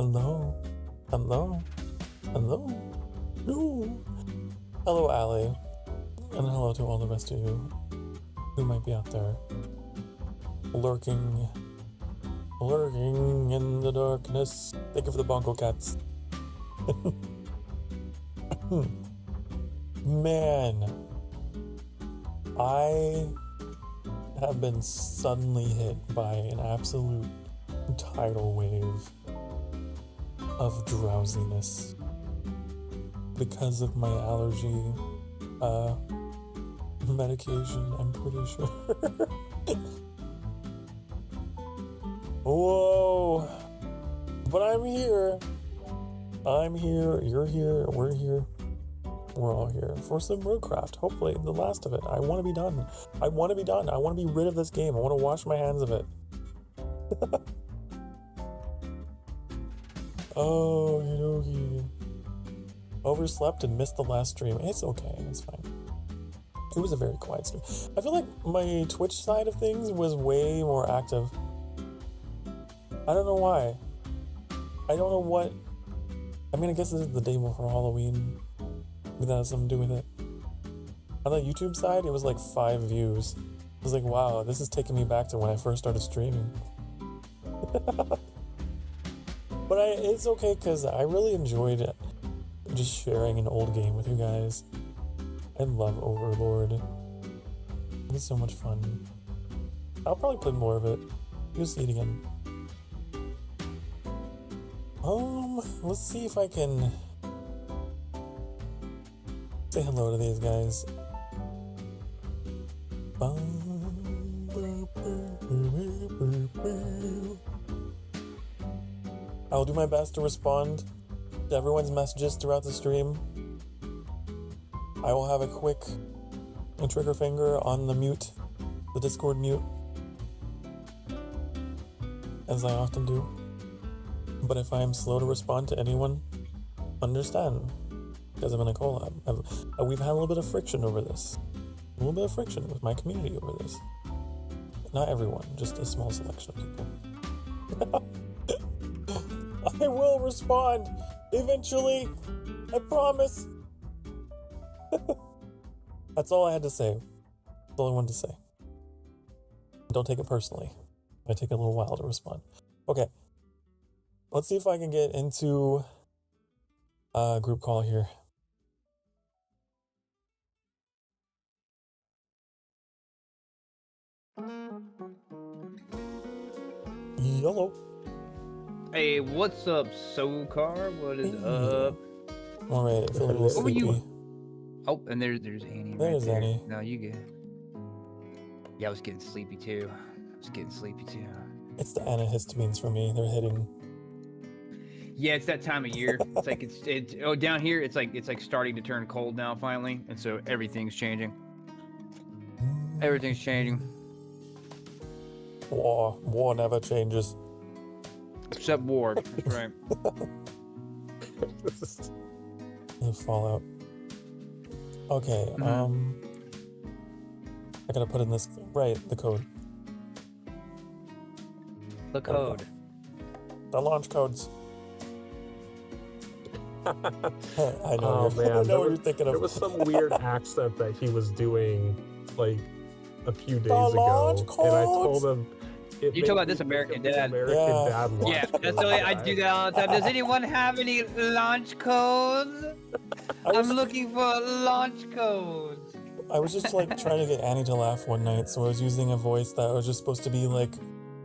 Hello. Hello. Hello. No. Hello, Allie. And hello to all the rest of you who might be out there lurking in the darkness. Thank you for the bongo cats. Man, I have been suddenly hit by an absolute tidal wave of drowsiness because of my allergy medication, I'm pretty sure. Whoa, but I'm here, you're here, we're here, we're all here for some RoadCraft. Hopefully the last of it. I want to be done. I want to be rid of this game. I want to wash my hands of it. Oh, you overslept and missed the last stream. It's okay, it's fine. It was a very quiet stream. I feel like my Twitch side of things was way more active. I don't know why. I don't know what. I mean, I guess this is the day before Halloween. Maybe that has something to do with it. On the YouTube side, it was like 5 views. I was like, wow, this is taking me back to when I first started streaming. But it's okay, because I really enjoyed it. Just sharing an old game with you guys. I love Overlord. It was so much fun. I'll probably play more of it. You'll see it again. Let's see if I can say hello to these guys. I'll do my best to respond to everyone's messages throughout the stream. I will have a quick trigger finger on the mute, the Discord mute, as I often do. But if I am slow to respond to anyone, understand, because I'm in a collab. We've had a little bit of friction over this. A little bit of friction with my community over this. Not everyone, just a small selection of people. I will respond eventually. I promise. That's all I had to say. That's all I wanted to say. Don't take it personally. I take a little while to respond. Okay. Let's see if I can get into a group call here. Hello. Hey, what's up, Sokar? What is up? All right, I feel a little sleepy. Oh, and there's Annie. There's right there. Annie. No, you good. Yeah, I was getting sleepy too. It's the antihistamines for me. They're hitting. Yeah, it's that time of year. It's like it's down here. It's like starting to turn cold now finally, and so everything's changing. Everything's changing. War never changes. Except war. That's right. The Fallout. Okay, I gotta put in this right, the code. The code. The launch codes. I know, Oh man, I know what you're thinking of. There was some weird accent that he was doing like a few days launch ago, and I told him. You talk about this American Dad. American Dad launch Yeah, code, that's the way I do that all the time. Does anyone have any launch codes? I'm looking for launch codes. I was just like trying to get Annie to laugh one night, so I was using a voice that was just supposed to be like,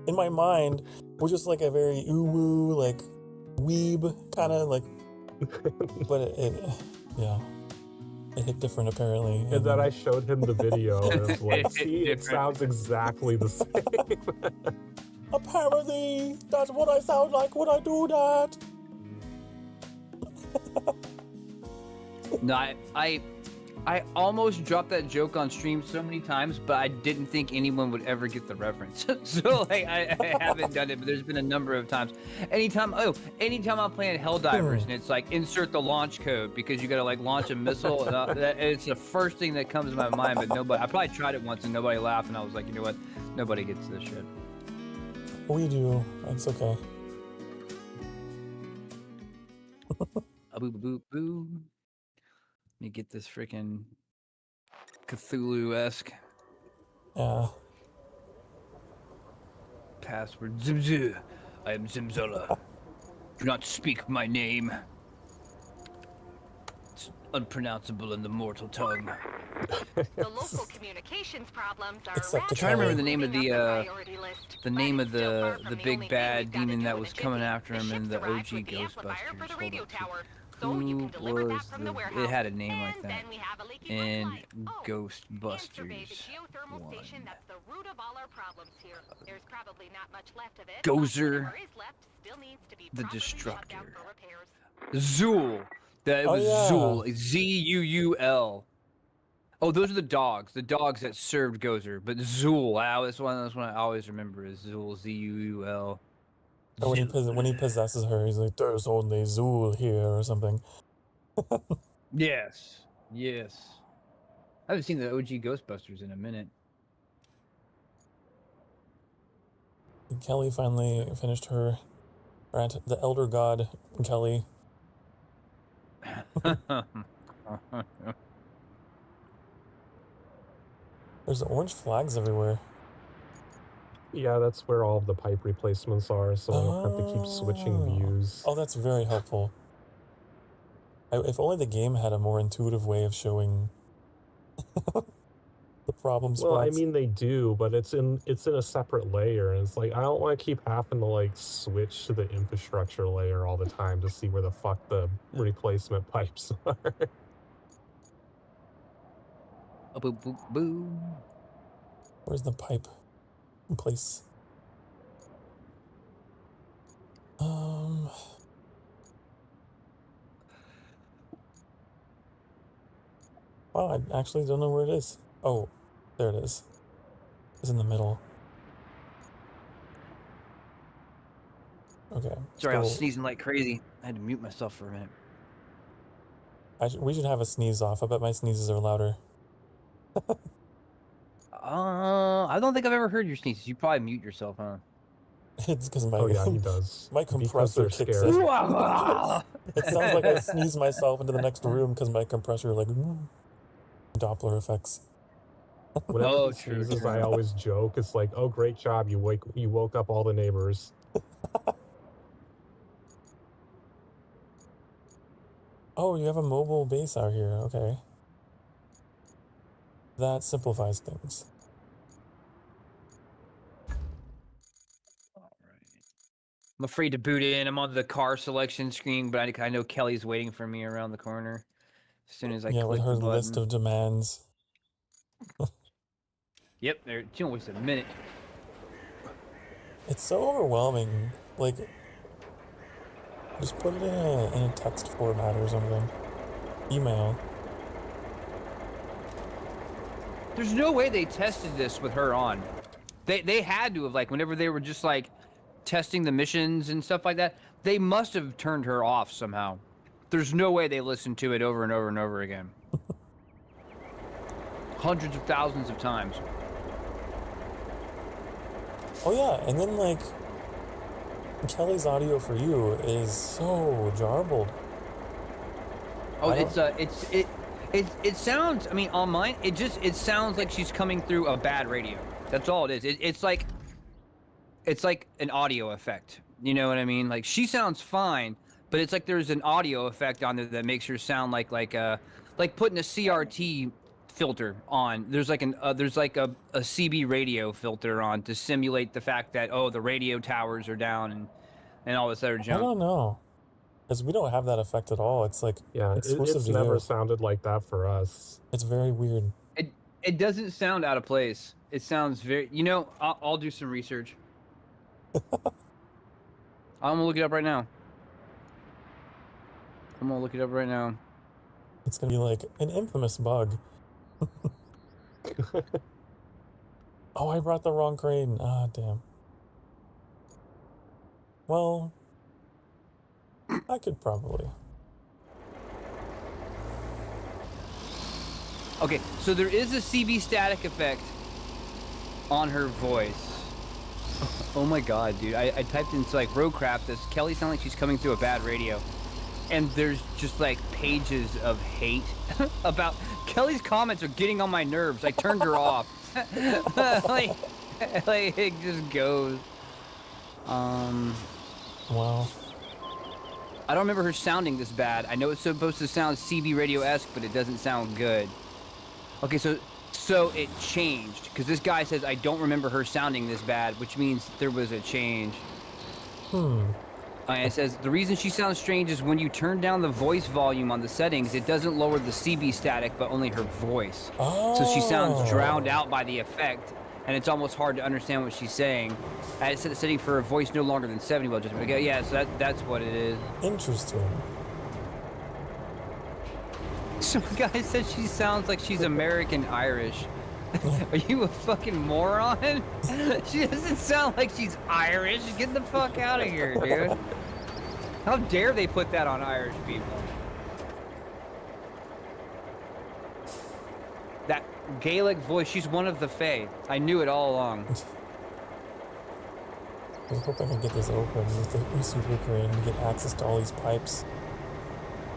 in my mind, was just like a very ooh-woo, like weeb kind of like, but it hit different apparently. And then I showed him the video, and it was like, see, it sounds exactly the same. Apparently, that's what I sound like when I do that. No, I almost dropped that joke on stream so many times, but I didn't think anyone would ever get the reference. So like I haven't done it, but there's been a number of times. Anytime I'm playing Helldivers and it's like insert the launch code because you gotta like launch a missile. It's the first thing that comes to my mind, but nobody. I probably tried it once and nobody laughed, and I was like, you know what? Nobody gets this shit. We do. It's okay. boo boo boo. Let me get this freaking Cthulhu-esque Yeah. password. Zimzu. I am Zimzola. Do not speak my name. It's unpronounceable in the mortal tongue. The local communications problems are Except to I'm trying to remember the Kelly. name of the big bad demon that was coming after him in the OG Ghostbusters. Hold up. Who was it had a name like that. And Ghostbusters 1. Gozer the Destructor. Zool. That was Zool. Z-U-U-L. Oh, those are the dogs that served Gozer. But Zool, that's one I always remember is Zool, Z-U-U-L. Or when he possesses her, he's like, "There's only Zool here," or something. Yes. I haven't seen the OG Ghostbusters in a minute. Kelly finally finished her rant. The Elder God, Kelly. There's orange flags everywhere. Yeah, that's where all of the pipe replacements are, so I don't have to keep switching views. Oh, that's very helpful. If only the game had a more intuitive way of showing the problem spots. Well, I mean they do, but it's in a separate layer, and it's like I don't want to keep having to like switch to the infrastructure layer all the time to see where the fuck the replacement pipes are. Oh, boo, boo, boo. Where's the pipe in place? Wow, I actually don't know where it is. Oh, there it is. It's in the middle. Okay. Sorry, I was sneezing like crazy. I had to mute myself for a minute. We should have a sneeze off. I bet my sneezes are louder. I don't think I've ever heard your sneezes. You probably mute yourself, huh? It's because my he does. my compressor kicks in. It sounds like I sneeze myself into the next room because my compressor like Doppler effects. Whenever he sneezes, I always joke. It's like, oh, great job! You woke up all the neighbors. Oh, you have a mobile base out here. Okay. That simplifies things. I'm afraid to boot in. I'm on the car selection screen, but I know Kelly's waiting for me around the corner. As soon as I click with her the button. list of demands. Yep, there. You don't waste a minute. It's so overwhelming. Like, just put it in a text format or something. Email. There's no way they tested this with her on. They had to have, like, whenever they were just like testing the missions and stuff like that, they must have turned her off somehow. There's no way they listened to it over and over and over again. Hundreds of thousands of times. Oh yeah, and then like Kelly's audio for you is so jarbled. Oh, it sounds. I mean, on mine, it sounds like she's coming through a bad radio. That's all it is. It's like an audio effect. You know what I mean? Like she sounds fine, but it's like there's an audio effect on there that makes her sound like putting a CRT filter on. There's like a CB radio filter on to simulate the fact that the radio towers are down and all this other junk. I don't know, because we don't have that effect at all. It's like exclusive it's to never you. sounded like that for us. It's very weird. It doesn't sound out of place. It sounds very. I'll do some research. I'm gonna look it up right now. It's gonna be like an infamous bug. Oh, I brought the wrong crane. Ah, damn. Well, I could probably. Okay, so there is a CB static effect on her voice. Oh my god, dude. I typed in like RoadCraft. Does Kelly sound like she's coming through a bad radio? and there's just like pages of hate about Kelly's comments are getting on my nerves. I turned her off. like it just goes. Wow. I don't remember her sounding this bad. I know it's supposed to sound CB radio-esque, but it doesn't sound good. Okay, so it changed because this guy says I don't remember her sounding this bad, which means there was a change. And it says the reason she sounds strange is when you turn down the voice volume on the settings, it doesn't lower the CB static, but only her voice. Oh. So she sounds drowned out by the effect, and it's almost hard to understand what she's saying. I set the setting for a voice no longer than 70 well just okay, yeah, so that's what it is. Interesting. Some guy said she sounds like she's American Irish. Are you a fucking moron? She doesn't sound like she's Irish. Get the fuck out of here, dude. How dare they put that on Irish people? That Gaelic voice, she's one of the Fae. I knew it all along. I hope I can get this open with the super crane to get access to all these pipes.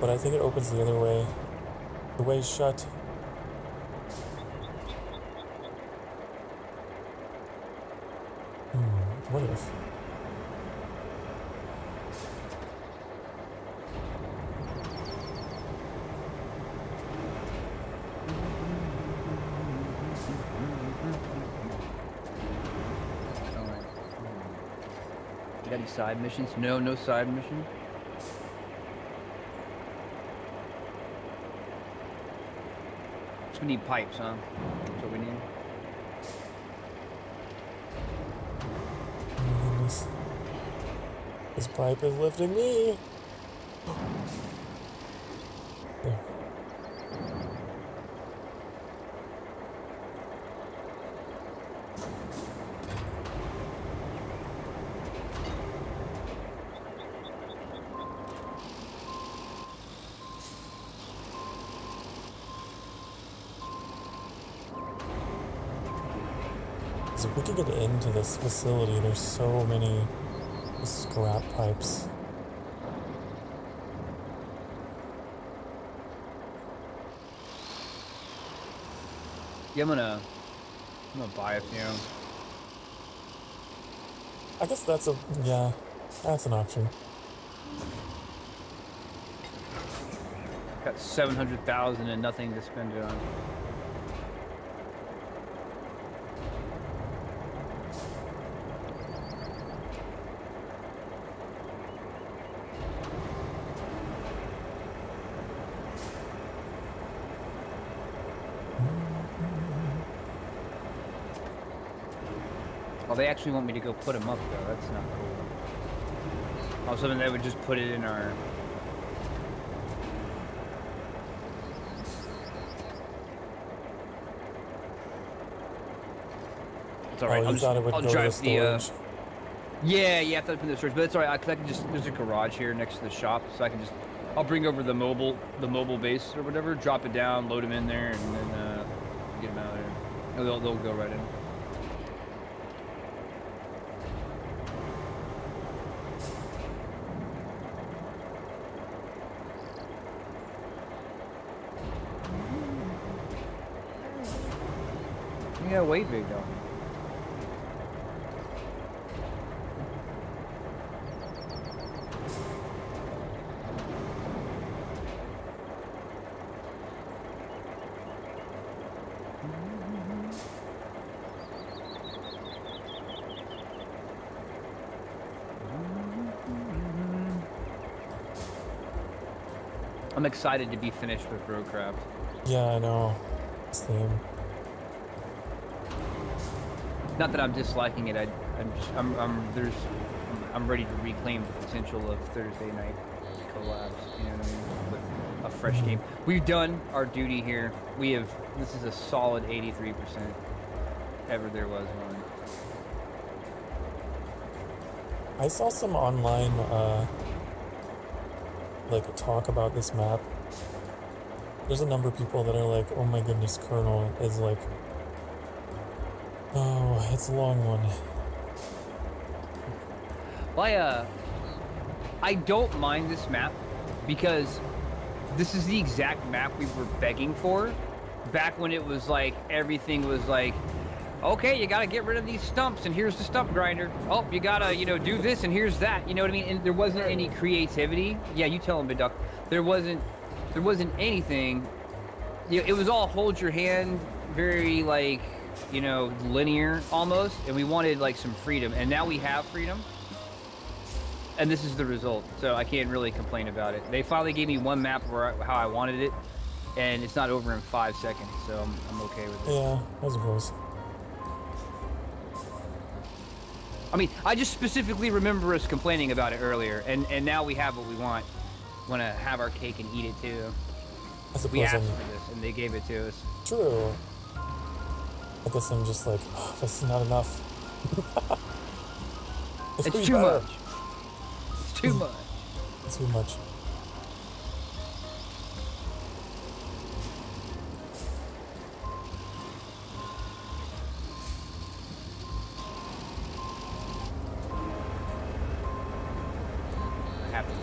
But I think it opens the other way. The way's shut. What if? You got any side missions? No side mission. Just we need pipes, huh? That's what we need. This pipe is lifting me. There. So if we could get into this facility, there's so many scrap pipes. Yeah, I'm gonna buy a few. I guess that's an option. Got 700,000 and nothing to spend it on. Oh, they actually want me to go put them up, though. That's not cool. Also, then they would just put it in our... It's alright. Oh, you thought it would go to the storage? Yeah, I thought I'd put it in the storage, but it's alright. I can just... There's a garage here next to the shop, so I can just... I'll bring over the mobile base or whatever, drop it down, load them in there, and then get them out of there. They'll go right in. Yeah, way big though. I'm excited to be finished with RoadCraft. Yeah, I know. Same. Not that I'm disliking it. I'm ready to reclaim the potential of Thursday night collabs. You know what I mean? With a fresh game. We've done our duty here. This is a solid 83%. Ever there was one. I saw some online, like a talk about this map. There's a number of people that are like, oh my goodness, Kernel is like, oh, it's a long one. Well, I don't mind this map because this is the exact map we were begging for back when it was like everything was like, okay, you gotta get rid of these stumps and here's the stump grinder. Oh, you gotta, you know, do this and here's that. You know what I mean? And there wasn't any creativity. Yeah, you tell him, Big Duck. There wasn't anything. You know, it was all hold your hand, very like, you know, linear almost. And we wanted like some freedom, and now we have freedom. And this is the result, so I can't really complain about it. They finally gave me one map how I wanted it, and it's not over in 5 seconds, so I'm okay with it. Yeah, I suppose. I mean, I just specifically remember us complaining about it earlier, and now we have what we want. Want to have our cake and eat it too. I suppose We asked for this, and they gave it to us. True. I guess I'm just like, oh, this is not enough. It's too much. It's too much. Too much.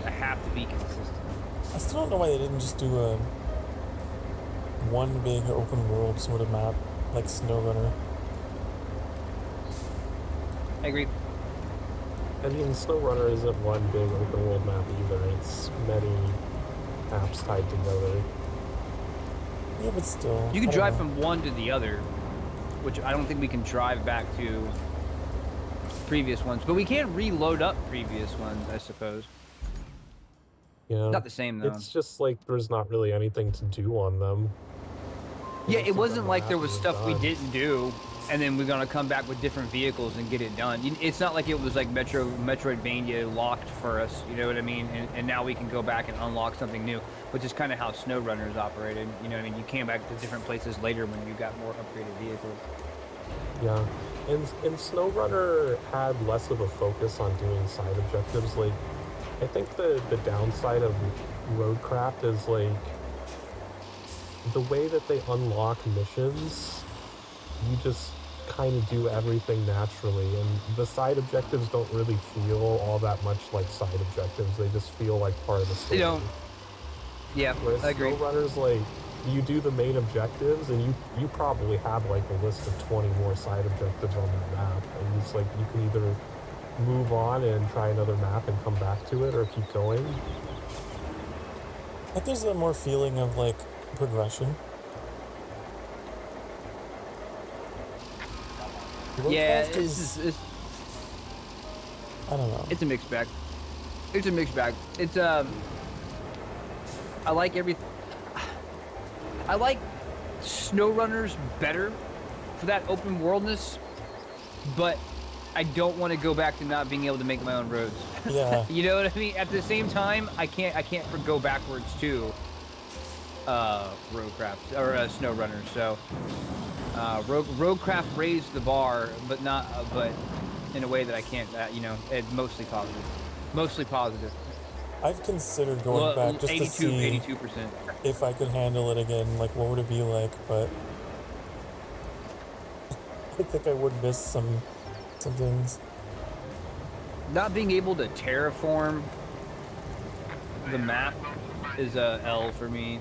I have to be consistent. I still don't know why they didn't just do a one big open world sort of map like SnowRunner. I agree. I mean, SnowRunner isn't one big open world map either. It's many maps tied together. Yeah, but still. You can I don't drive know. from one to the other, which I don't think we can drive back to previous ones, but we can reload up previous ones, I suppose. Yeah. Not the same though. It's just like there's not really anything to do on them. Yeah, Most it of wasn't them like are there was happening stuff we done. didn't do, and then we're gonna come back with different vehicles and get it done. It's not like it was like Metroidvania locked for us, you know what I mean? And now we can go back and unlock something new, which is kind of how SnowRunner's operated. You know what I mean? You came back to different places later when you got more upgraded vehicles. Yeah. And SnowRunner had less of a focus on doing side objectives. Like, I think the downside of RoadCraft is like the way that they unlock missions, you just kind of do everything naturally, and the side objectives don't really feel all that much like side objectives. They just feel like part of the story. They don't. Yeah, Whereas I agree. SnowRunner's like, you do the main objectives, and you probably have like a list of 20 more side objectives on that map, and it's like you can either move on and try another map and come back to it, or keep going. I think there's a more feeling of like progression. Yeah, RoadCraft it's I don't know. it's a mixed bag. It's a mixed bag. It's I like everything. I like SnowRunners better for that open worldness, but I don't want to go back to not being able to make my own roads. Yeah. You know what I mean? At the same time, I can't go backwards to RoadCraft or SnowRunner. So RoadCraft raised the bar, but not but in a way that I can't. You know, mostly positive. Mostly positive. I've considered going back just to see 82%. if I could handle it again, like what would it be like, but I think I would miss some things. Not being able to terraform the map is a L for me.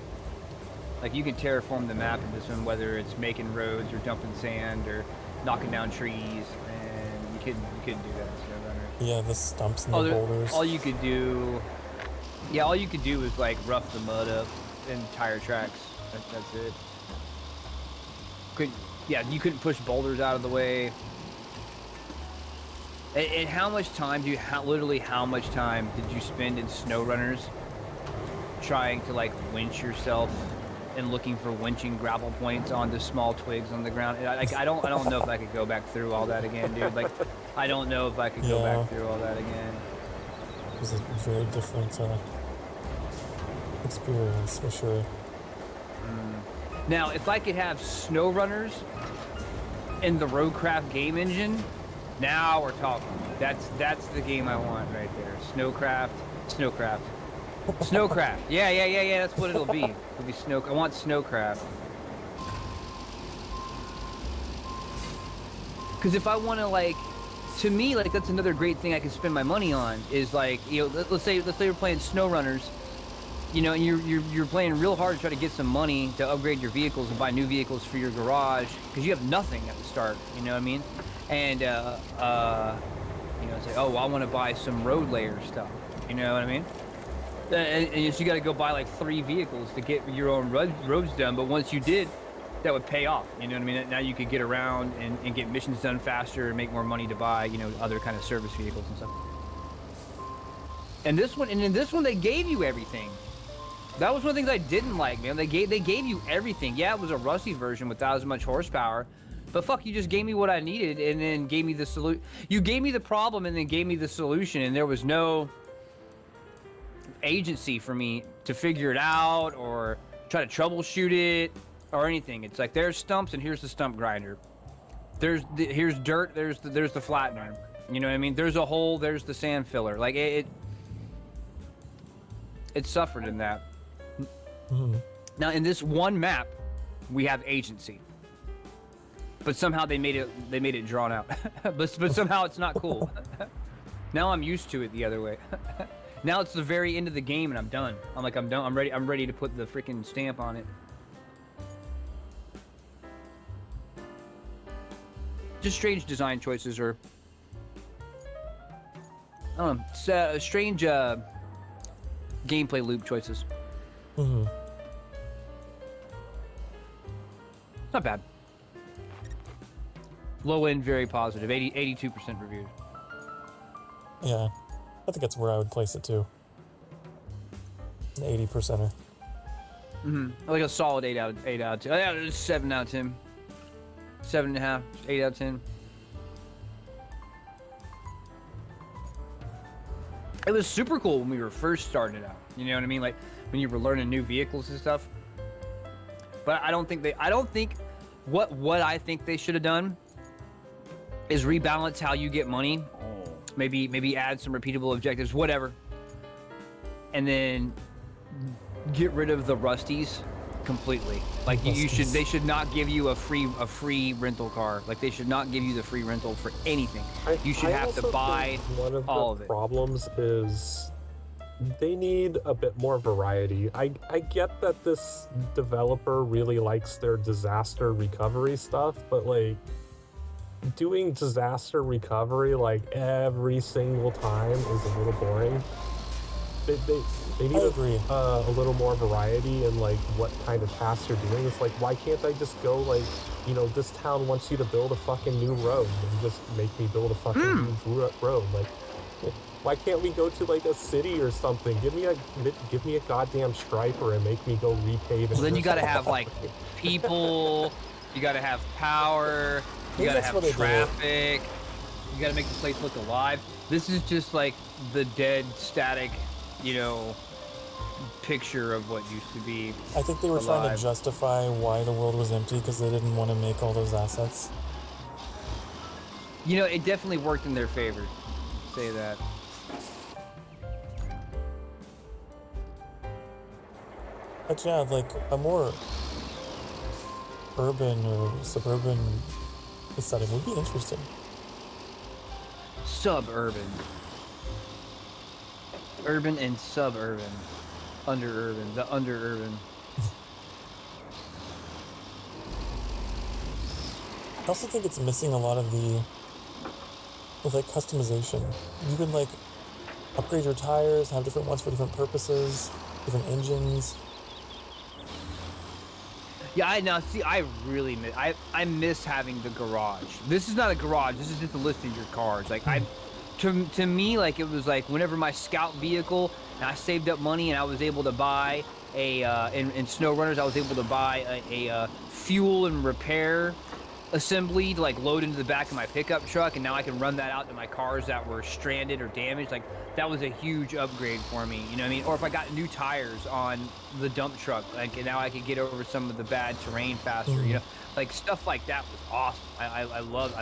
Like, you can terraform the map in this one, whether it's making roads or dumping sand or knocking down trees, and you couldn't do that in SnowRunner. Yeah, the stumps and the boulders. All you could do is like rough the mud up and tire tracks. That's it. You couldn't push boulders out of the way. And how much time literally how much time did you spend in SnowRunners trying to like winch yourself and looking for winching grapple points onto small twigs on the ground? I don't know if I could go back through all that again, dude. Like, I don't know if I could go back through all that again. It was a very different experience for sure. Now, if I could have SnowRunners in the RoadCraft game engine, now we're talking. That's the game I want right there. Snowcraft. Yeah. That's what it'll be. It'll be snow. I want Snowcraft. Because if I want to, like, to me, like, that's another great thing I can spend my money on is like, you know, let's say we're playing SnowRunners, you know, and you're playing real hard to try to get some money to upgrade your vehicles and buy new vehicles for your garage because you have nothing at the start. You know what I mean? And you know, say, oh, well, I want to buy some road layer stuff. You know what I mean? And so you got to go buy like 3 vehicles to get your own roads done. But once you did, that would pay off. You know what I mean? Now you could get around and get missions done faster and make more money to buy, you know, other kind of service vehicles and stuff. And this one, and in this one, they gave you everything. That was one of the things I didn't like, man. They gave you everything. Yeah, it was a rusty version without as much horsepower, but fuck, you just gave me what I needed and then gave me the solution. You gave me the problem and then gave me the solution, and there was no agency for me to figure it out or try to troubleshoot it or anything. It's like, there's stumps and here's the stump grinder. Here's dirt, there's the flattener. You know what I mean? There's a hole, there's the sand filler. Like it suffered in that. Mm-hmm. Now in this one map, we have agency, but somehow they made it drawn out. but somehow it's not cool. Now I'm used to it the other way. Now it's the very end of the game and I'm done. I'm done. I'm ready to put the freaking stamp on it. Just strange design choices, or I don't know, strange gameplay loop choices. Mm-hmm. Not bad. Low end, very positive. 82% reviewed. Yeah, I think that's where I would place it too. An 80%er. Mm-hmm. Like a solid 8 out of 10. Yeah, 7 out of 10. 7.5, 8 out of 10. It was super cool when we were first starting it out. You know what I mean? Like when you were learning new vehicles and stuff. But I don't think what I think they should have done is rebalance how you get money. Maybe add some repeatable objectives, whatever. And then get rid of the rusties completely. Like they should not give you a free rental car. Like they should not give you the free rental for anything. You should have to buy one of all the of it. problems is they need a bit more variety. I get that this developer really likes their disaster recovery stuff, but like doing disaster recovery like every single time is a little boring. They need a little more variety in like what kind of tasks you're doing. It's like, why can't I just go like, you know, this town wants you to build a fucking new road and just make me build a fucking new road? Like, why can't we go to like a city or something? Give me a goddamn striper and make me go repave it. Well, then you gotta have like people, you gotta have power, you gotta have traffic, you gotta make the place look alive. This is just like the dead, static, you know, picture of what used to be. I think they were trying to justify why the world was empty because they didn't want to make all those assets. You know, it definitely worked in their favor. Say that. But yeah, like a more urban or suburban setting would be interesting. Suburban. Urban and suburban. Under-urban. The under-urban. I also think it's missing a lot of the like customization. You can like upgrade your tires, have different ones for different purposes, different engines. Yeah, I really miss. I miss having the garage. This is not a garage. This is just a list of your cars. Like to me, like it was like whenever my scout vehicle, and I saved up money and I was able to buy a in SnowRunners, I was able to buy a fuel and repair assembly to like load into the back of my pickup truck, and now I can run that out to my cars that were stranded or damaged. Like that was a huge upgrade for me, you know what I mean? Or if I got new tires on the dump truck, like now I could get over some of the bad terrain faster, you know? Like stuff like that was awesome. I loved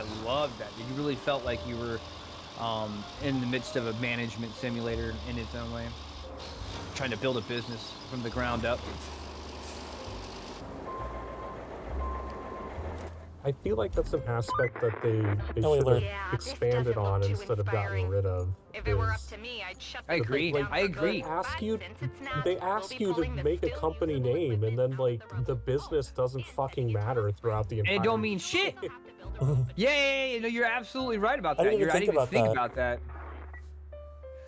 that. You really felt like you were in the midst of a management simulator in its own way, trying to build a business from the ground up. I feel like that's an aspect that they Oh, should wait, have Yeah, this expanded doesn't look on too instead of gotten inspiring. rid of. If it were up is to me, I'd shut I the agree. place down I for agree. good. ask But you, since it's not, they we'll ask be you to pulling the make a still company usable name, and equipment then off like the road. the business doesn't fucking matter throughout the And entire. it don't mean shit. Yeah, no, you're absolutely right about I that. didn't even I didn't even think that. about that.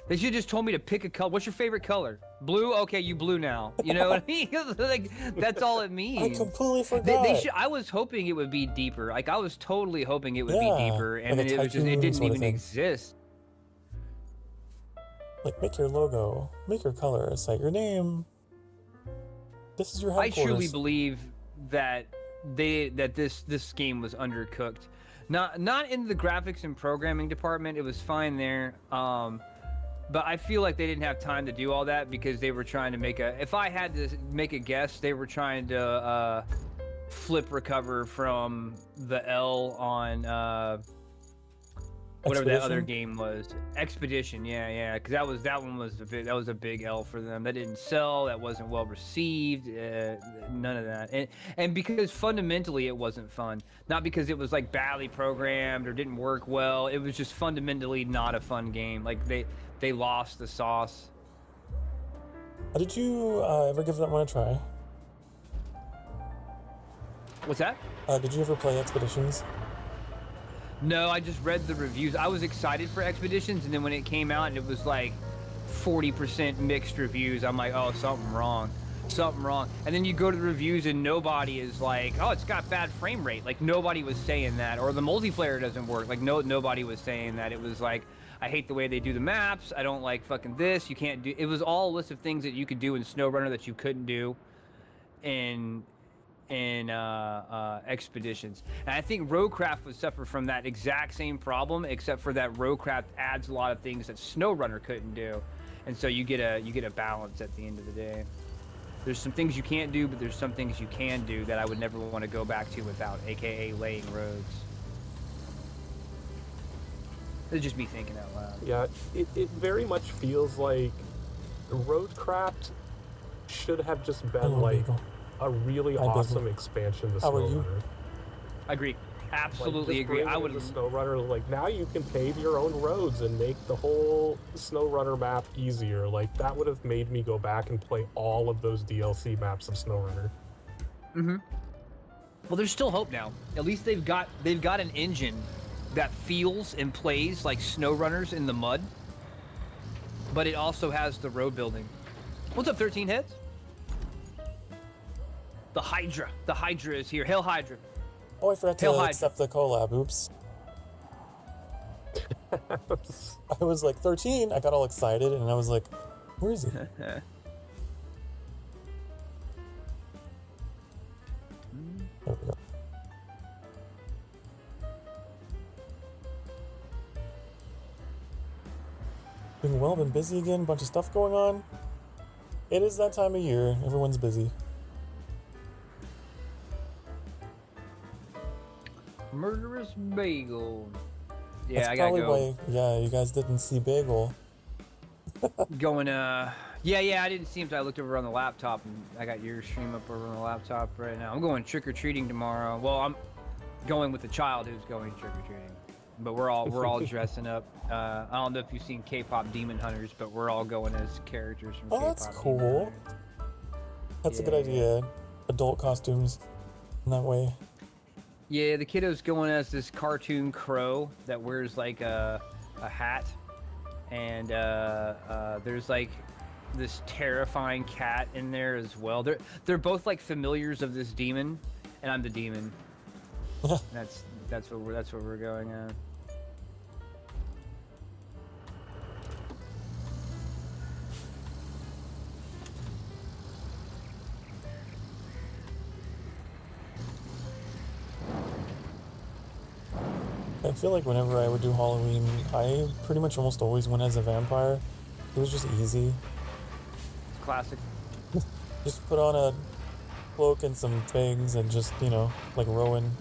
They should just told me to pick a color. What's your favorite color? Blue? Okay, you blue now. You know what I mean? Like, that's all it I means. completely forgot. They should. I was hoping it would be deeper. Like, I was totally hoping it would be Yeah, deeper, and like then a it was just, it tycoon didn't sort of even thing. exist. Like, make your logo, make your color, cite your name. This is your I headquarters. truly believe that this game was undercooked. Not in the graphics and programming department. It was fine there. But I feel like they didn't have time to do all that because they were trying to make a. If I had to make a guess, they were trying to flip recover from the L on whatever that other Expedition? game was. Expedition, yeah, because that one was a big L for them. That didn't sell. That wasn't well received. None of that, and because fundamentally it wasn't fun. Not because it was like badly programmed or didn't work well. It was just fundamentally not a fun game. Like they lost the sauce. Did you ever give that one a try? What's that? Did you ever play Expeditions? No, I just read the reviews. I was excited for Expeditions, and then when it came out and it was like 40% mixed reviews, I'm like, oh, something wrong. And then you go to the reviews and nobody is like, oh, it's got bad frame rate. Like, nobody was saying that. Or the multiplayer doesn't work. Like, nobody was saying that. It was like, I hate the way they do the maps. I don't like fucking this. You can't do... It was all a list of things that you could do in SnowRunner that you couldn't do in Expeditions. And I think RoadCraft would suffer from that exact same problem, except for that RoadCraft adds a lot of things that SnowRunner couldn't do. And so you get a balance at the end of the day. There's some things you can't do, but there's some things you can do that I would never want to go back to without, aka laying roads. It's just me thinking out loud. Yeah, it very much feels like RoadCraft should have just been Hello, like Beagle. a really Hi, awesome Beagle. expansion to How are you? SnowRunner. Agree. Absolutely Like, agree. I would. The SnowRunner, like, now you can pave your own roads and make the whole SnowRunner map easier. Like, that would have made me go back and play all of those DLC maps of SnowRunner. Well, there's still hope now. At least they've got an engine that feels and plays like SnowRunners in the mud, but it also has the road building. What's up, 13 heads? The Hydra is here. Hail Hydra. Oh, I forgot Hail to Hydra. accept the collab. Oops. I was like 13. I got all excited, and I was like, "Where is he?" There we go. Doing well. Been busy again. Bunch of stuff going on. It is that time of year. Everyone's busy. Murderous Bagel. Yeah, That's I gotta probably go. why. Yeah, you guys didn't see Bagel. Going yeah, I didn't see him until I looked over on the laptop, and I got your stream up over on the laptop right now. I'm going trick-or-treating tomorrow. Well, I'm going with the child who's going trick-or-treating. But we're all dressing up. I don't know if you've seen K-pop Demon Hunters, but we're all going as characters from Oh, K-pop that's Demon cool. Hunters. That's a good Yeah. idea. Adult costumes in that way. Yeah, the kiddo's going as this cartoon crow that wears like a hat, and there's like this terrifying cat in there as well. They're both like familiars of this demon, and I'm the demon. That's what we're going at. I feel like whenever I would do Halloween, I pretty much almost always went as a vampire. It was just easy. Classic. Just put on a cloak and some things and just, like Rowan.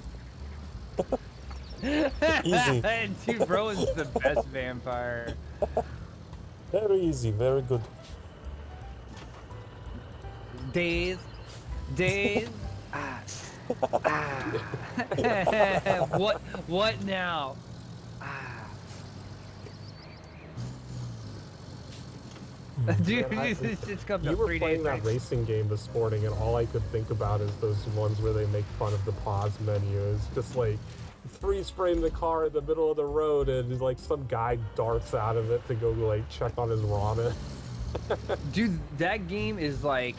Easy. And dude, Rowan's the best vampire. Very easy, very good. Dave. What now? Dude, Man, it's come you to were 3 playing days. that racing game this morning, and all I could think about is those ones where they make fun of the pause menu. It's just like freeze frame the car in the middle of the road, and like some guy darts out of it to go like check on his ramen. Dude, that game is like,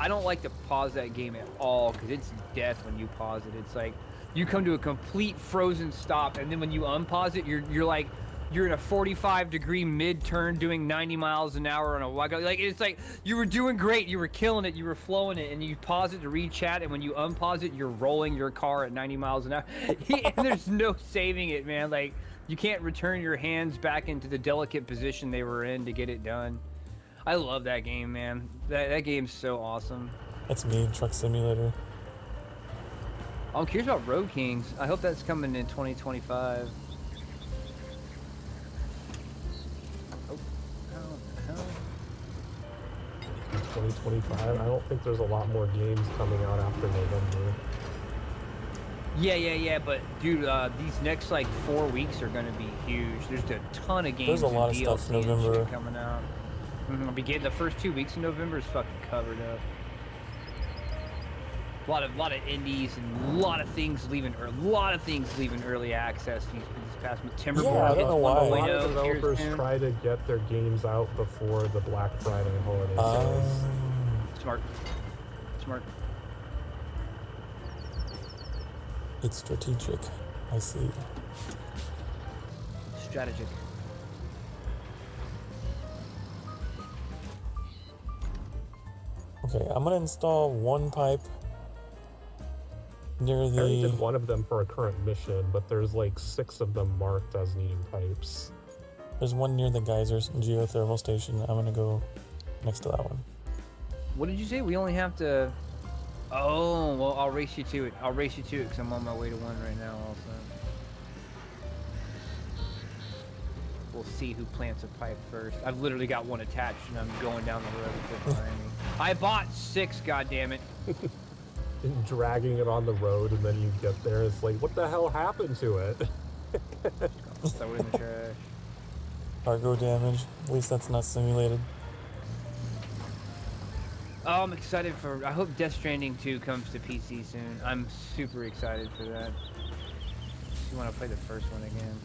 I don't like to pause that game at all because it's death when you pause it. It's like you come to a complete frozen stop, and then when you unpause it, you're like, you're in a 45-degree mid-turn doing 90 miles an hour on a wide, like, it's like you were doing great, you were killing it, you were flowing it, and you pause it to read chat, and when you unpause it, you're rolling your car at 90 miles an hour. And there's no saving it, man. Like, you can't return your hands back into the delicate position they were in to get it done. I love that game, man. That game's so awesome. That's me, Truck Simulator. I'm curious about Road Kings. I hope that's coming in 2025. Oh, how the hell? In 2025, I don't think there's a lot more games coming out after November. Yeah, but dude, these next like 4 weeks are gonna be huge. There's a ton of games. There's a lot of and stuff in DLC and November. shit coming out. I'll be getting the first 2 weeks in November is fucking covered up. A lot of indies and a lot of things leaving early access these past month. Timberborn Yeah, I don't know why. A lot 1.0 of developers here soon. try to get their games out before the Black Friday holiday sales. Smart. It's strategic. I see. Strategic. Okay, I'm gonna install one pipe near I already did the. one of them for a current mission, but there's like 6 of them marked as needing pipes. There's one near the geysers geothermal station. I'm gonna go next to that one. What did you say? We only have to. Oh, well, I'll race you to it. Because I'm on my way to one right now also. We'll see who plants a pipe first. I've literally got one attached and I'm going down the road with it behind me. I bought 6, goddammit. And dragging it on the road, and then you get there, it's like, what the hell happened to it? Throw it in the trash. Cargo damage. At least that's not simulated. Oh, I'm excited for. I hope Death Stranding 2 comes to PC soon. I'm super excited for that. You want to play the first one again?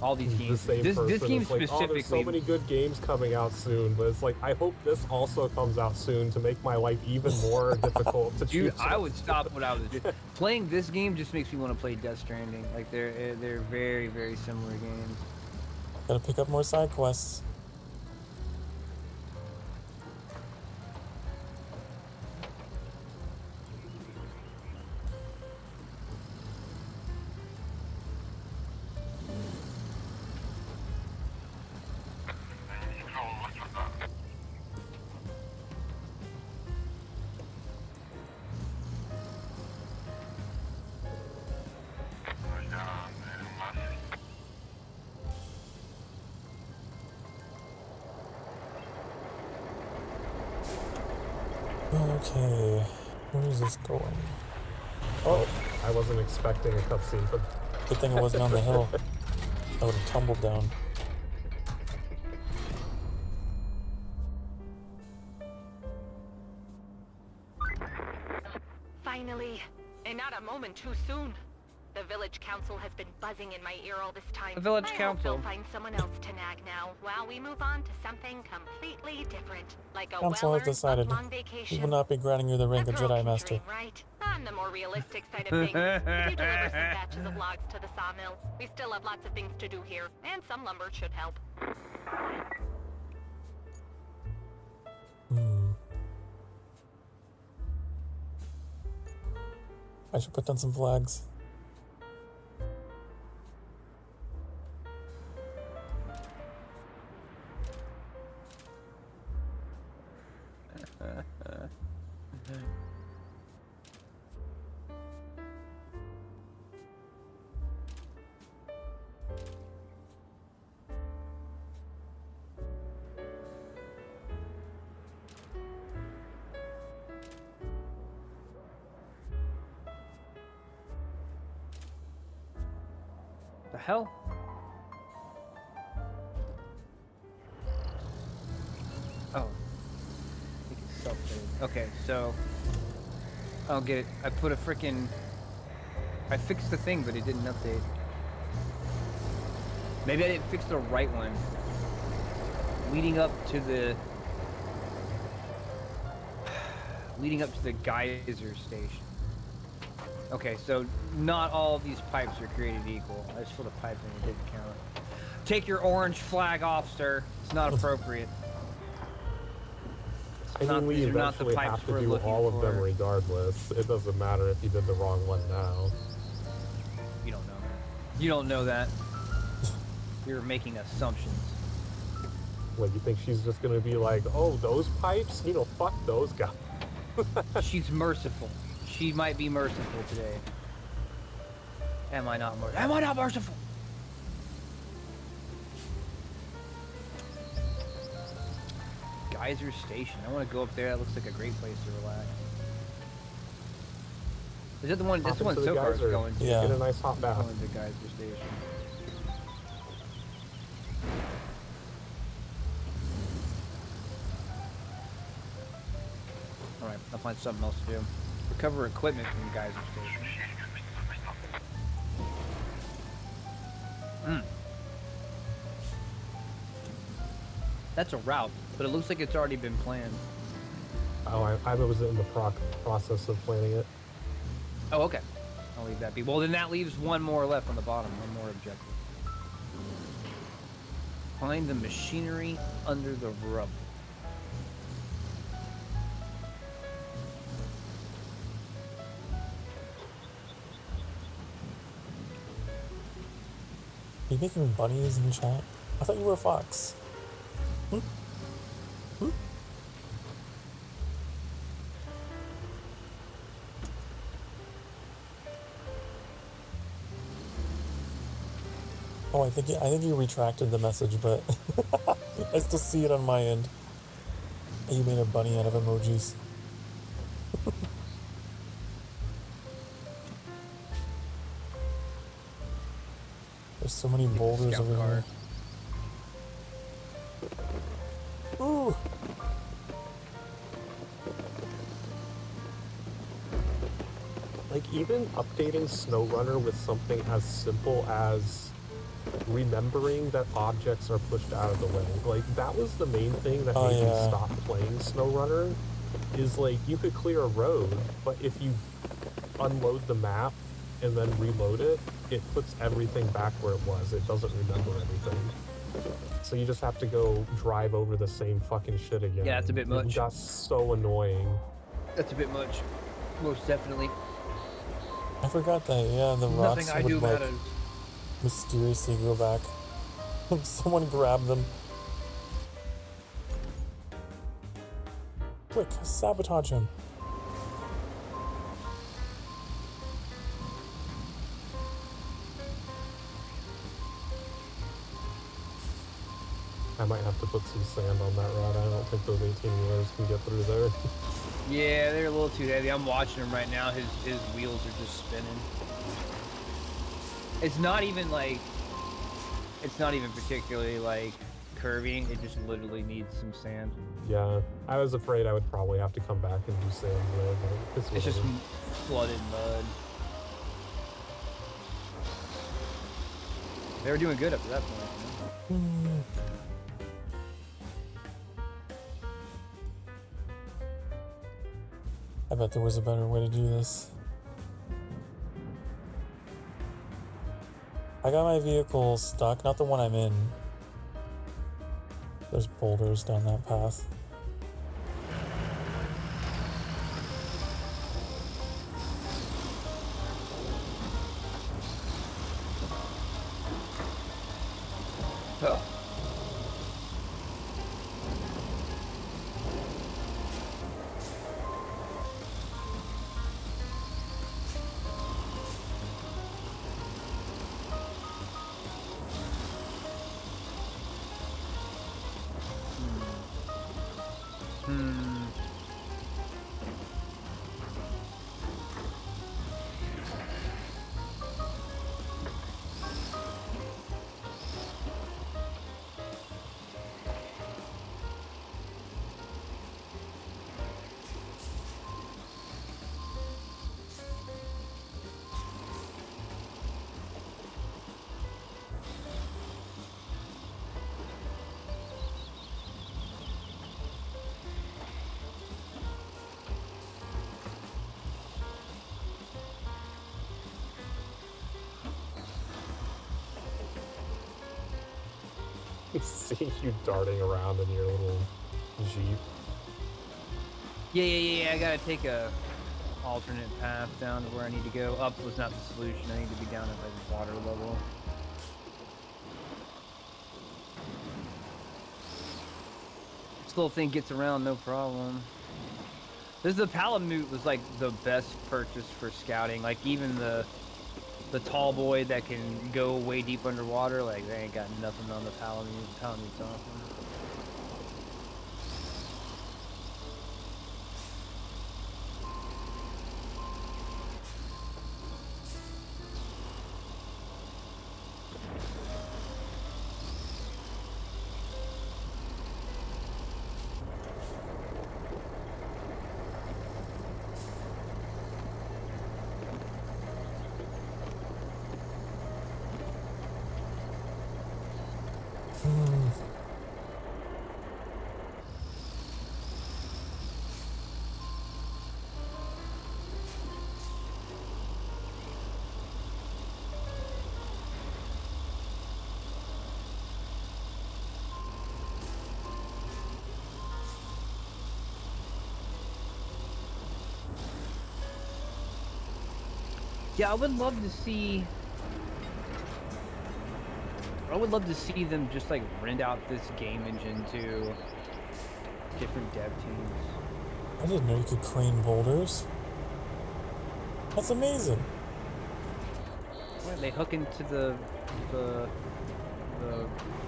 All these games. The same This person game is like, specifically. oh, there's so many good games coming out soon, but it's like, I hope this also comes out soon to make my life even more difficult to choose. Dude, I would stop what I was doing. Playing this game just makes me want to play Death Stranding. Like they're very, very similar games. Gotta pick up more side quests. Okay, where is this going? Oh, I wasn't expecting a cutscene, but Good thing I wasn't on the hill. I would have tumbled down. Finally, and not a moment too soon. The village council has been buzzing in my ear all this time. The village I council. hope they'll find someone else to nag now, while we move on to something completely different, like a Council has well-earned decided month-long he vacation. will not be granting you the rank of A girl Jedi can Master. dream, right? On the more realistic side of things, if you deliver some batches of logs to the sawmill, we still have lots of things to do here, and some lumber should help. I should put down some flags. hell? Oh. I think it's self-fitted. Okay, so... I'll get it. I put a frickin'... I fixed the thing, but it didn't update. Maybe I didn't fix the right one. Leading up to the... Leading up to the geyser station. Okay, so not all of these pipes are created equal. I just filled a pipe and it didn't count. Take your orange flag off, sir. It's not appropriate. I mean, we eventually have to do all of them regardless. It doesn't matter if you did the wrong one now. You don't know that. You don't know that. You're making assumptions. What, you think she's just gonna be like, oh, those pipes? You know, fuck those guys. She's merciful. She might be merciful today. Am I not merciful? Am I not merciful? Geyser Station. I want to go up there. That looks like a great place to relax. Is that the one? That's the one Sokar's going to. Yeah. Get a nice hot bath. Going to Geyser Station. Alright, I'll find something else to do. Recover equipment from the Geyser Station. That's a route, but it looks like it's already been planned. Oh, I was in the process of planning it. Oh, okay. I'll leave that be. Well, then that leaves one more left on the bottom. One more objective. Find the machinery under the rubble. Are you making bunnies in the chat? I thought you were a fox. Hmm? Hmm? Oh, I think you retracted the message, but I still see it on my end. You made a bunny out of emojis. There's so many boulders over here. Ooh! Like, even updating SnowRunner with something as simple as remembering that objects are pushed out of the way. Like, that was the main thing that made me stop playing SnowRunner, is like, you could clear a road, but if you unload the map and then reload it, it puts everything back where it was. It doesn't remember everything. So you just have to go drive over the same fucking shit again. Yeah, that's a bit much. It got so annoying. That's a bit much. Most definitely. I forgot that, yeah, the rocks Nothing I do would, like, about it. mysteriously go back. Someone grab them. Quick, sabotage him. I might have to put some sand on that rod. I don't think those 18-wheelers can get through there. Yeah, they're a little too heavy. I'm watching him right now. His wheels are just spinning. It's not even like... It's not even particularly like curving. It just literally needs some sand. Yeah, I was afraid I would probably have to come back and do sand there, but It's just flooded mud. They were doing good up to that point. I bet there was a better way to do this. I got my vehicle stuck, not the one I'm in. There's boulders down that path. Oh. See you darting around in your little Jeep. Yeah. I gotta take a alternate path down to where I need to go. Up was not the solution. I need to be down at like water level. This little thing gets around no problem. The Palamute was like the best purchase for scouting. Like even the tall boy that can go way deep underwater, like they ain't got nothing on the Palamute. Palamute's awesome. Yeah, I would love to see them just like rent out this game engine to different dev teams. I didn't know you could crane boulders. That's amazing. Why they hook into the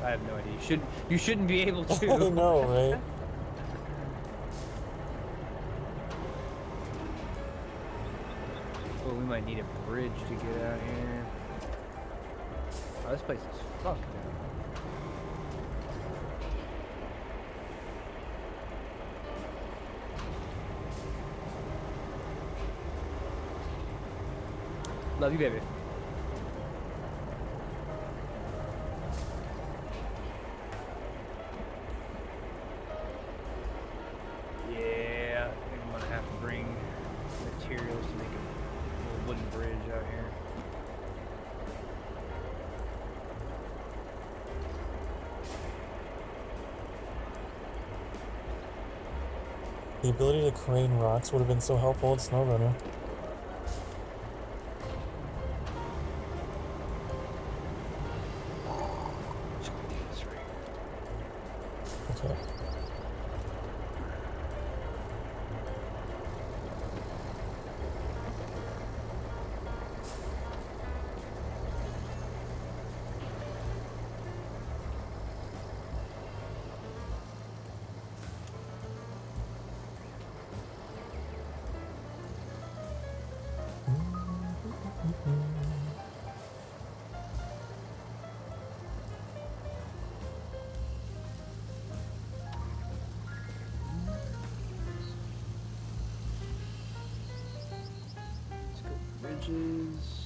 I have no idea. You shouldn't be able to. I know, right? Oh, we might need a bridge to get out here. Oh, this place is fucked down. Love you, baby. Yeah, I think I'm gonna have to bring materials to make a little wooden bridge out here. The ability to crane rocks would have been so helpful in SnowRunner. Okay. Let's go bridges.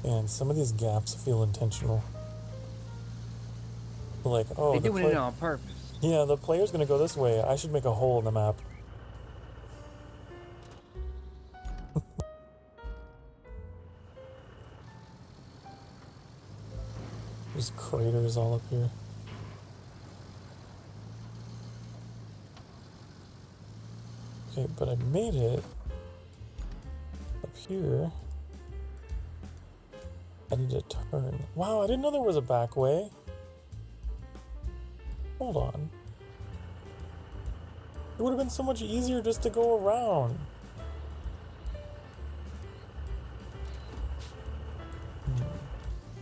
And some of these gaps feel intentional. Like, oh, They're doing it on purpose. yeah, the player's gonna go this way. I should make a hole in the map. There's craters all up here. Okay, but I made it up here. I need to turn. Wow, I didn't know there was a back way. Hold on. It would have been so much easier just to go around.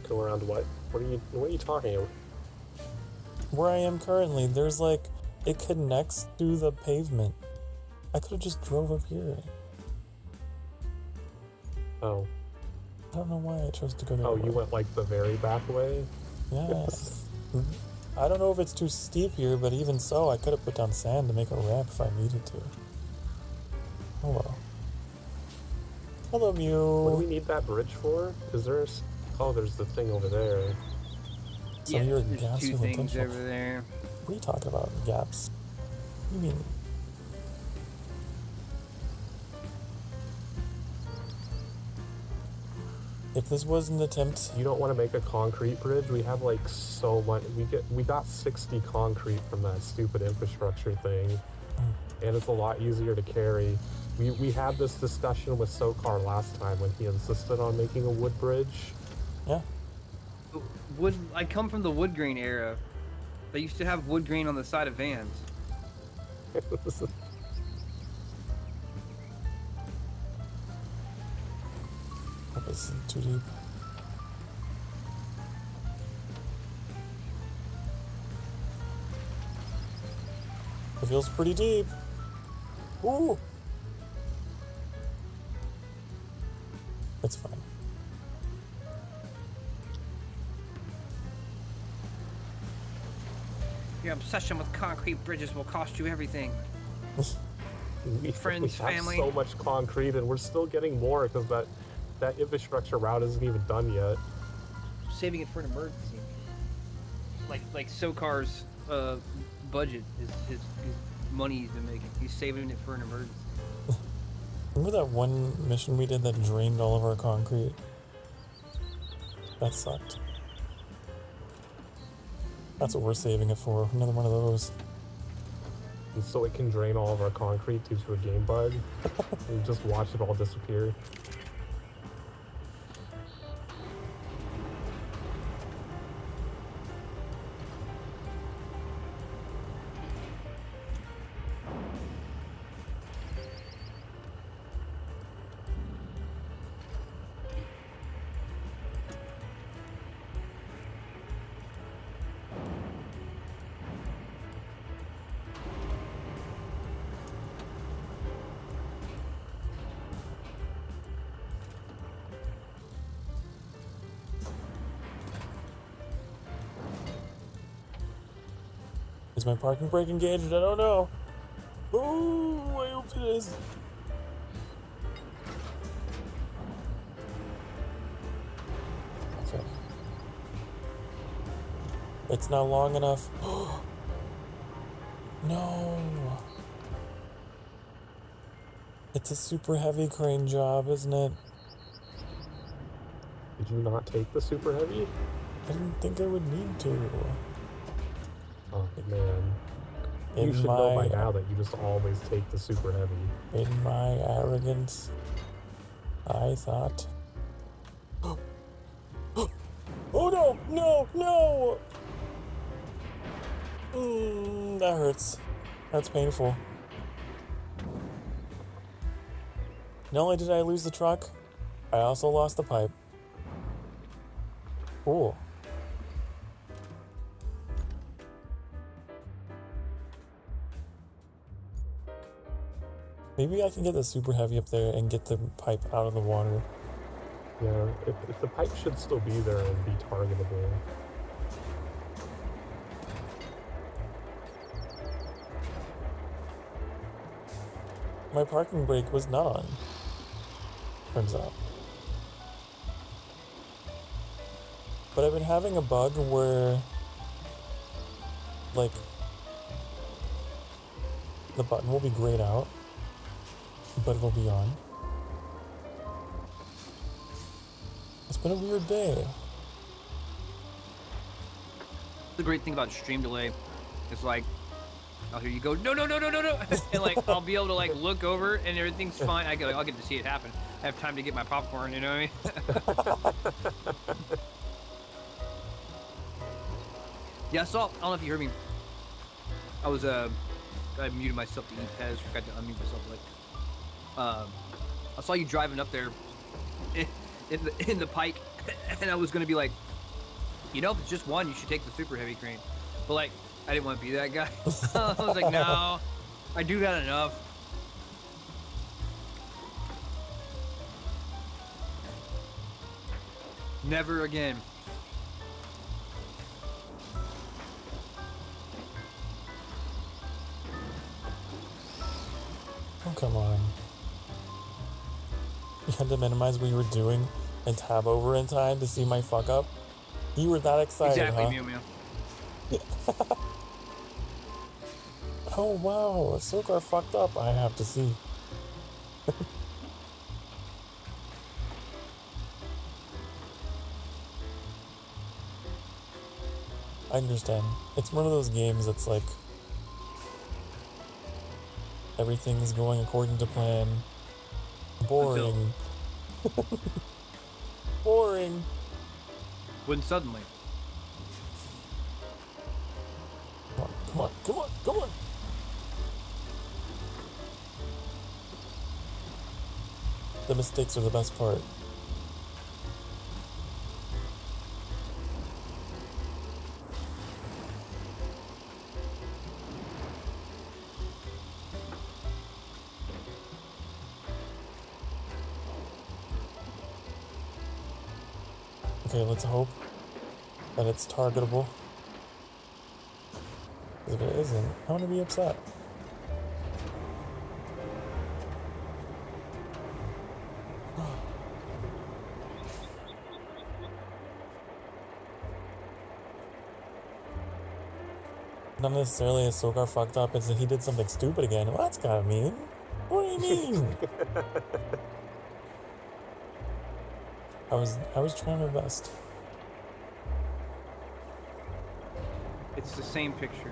Go around what? What are you talking about? Where I am currently, there's like, it connects to the pavement. I could have just drove up here. Oh. I don't know why I chose to go that Oh, way. you went like the very back way? Yeah. I don't know if it's too steep here, but even so, I could have put down sand to make a ramp if I needed to. Oh well. Hello, What do we Mew. need that bridge for? Is there? Oh, there's the thing over there. Some of your there's gaps two feel things intentional. over there. What are you talking about? Gaps? What do you mean? If this was an attempt, You don't want to make a concrete bridge? We have like so much. We got 60 concrete from that stupid infrastructure thing, and it's a lot easier to carry. We had this discussion with Sokar last time when he insisted on making a wood bridge. yeah. Wood. I come from the wood grain era. They used to have wood grain on the side of vans. Hope it's too deep. It feels pretty deep. Ooh. It's fine. Your obsession with concrete bridges will cost you everything. We Friends, have family. so much concrete, and we're still getting more because that infrastructure route isn't even done yet. Saving it for an emergency. Like Sokar's budget, his money he's been making. He's saving it for an emergency. Remember that one mission we did that drained all of our concrete? That sucked. That's what we're saving it for. Another one of those. And so it can drain all of our concrete due to a game bug. And just watch it all disappear. Is my parking brake engaged? I don't know. Ooh, I hope it is. Okay. It's not long enough. No. It's a super heavy crane job, isn't it? Did you not take the super heavy? I didn't think I would need to. Oh man. You In should know by my now that you just always take the super heavy. in my arrogance, I thought. Oh no! No! No! That hurts. That's painful. Not only did I lose the truck, I also lost the pipe. Cool. Maybe I can get the super heavy up there and get the pipe out of the water. Yeah, if the pipe should still be there and be targetable. My parking brake was not on. Turns out. But I've been having a bug where, like, the button will be grayed out, but it'll be on. It's been a weird day. The great thing about stream delay is like, I'll hear you go, no, no, no, no, no, no, and like I'll be able to like look over and everything's fine. I'll get to see it happen. I have time to get my popcorn. You know what I mean? Yeah, I saw. I don't know if you heard me. I was I muted myself to eat Pez. Forgot to unmute myself. Like, I saw you driving up there in the Pike, and I was gonna be like, you know, if it's just one, you should take the super heavy crane. But like, I didn't want to be that guy. I was like, no, I do that enough. Never again. Oh, come on. Yeah, pretend to minimize what you were doing and tab over in time to see my fuck up? You were that excited, Exactly, huh? Mew Mew. Oh wow, Sokar fucked up, I have to see. I understand. It's one of those games that's like everything's going according to plan. Boring. Boring. When suddenly. Come on, come on, come on, come on. The mistakes are the best part. Okay, let's hope that it's targetable. If it isn't, I'm gonna be upset. Not necessarily a Sokar fucked up, it's that he did something stupid again. Well, that's gotta mean. What do you mean? I was trying my best. It's the same picture.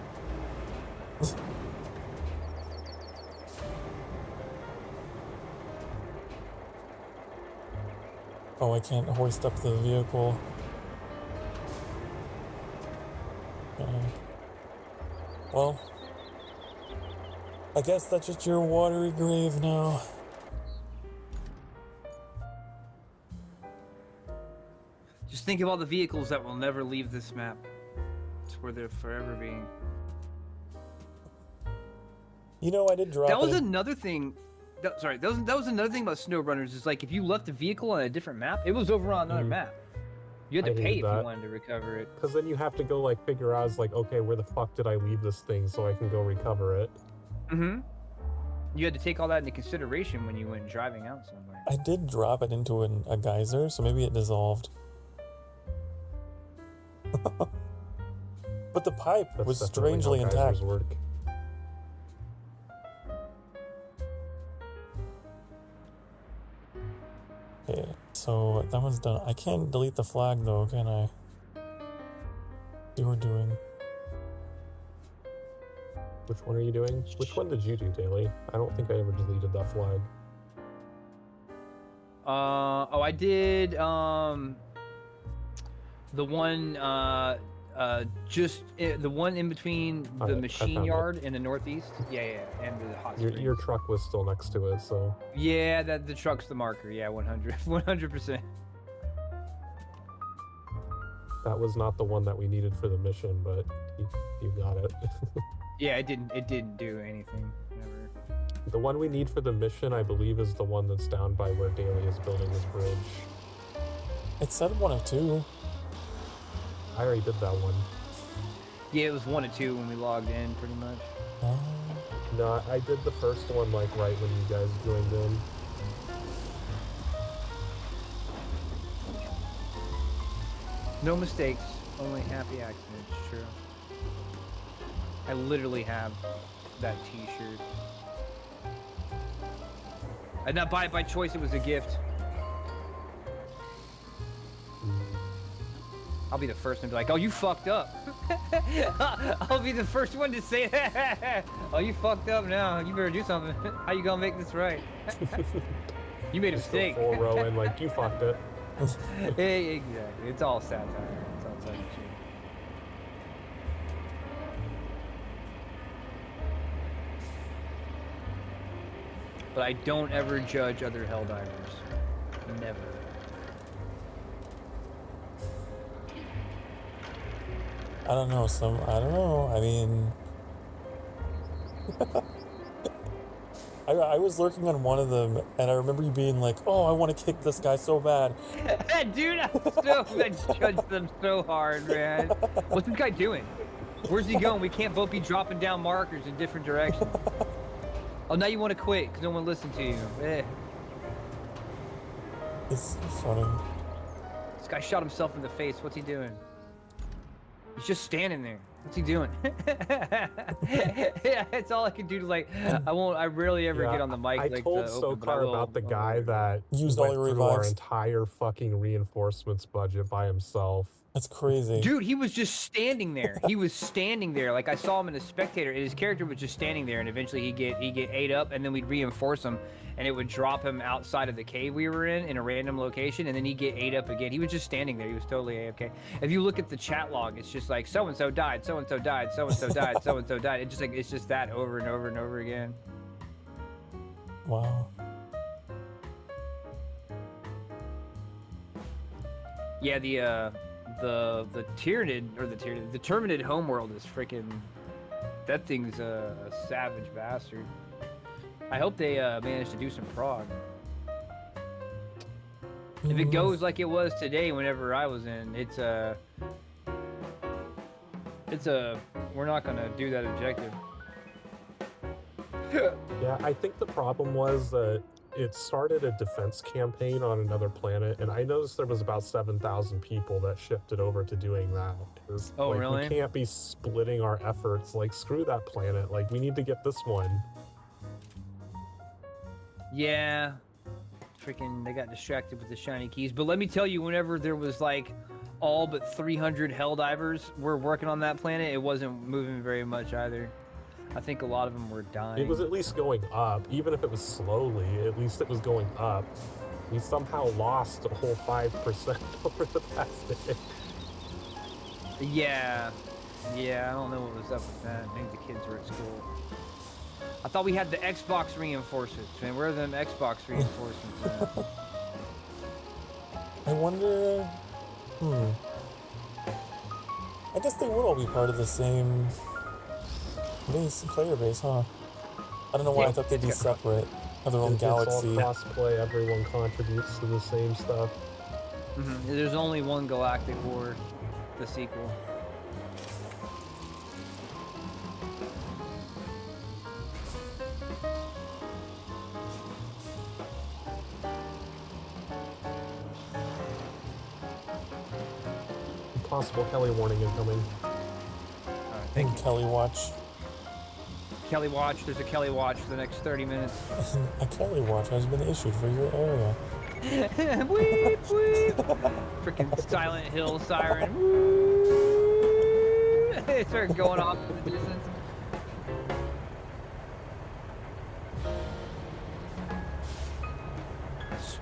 Oh, I can't hoist up the vehicle. Okay. Well, I guess that's just your watery grave now. Just think of all the vehicles that will never leave this map. It's where they're forever being. You know, I did drop That was it. another thing. Sorry, that was another thing about SnowRunners. Is like if you left a vehicle on a different map, it was over on another map. You had to I pay hate if that. you wanted to recover it. Because then you have to go like figure out, like, okay, where the fuck did I leave this thing so I can go recover it? Mm-hmm. You had to take all that into consideration when you went driving out somewhere. I did drop it into a geyser, so maybe it dissolved. But the pipe That's was definitely strangely how intact. geysers work. Okay, so that one's done. I can't delete the flag though, can I? You were doing. Which one are you doing? Which one did you do, Daily? I don't think I ever deleted that flag. Oh, I did, the one, the one in between the I machine found it. yard in the northeast. Yeah, and the hot springs. Your truck was still next to it, so... Yeah, the truck's the marker. Yeah, 100%. That was not the one that we needed for the mission, but you got it. Yeah, it didn't do anything. Never. The one we need for the mission, I believe, is the one that's down by where Daly is building his bridge. It said one of two. I already did that one. Yeah, it was 1 or 2 when we logged in, pretty much. No, I did the first one, like, right when you guys joined in. No mistakes, only happy accidents. True. I literally have that T-shirt. I did not buy it by choice. It was a gift. I'll be the first one to be like, "Oh, you fucked up." I'll be the first one to say that. "Oh, you fucked up now. You better do something. How you gonna make this right?" You made a Just go mistake. full row and, like, you fucked it. Hey, exactly. It's all satire. It's all tongue in cheek. But I don't ever judge other Helldivers. Never. I don't know, I don't know, I mean... I was lurking on one of them, and I remember you being like, "Oh, I want to kick this guy so bad." Dude, I judged them so hard, man. What's this guy doing? Where's he going? We can't both be dropping down markers in different directions. Oh, now you want to quit because no one listened to you. Eh. It's so funny. This guy shot himself in the face. What's he doing? He's just standing there. What's he doing? Yeah, it's all I can do to like. I rarely ever get on the mic. I like, told Sokar about the guy that used went all your through our revives. entire fucking reinforcements budget by himself. That's crazy. Dude, he was just standing there. He was standing there. Like I saw him in a spectator, and his character was just standing there. And eventually he'd get ate up, and then we'd reinforce him, and it would drop him outside of the cave we were in a random location, and then he'd get ate up again. He was just standing there. He was totally AFK. If you look at the chat log, it's just like so and so died, so and so died, so and so died, so and so died. It's just like it's just that over and over and over again. Wow. Yeah, the Terminid homeworld is freaking. That thing's a savage bastard. I hope they manage to do some prog. If it goes like it was today, whenever I was in, we're not gonna do that objective. Yeah, I think the problem was that it started a defense campaign on another planet, and I noticed there was about 7,000 people that shifted over to doing that. Oh, like, really? We can't be splitting our efforts. Like, screw that planet. Like, we need to get this one. Yeah. Freaking, they got distracted with the shiny keys. But let me tell you, whenever there was like all but 300 Helldivers were working on that planet, it wasn't moving very much either. I think a lot of them were dying. It was at least going up. Even if it was slowly, at least it was going up. We somehow lost a whole 5% over the past day. Yeah. Yeah, I don't know what was up with that. Maybe the kids were at school. I thought we had the Xbox reinforcements, man. Where are them Xbox reinforcements at? I wonder. I guess they would all be part of the same player base, huh? I don't know why I thought they'd be separate, have their own galaxy. It's all cross-play, everyone contributes to the same stuff. There's only one Galactic War, the sequel. Possible Kelly warning incoming. And Kelly watch. Kelly Watch, there's a Kelly Watch for the next 30 minutes. A Kelly watch has been issued for your area. Weep, weep. Freaking Silent Hill siren. It started going off in the distance.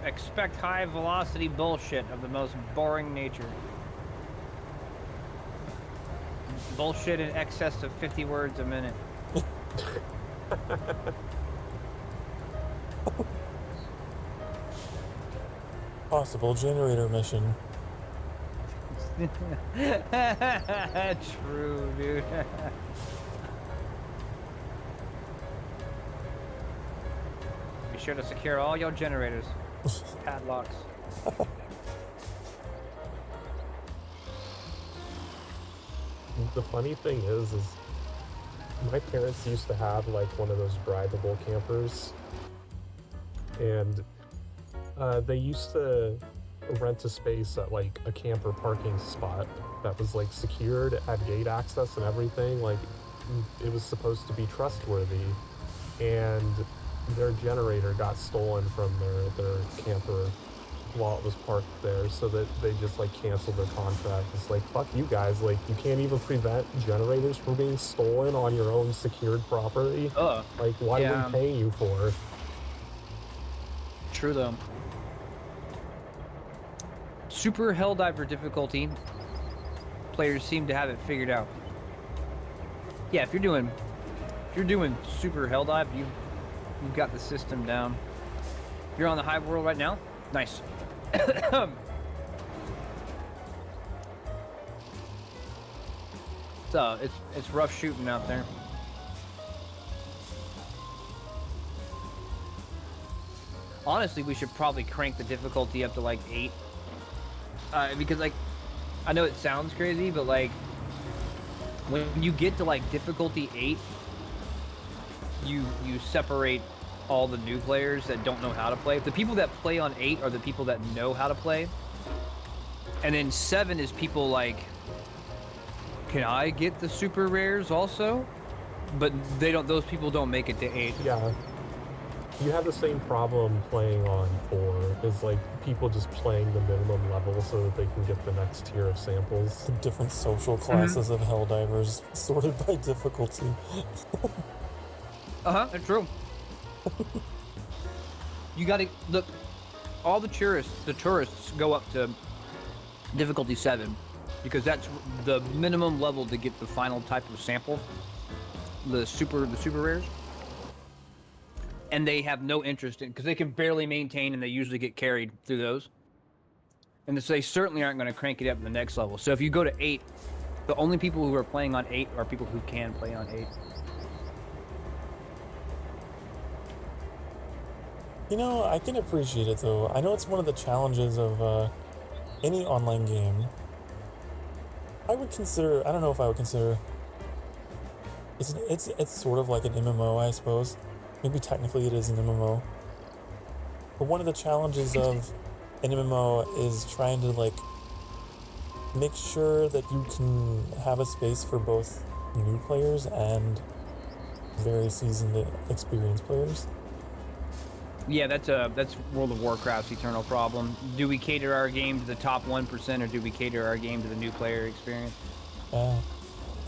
Expect high velocity bullshit of the most boring nature. Bullshit in excess of 50 words a minute. Possible generator mission. True, dude. Be sure to secure all your generators. Padlocks. The funny thing is my parents used to have like one of those drivable campers, and they used to rent a space at like a camper parking spot that was like secured, it had gate access and everything, like it was supposed to be trustworthy, and their generator got stolen from their camper while it was parked there, so that they just like canceled their contract. It's like, fuck you guys, like you can't even prevent generators from being stolen on your own secured property. Like what are we paying you for? True though. Super Helldiver difficulty. Players seem to have it figured out. Yeah, if you're doing Super Helldive, you've got the system down. You're on the high world right now? Nice. It's rough shooting out there. Honestly, we should probably crank the difficulty up to like 8. Because like, I know it sounds crazy, but like, when you get to like difficulty 8, you separate all the new players that don't know how to play. The people that play on 8 are the people that know how to play. And then 7 is people like, can I get the super rares also? But they don't. Those people don't make it to 8. Yeah. You have the same problem playing on 4, is like people just playing the minimum level so that they can get the next tier of samples. The different social classes of Helldivers sorted by difficulty. That's true. You gotta look. All the tourists go up to difficulty 7 because that's the minimum level to get the final type of sample, the super rares. And they have no interest in, because they can barely maintain and they usually get carried through those. And so they certainly aren't going to crank it up in the next level. So if you go to 8, the only people who are playing on 8 are people who can play on 8. You know, I can appreciate it though. I know it's one of the challenges of any online game. I would consider, I don't know if I would consider, it's sort of like an MMO, I suppose. Maybe technically it is an MMO. But one of the challenges of an MMO is trying to like make sure that you can have a space for both new players and very seasoned, experienced players. Yeah, that's World of Warcraft's eternal problem. Do we cater our game to the top 1% or do we cater our game to the new player experience? Yeah.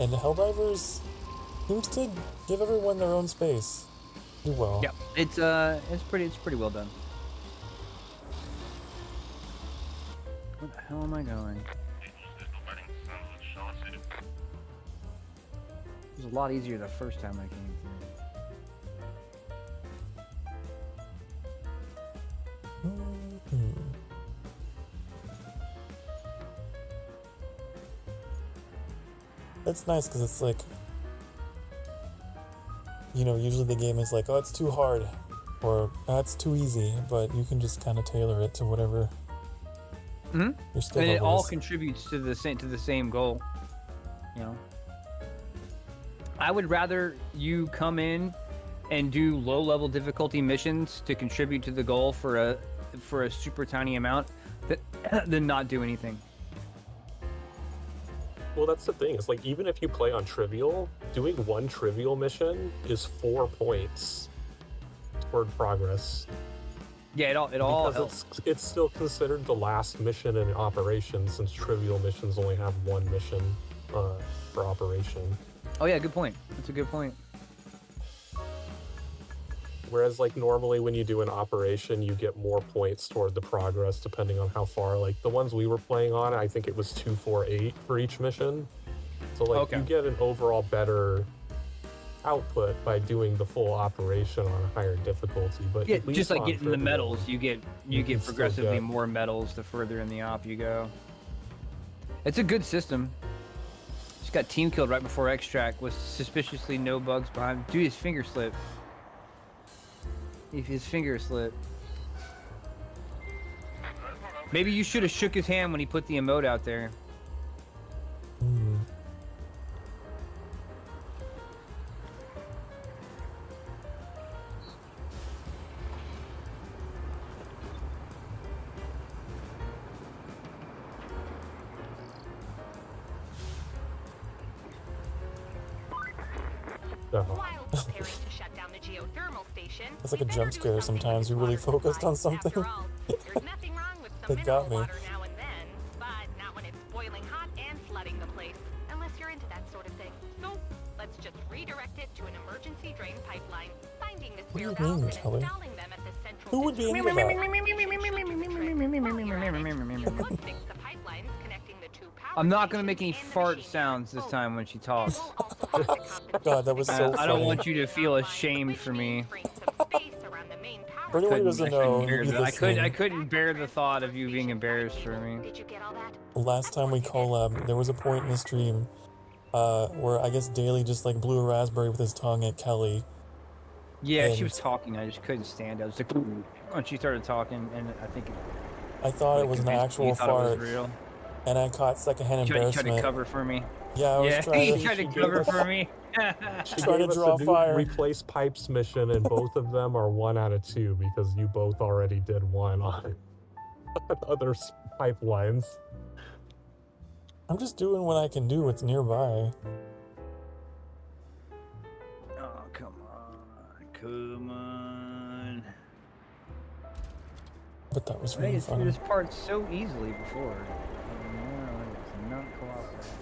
And Helldivers seems to give everyone their own space. Do well. Yep. It's pretty well done. Where the hell am I going? It was a lot easier the first time I came through. That's nice because it's like, you know, usually the game is like, oh, it's too hard, or oh, it's too easy, but you can just kind of tailor it to whatever your skill And it level all is. contributes to the same goal. You know, I would rather you come in and do low level difficulty missions to contribute to the goal for a super tiny amount than not do anything. Well, that's the thing. It's like, even if you play on trivial, doing one trivial mission is 4 points toward progress. Yeah, it all Because helps. it's still considered the last mission in operation, since trivial missions only have one mission for operation. Oh yeah, good point. That's a good point. Whereas, like, normally when you do an operation, you get more points toward the progress depending on how far. Like, the ones we were playing on, I think it was 2, 4, 8 for each mission. So, like, you get an overall better output by doing the full operation on a higher difficulty. But Yeah, at least just like on getting the trivial, medals, you get can still progressively get- more medals the further in the op you go. It's a good system. Just got team killed right before extract with suspiciously no bugs behind. Dude, his finger slipped. If his finger slipped. Maybe you should have shook his hand when he put the emote out there. While preparing to shut down the geothermal station, It's like a we jump better do scare something sometimes. with You're really water focused on supplies. something. After all, there's nothing wrong with some It got mineral me. water now and then, but not when it's boiling hot and flooding the place, unless you're into that sort of thing. So let's just redirect it to an emergency drain pipeline, finding the What do spare you valves mean, and Kelly? installing them at the central. Who would be into that? I'm not gonna make any fart sounds this time when she talks. God, that was so I don't funny. want you to feel ashamed for me. For anyone who doesn't know, you'd be I listening. couldn't bear the thought of you being embarrassed for me. Did you get all that? Last time we collabed, there was a point in the stream where I guess Daily just like blew a raspberry with his tongue at Kelly. Yeah, she And- was talking. I just couldn't stand it. I was like, when she started talking, and I think I thought it was an convinced actual you thought it fart, was real. and I caught secondhand You tried to embarrassment. cover for me. Yeah, I was Yeah, trying he tried to. to cover for me. She Trying to gave us draw a new fire. replace pipes mission, and both of them are 1 out of 2 because you both already did one on other pipelines. I'm just doing what I can do. What's nearby. Oh, come on. Come on. But that was I really used to do funny. this part so easily before. No, it's not cooperating.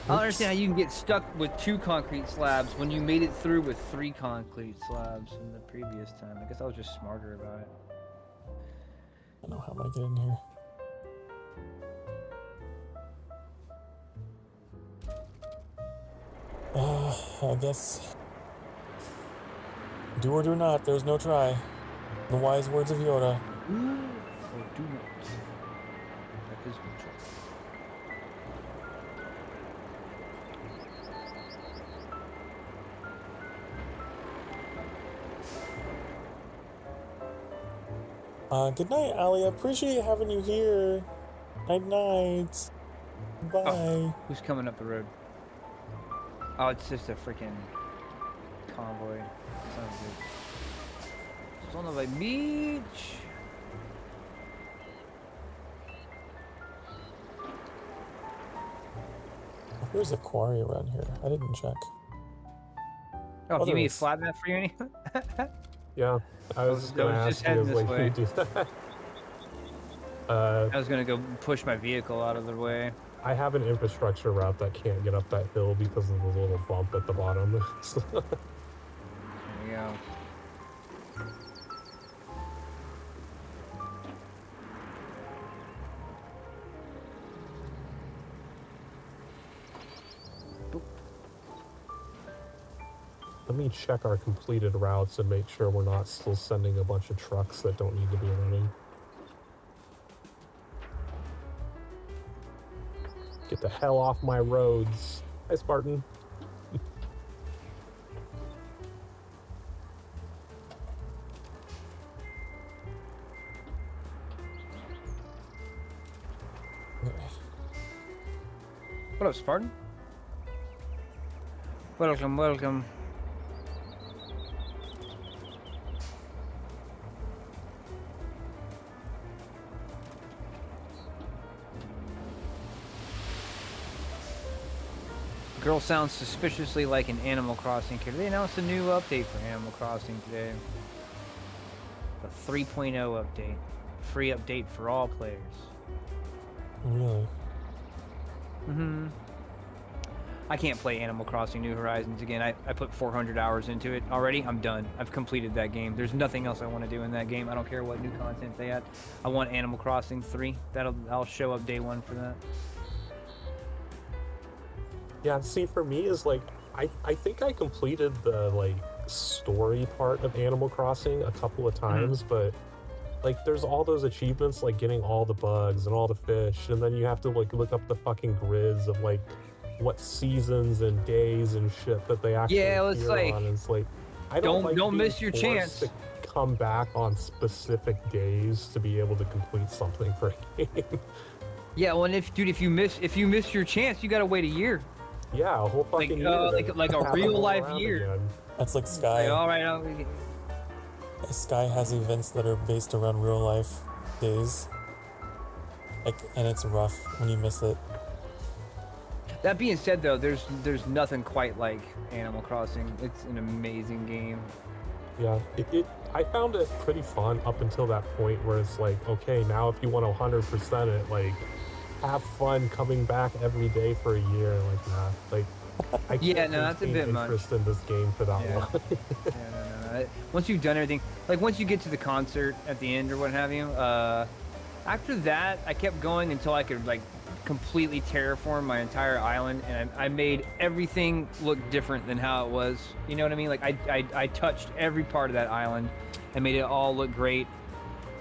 I don't understand how you can get stuck with 2 concrete slabs when you made it through with 3 concrete slabs in the previous time. I guess I was just smarter about it. I don't know how I'm gonna get in here. I guess. Do or do not, there's no try. The wise words of Yoda. Or do not. That is no choice. Good night, Ali. I appreciate having you here. Night night. Bye. Oh, who's coming up the road? Oh, it's just a freaking convoy. Sounds good. Son of a beach. There's a quarry around here. I didn't check. Oh, do you there mean is. flatten that for you, Annie? Yeah, I was just gonna just ask you, heading like, this who way. do that? I was gonna go push my vehicle out of the way. I have an infrastructure route that can't get up that hill because of the little bump at the bottom. There we go. Let me check our completed routes and make sure we're not still sending a bunch of trucks that don't need to be running. Get the hell off my roads. Hi, Spartan. What up, Spartan? Welcome, welcome. Girl sounds suspiciously like an Animal Crossing character. They announced a new update for Animal Crossing today. The 3.0 update. Free update for all players. Really? Mm-hmm. I can't play Animal Crossing New Horizons again. I put 400 hours into it already. I'm done. I've completed that game. There's nothing else I want to do in that game. I don't care what new content they add. I want Animal Crossing 3. I'll show up day 1 for that. Yeah, see, for me is like, I think I completed the like story part of Animal Crossing a couple of times, but like there's all those achievements like getting all the bugs and all the fish, and then you have to like look up the fucking grids of like what seasons and days and shit that they actually it's like, on. It's like I don't don't being miss your forced chance to come back on specific days to be able to complete something for a game. Yeah, well, and if you miss your chance, you gotta wait a year. Yeah, a whole fucking year. like a Have real them all life around year. again. That's like Sky. Like, all right, Sky has events that are based around real life days. Like, and it's rough when you miss it. That being said, though, there's nothing quite like Animal Crossing. It's an amazing game. Yeah, I found it pretty fun up until that point where it's like, okay, now if you want to 100% it, like, have fun coming back every day for a year, like, nah, like, I can't that's a bit much. interest in this game for that long. No. Once you've done everything, like once you get to the concert at the end or what have you, after that, I kept going until I could like completely terraform my entire island, and I made everything look different than how it was. You know what I mean? Like I touched every part of that island and made it all look great,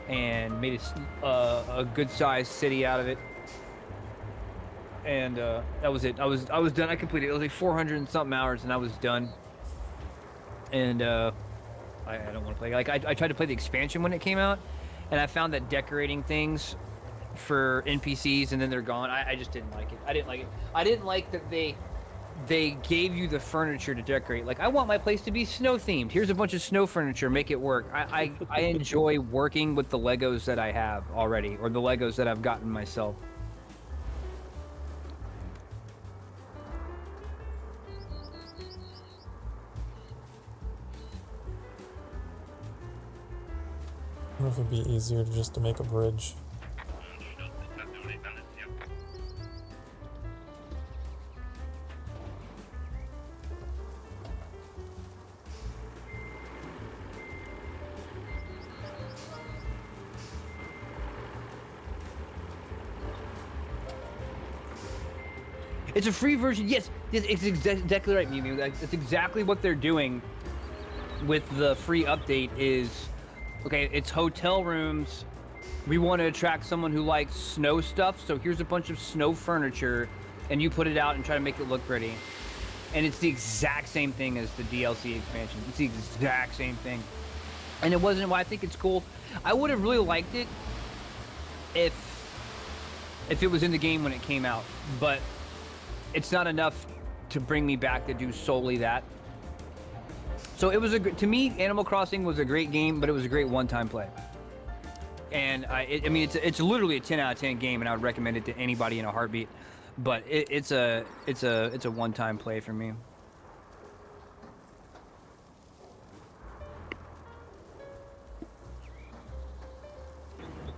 and made a good-sized city out of it. and that was it. I was done. I completed it. It was like 400 and something hours, and I was done. And I don't want to play. Like I tried to play the expansion when it came out, and I found that decorating things for NPCs and then they're gone. I just didn't like it. I didn't like it. I didn't like that they gave you the furniture to decorate. Like, I want my place to be snow themed. Here's a bunch of snow furniture. Make it work. I enjoy working with the Legos that I have already, or the Legos that I've gotten myself. I wonder if it'd be easier just to make a bridge. It's a free version. Yes, it's exactly right, Mew. That's exactly what they're doing with the free update is, okay, it's hotel rooms. We want to attract someone who likes snow stuff, so here's a bunch of snow furniture, and you put it out and try to make it look pretty. And it's the exact same thing as the DLC expansion. It's the exact same thing. And it wasn't why I think it's cool. I would have really liked it if it was in the game when it came out, but it's not enough to bring me back to do solely that. So it was to me, Animal Crossing was a great game, but it was a great one-time play. And I mean, it's literally a 10 out of 10 game, and I would recommend it to anybody in a heartbeat. But it's a one-time play for me.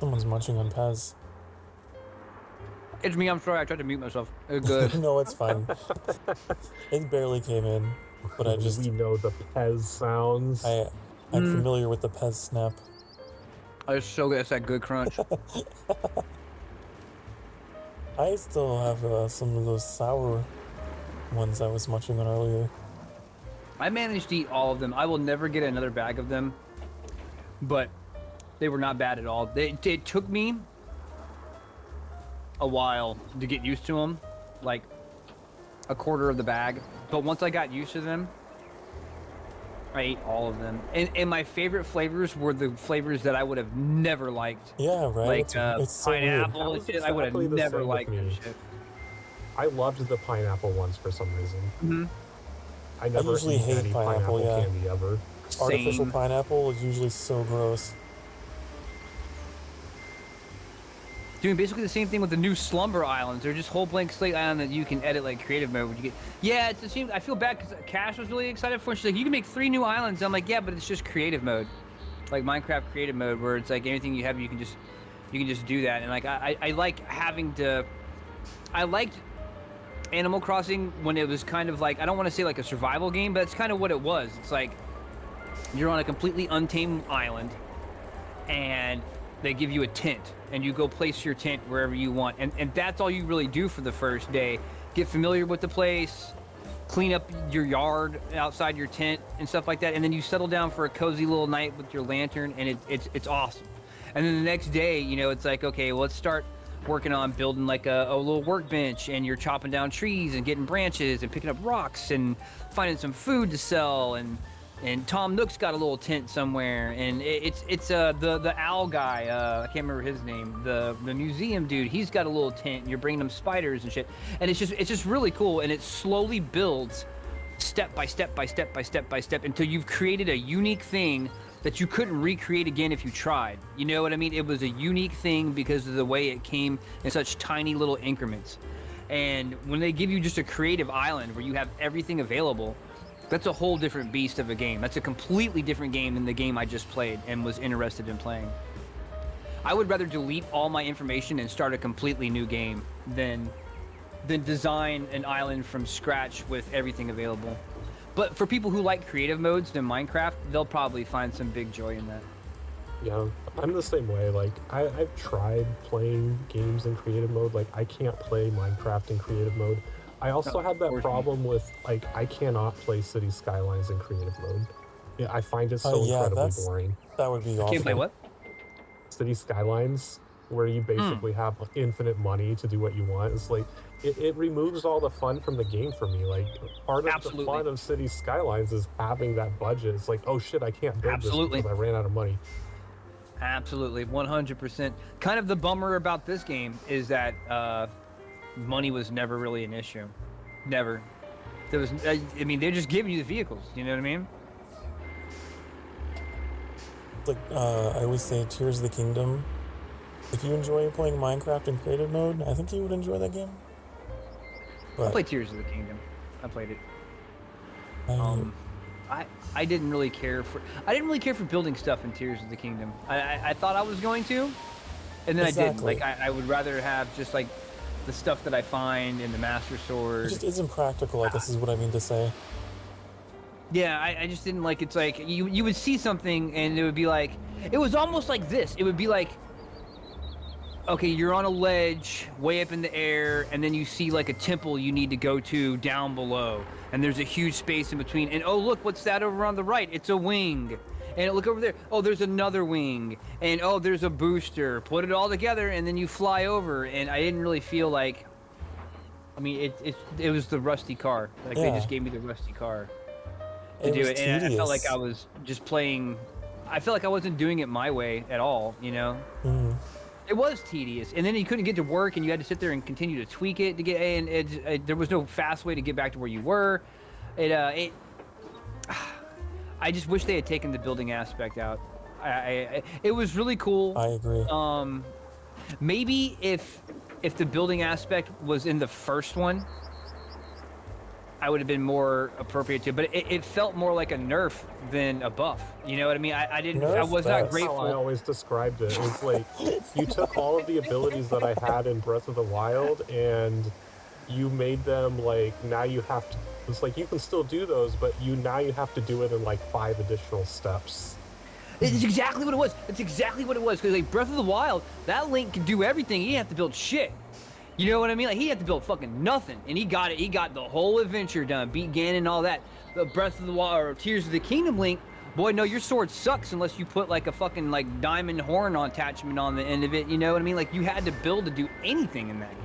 Someone's munching on Pez. It's me. I'm sorry. I tried to mute myself. Good. No, it's fine. It barely came in, but I just... We know the Pez sounds. I'm familiar with the Pez snap. It's so good. It's that good crunch. I still have some of those sour ones I was munching on earlier. I managed to eat all of them. I will never get another bag of them, but they were not bad at all. It took me a while to get used to them, like a quarter of the bag. But once I got used to them, I ate all of them. And my favorite flavors were the flavors that I would have never liked. Yeah, right. Like it's so pineapple and shit. I would have never liked that shit. I loved the pineapple ones for some reason. Mm-hmm. I never usually eat hate any pineapple, yeah. candy ever. Artificial Same. pineapple is usually so gross. Doing basically the same thing with the new Slumber Islands. They're just whole blank slate island that you can edit like creative mode. You get, yeah, it's the same. I feel bad because Cash was really excited for it. She's like, you can make 3 new islands. I'm like, yeah, but it's just creative mode, like Minecraft creative mode, where it's like anything you have, you can just do that. And like I like having to. I liked Animal Crossing when it was kind of like, I don't want to say like a survival game, but it's kind of what it was. It's like you're on a completely untamed island, and they give you a tent, and you go place your tent wherever you want. And that's all you really do for the first day. Get familiar with the place, clean up your yard outside your tent and stuff like that. And then you settle down for a cozy little night with your lantern, and it's awesome. And then the next day, you know, it's like, okay, well, let's start working on building like a little workbench, and you're chopping down trees and getting branches and picking up rocks and finding some food to sell. And Tom Nook's got a little tent somewhere, and it's the owl guy, I can't remember his name, the museum dude, he's got a little tent, and you're bringing him spiders and shit, and it's just really cool, and it slowly builds step by step by step by step by step until you've created a unique thing that you couldn't recreate again if you tried. You know what I mean? It was a unique thing because of the way it came in such tiny little increments. And when they give you just a creative island where you have everything available, that's a whole different beast of a game. That's a completely different game than the game I just played and was interested in playing. I would rather delete all my information and start a completely new game than design an island from scratch with everything available. But for people who like creative modes in Minecraft, they'll probably find some big joy in that. Yeah, I'm the same way. Like, I've tried playing games in creative mode. Like, I can't play Minecraft in creative mode. I also have that problem with, like, I cannot play City Skylines in creative mode. Yeah, I find it so incredibly boring. That would be awesome. Can't play what? City Skylines. where you basically have like, infinite money to do what you want. It's like it removes all the fun from the game for me. Like part of the fun of City Skylines is having that budget. It's like, oh shit, I can't build this because I ran out of money. Absolutely, 100%. Kind of the bummer about this game is that money was never really an issue. Never. There was, I mean, they're just giving you the vehicles. You know what I mean? Like I always say, Tears of the Kingdom. If you enjoy playing Minecraft in creative mode, I think you would enjoy that game. But I played Tears of the Kingdom. I played it. I didn't really care for building stuff in Tears of the Kingdom. I thought I was going to, and then I didn't. Like I would rather have just like the stuff that I find in the Master Sword. It just isn't practical, I guess is what I mean to say. Yeah, I just didn't like. It's like you would see something and it would be like, it was almost like this. It would be like, okay, you're on a ledge way up in the air, and then you see like a temple you need to go to down below, and there's a huge space in between, and oh look, what's that over on the right? It's a wing. And look over there, oh there's another wing, and oh there's a booster. Put it all together and then you fly over. And I didn't really feel like, I mean it was the rusty car. Like they just gave me the rusty car to do it, and I felt like I was just playing, I felt like I wasn't doing it my way at all, you know. It was tedious, and then you couldn't get to work, and you had to sit there and continue to tweak it to get. And there was no fast way to get back to where you were. I just wish they had taken the building aspect out. It was really cool. I agree. Maybe if the building aspect was in the first one, I would have been more appropriate to. But it felt more like a nerf than a buff. You know what I mean? I didn't. Nerf, I was not grateful. That's how I always described it. It's like you took all of the abilities that I had in Breath of the Wild and you made them like, now you have to. It's like you can still do those, but now you have to do it in like 5 additional steps. It's exactly what it was. It's exactly what it was. Because like Breath of the Wild, that Link could do everything. He didn't have to build shit. You know what I mean? Like he had to build fucking nothing, and he got it. He got the whole adventure done, beat Ganon and all that. The Breath of the Wild or Tears of the Kingdom Link, boy, no, your sword sucks unless you put like a fucking like diamond horn attachment on the end of it. You know what I mean? Like you had to build to do anything in that game.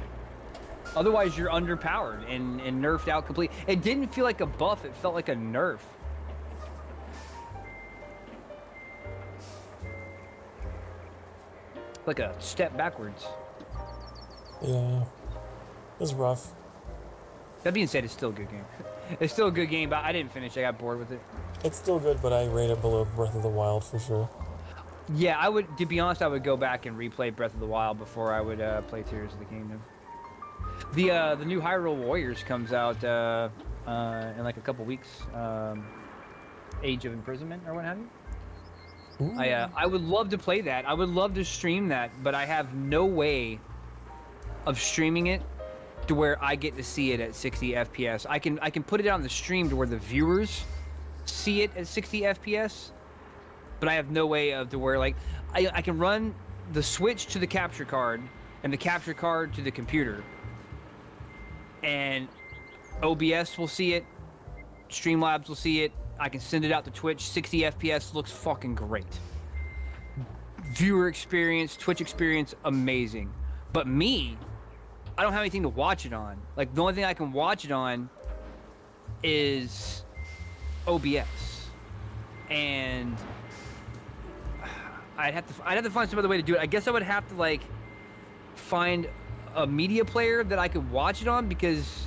Otherwise, you're underpowered and nerfed out completely. It didn't feel like a buff. It felt like a nerf. Like a step backwards. Yeah. It was rough. That being said, it's still a good game. It's still a good game, but I didn't finish. I got bored with it. It's still good, but I rate it below Breath of the Wild for sure. Yeah, I would. To be honest, I would go back and replay Breath of the Wild before I would play Tears of the Kingdom. The new Hyrule Warriors comes out in like a couple weeks. Age of Imprisonment or what have you. I would love to play that. I would love to stream that, but I have no way of streaming it to where I get to see it at 60 FPS. I can put it on the stream to where the viewers see it at 60 FPS, but I have no way of to where like I can run the Switch to the capture card and the capture card to the computer, and OBS will see it, Streamlabs will see it. I can send it out to Twitch. 60 FPS looks fucking great. Viewer experience, Twitch experience, amazing. But me, I don't have anything to watch it on. Like the only thing I can watch it on is OBS, and I'd have to find some other way to do it. I guess I would have to like find a media player that I could watch it on, because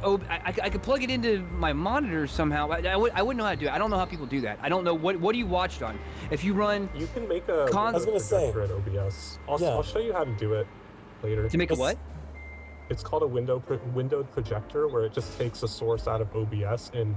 I could plug it into my monitor somehow. I wouldn't know how to do it. I don't know how people do that. I don't know what do you watch it on? If you run, you can make a I was gonna say at OBS. I'll show you how to do it later. To make a what? It's called a windowed projector, where it just takes a source out of OBS and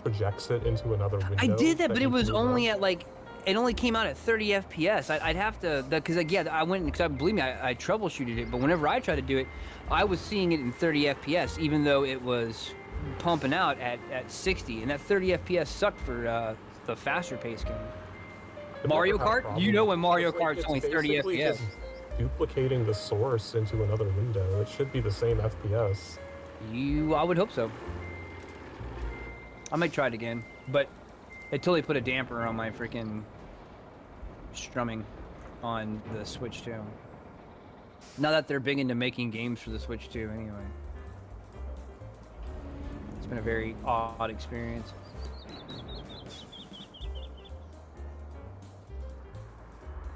projects it into another window. I did that, but it was only at like, it only came out at 30 FPS. I'd have to, because like, yeah, I went, because believe me, I troubleshooted it, but whenever I tried to do it, I was seeing it in 30 FPS, even though it was pumping out at 60, and that 30 FPS sucked for the faster paced game. Mario Kart? You know when Mario Kart's only 30 FPS. Just duplicating the source into another window. It should be the same FPS. I would hope so. I might try it again, but until they put a damper on my freaking strumming. on the Switch 2. Now that they're big into making games for the Switch 2 anyway. It's been a very odd experience.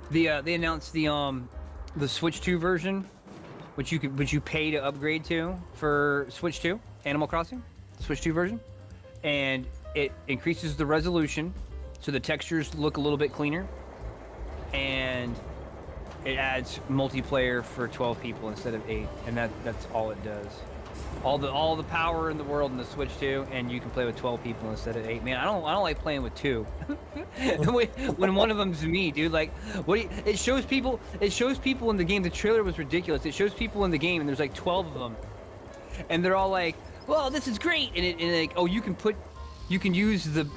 They announced the Switch 2 version, which you pay to upgrade to for Switch 2, Animal Crossing, Switch 2 version, and it increases the resolution, so the textures look a little bit cleaner, and it adds multiplayer for 12 people instead of 8, and that's all it does. All the power in the world in the Switch 2, and you can play with 12 people instead of 8. Man, I don't like playing with 2. when one of them's me, dude. Like, it shows people in the game. The trailer was ridiculous. It shows people in the game, and there's like 12 of them, and they're all like, "Well, this is great," and like, oh, you can use the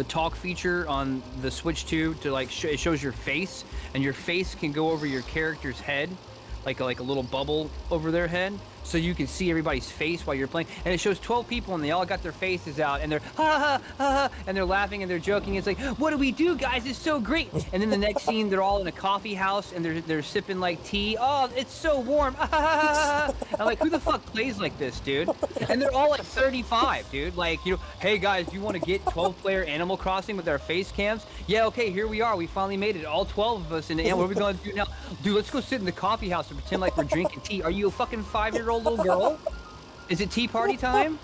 talk feature on the Switch 2 to like it shows your face, and your face can go over your character's head. Like a little bubble over their head, so you can see everybody's face while you're playing. And it shows 12 people, and they all got their faces out, and they're ha ha ha, and they're laughing and they're joking. It's like, what do we do, guys? It's so great. And then the next scene, they're all in a coffee house, and they're sipping like tea. Oh, it's so warm. I'm like, who the fuck plays like this, dude? And they're all like 35, dude. Like, you know, hey guys, do you want to get 12-player Animal Crossing with our face cams? Yeah, okay, here we are. We finally made it. All 12 of us. And what are we going to do now? Dude, let's go sit in the coffee house and pretend like we're drinking tea. Are you a fucking 5-year-old little girl? Is it tea party time?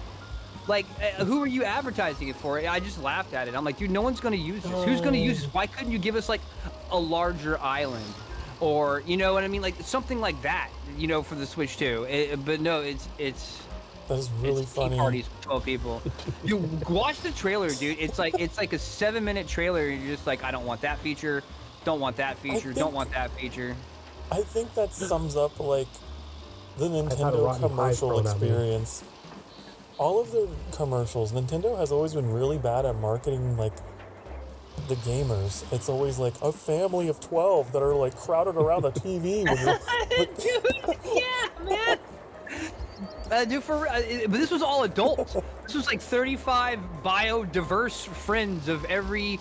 Like, who are you advertising it for? I just laughed at it. I'm like, dude, no one's going to use this. Who's going to use this? Why couldn't you give us like a larger island? Or, you know what I mean? Like something like that, you know, for the Switch 2. But no, it's that is really funny. Tea parties with 12 people. You watch the trailer, dude. It's like a 7-minute trailer. And you're just like, I don't want that feature. Don't want that feature. Don't want that feature. I think that sums up like the Nintendo commercial experience. All of their commercials, Nintendo has always been really bad at marketing like the gamers. It's always like a family of 12 that are like crowded around the TV. Dude, yeah, man. Dude, but this was all adults. This was like 35 biodiverse friends of every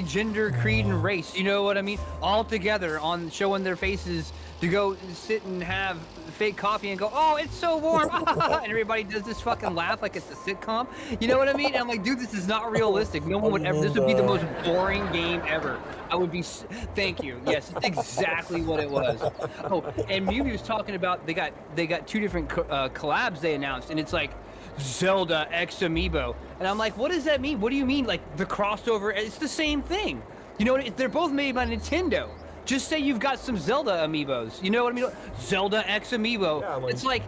gender, creed, and race. You know what I mean? All together on showing their faces to go sit and have fake coffee and go, oh, it's so warm. And everybody does this fucking laugh like it's a sitcom. You know what I mean? And I'm like, dude, this is not realistic. No one would ever. This would be the most boring game ever. I would be. Thank you. Yes, it's exactly what it was. Oh, and Muse was talking about they got 2 different collabs they announced, and it's like Zelda X Amiibo, and I'm like, what does that mean? What do you mean, like the crossover? It's the same thing. You know, they're both made by Nintendo. Just say you've got some Zelda amiibos. You know what I mean? Zelda X Amiibo. Yeah, like, it's like,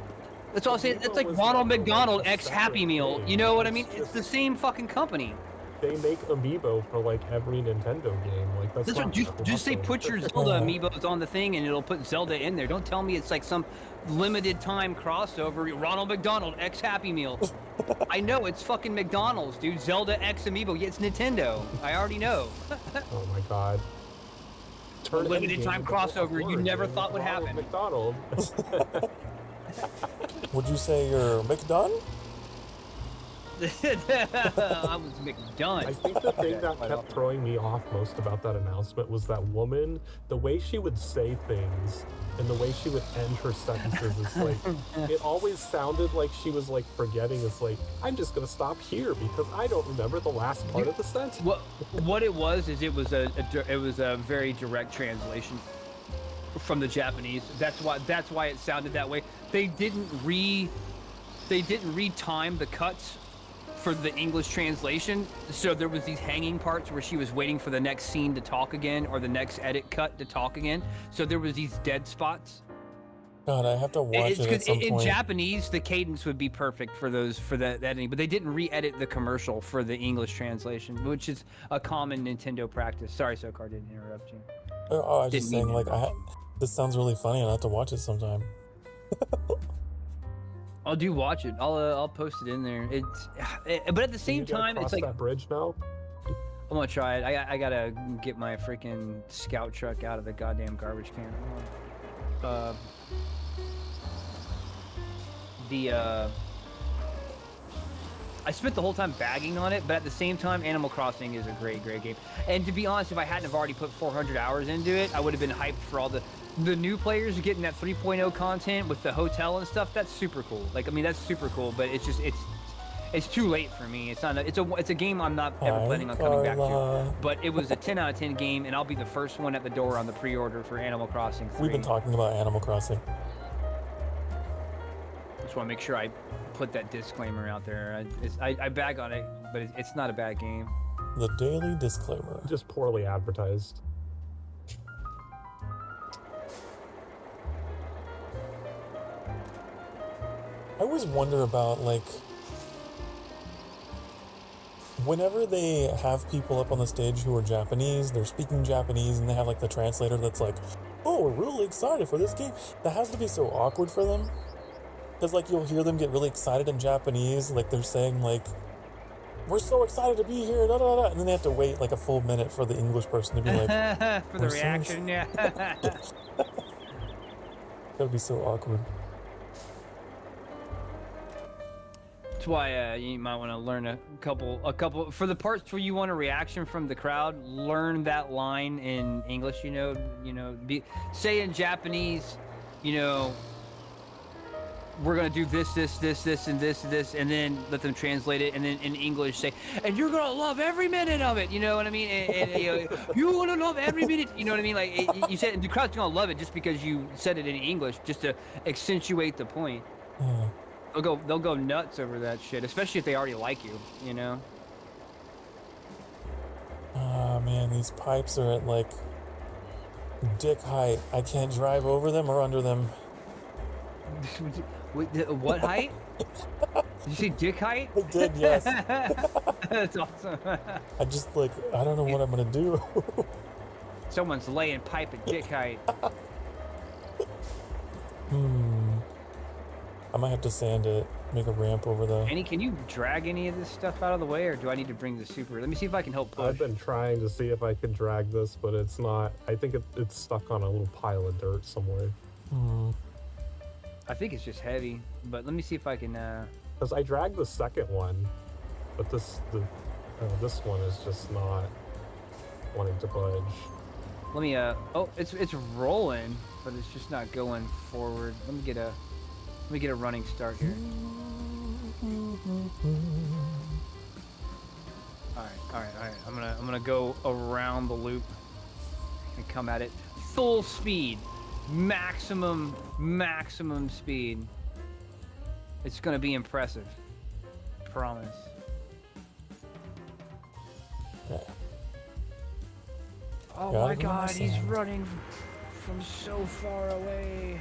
that's all I'm saying. It's like Ronald McDonald X Happy Meal. You know what I mean? It's the same fucking company. They make amiibo for like every Nintendo game. Like that's what, just say put your Zelda amiibos on the thing and it'll put Zelda in there. Don't tell me it's like some limited time crossover. Ronald McDonald X Happy Meal. I know it's fucking McDonald's, dude. Zelda X Amiibo. Yeah, it's Nintendo. I already know. Oh my god. Limited time crossover you never thought would happen. McDonald. Would you say you're McDone? I was McDone. I think the thing that kept throwing me off most about that announcement was that woman, the way she would say things and the way she would end her sentences is like, it always sounded like she was like forgetting. It's like, I'm just gonna stop here because I don't remember the last part of the sentence. What it was is it was a very direct translation from the Japanese. That's why it sounded that way. They didn't retime the cuts for the English translation, so there was these hanging parts where she was waiting for the next scene to talk again or the next edit cut to talk again, so there was these dead spots. God, I have to watch it at some point. In Japanese, the cadence would be perfect for that editing, but they didn't re-edit the commercial for the English translation, which is a common Nintendo practice. Sorry, Sokar, didn't interrupt you. Oh, I was just saying, like, this sounds really funny, and I have to watch it sometime. I'll do watch it. I'll post it in there. But at the same time, it's like that bridge now. I'm gonna try it. I gotta get my freaking scout truck out of the goddamn garbage can. I spent the whole time bagging on it, but at the same time, Animal Crossing is a great game. And to be honest, if I hadn't have already put 400 hours into it, I would have been hyped for all the new players getting that 3.0 content with the hotel and stuff. That's super cool. Like, I mean, that's super cool, but it's just, it's too late for me. It's not. It's a game I'm not ever planning on coming back to. But it was a 10 out of 10 game, and I'll be the first one at the door on the pre-order for Animal Crossing 3. We've been talking about Animal Crossing. Just want to make sure I put that disclaimer out there. I bag on it, but it's not a bad game. The daily disclaimer. Just poorly advertised. I always wonder about, like, whenever they have people up on the stage who are Japanese, they're speaking Japanese, and they have, like, the translator that's like, oh, we're really excited for this game. That has to be so awkward for them. Because, like, you'll hear them get really excited in Japanese, like, they're saying, like, we're so excited to be here, da da da, and then they have to wait, like, a full minute for the English person to be like, for the reaction, yeah. That would be so awkward. That's why you might want to learn a couple for the parts where you want a reaction from the crowd. Learn that line in English. Say in Japanese, we're gonna do this, and this, and then let them translate it, and then in English say, and you're gonna love every minute of it. You know what I mean? And you wanna love every minute. You know what I mean? Like you said, the crowd's gonna love it just because you said it in English, just to accentuate the point. They'll go nuts over that shit, especially if they already like you, Ah, man, these pipes are at, like, dick height. I can't drive over them or under them. What height? Did you say dick height? I did, yes. That's awesome. I just, like, I don't know what I'm gonna do. Someone's laying pipe at dick height. I might have to sand it, make a ramp over there. Annie, can you drag any of this stuff out of the way, or do I need to bring the super? Let me see if I can help push. I've been trying to see if I can drag this, but it's not. I think it's stuck on a little pile of dirt somewhere. I think it's just heavy, but let me see if I can. Because I dragged the second one, but this one is just not wanting to budge. Let me. Oh, it's rolling, but it's just not going forward. Let me get a running start here. All right. I'm gonna go around the loop and come at it full speed, maximum speed. It's gonna be impressive. Promise. Okay. Oh my God, he's running from so far away.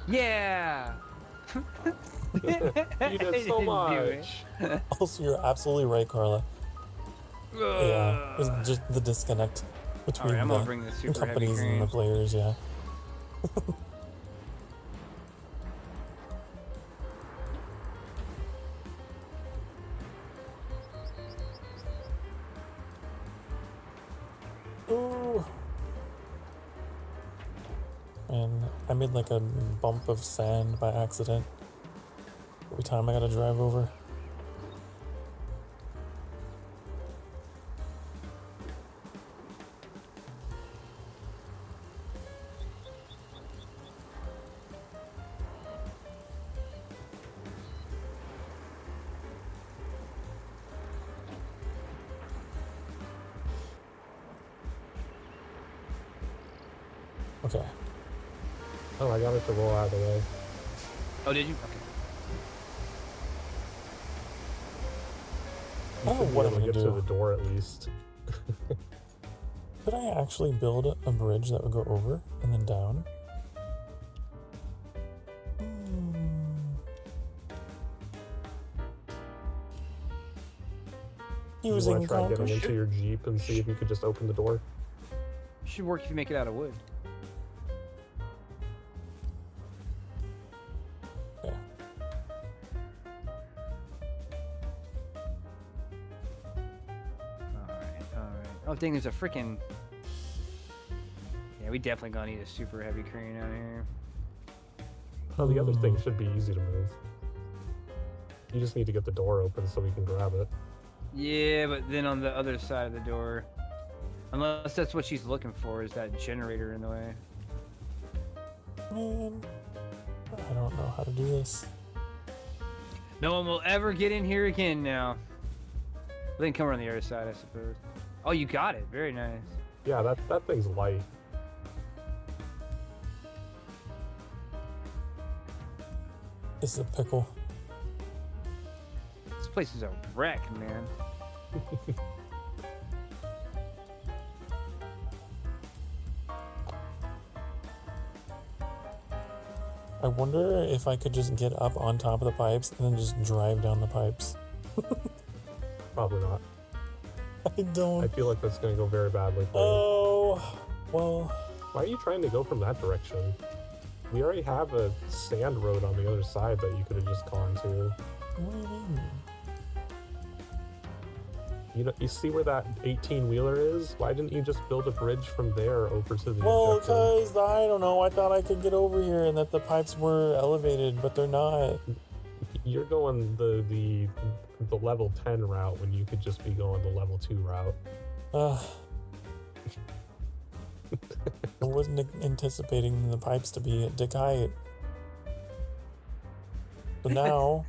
Yeah. You did so much. Also, you're absolutely right, Carla. Yeah, it's just the disconnect between the companies and the players, yeah. Ooh. And I made like a bump of sand by accident every time I gotta drive over. Okay. Oh, I got it to roll out of the way. Oh, did you? Okay. I don't know what I'm gonna get do. to the door at least. Could I actually build a bridge that would go over and then down? You Using want to try getting concrete? into your Jeep and see if you could just open the door? Should work if you make it out of wood. Yeah. Oh dang, there's a freaking. Yeah, we definitely gonna need a super heavy crane out here. Oh, the other thing should be easy to move. You just need to get the door open so we can grab it. Yeah, but then on the other side of the door, unless that's what she's looking for, is that generator in the way. Man, I don't know how to do this. No one will ever get in here again now. Well, then come around the other side, I suppose. Oh, you got it. Very nice. Yeah, that thing's light. This is a pickle. This place is a wreck, man. I wonder if I could just get up on top of the pipes and then just drive down the pipes. Probably not. I don't. I feel like that's going to go very badly for you. Oh, well. Why are you trying to go from that direction? We already have a sand road on the other side that you could have just gone to. What do you mean? You see where that 18-wheeler is? Why didn't you just build a bridge from there over to the Well, objective? because I don't know. I thought I could get over here and that the pipes were elevated, but they're not. You're going the level 10 route when you could just be going the level 2 route. I wasn't anticipating the pipes to be at dick height. But now.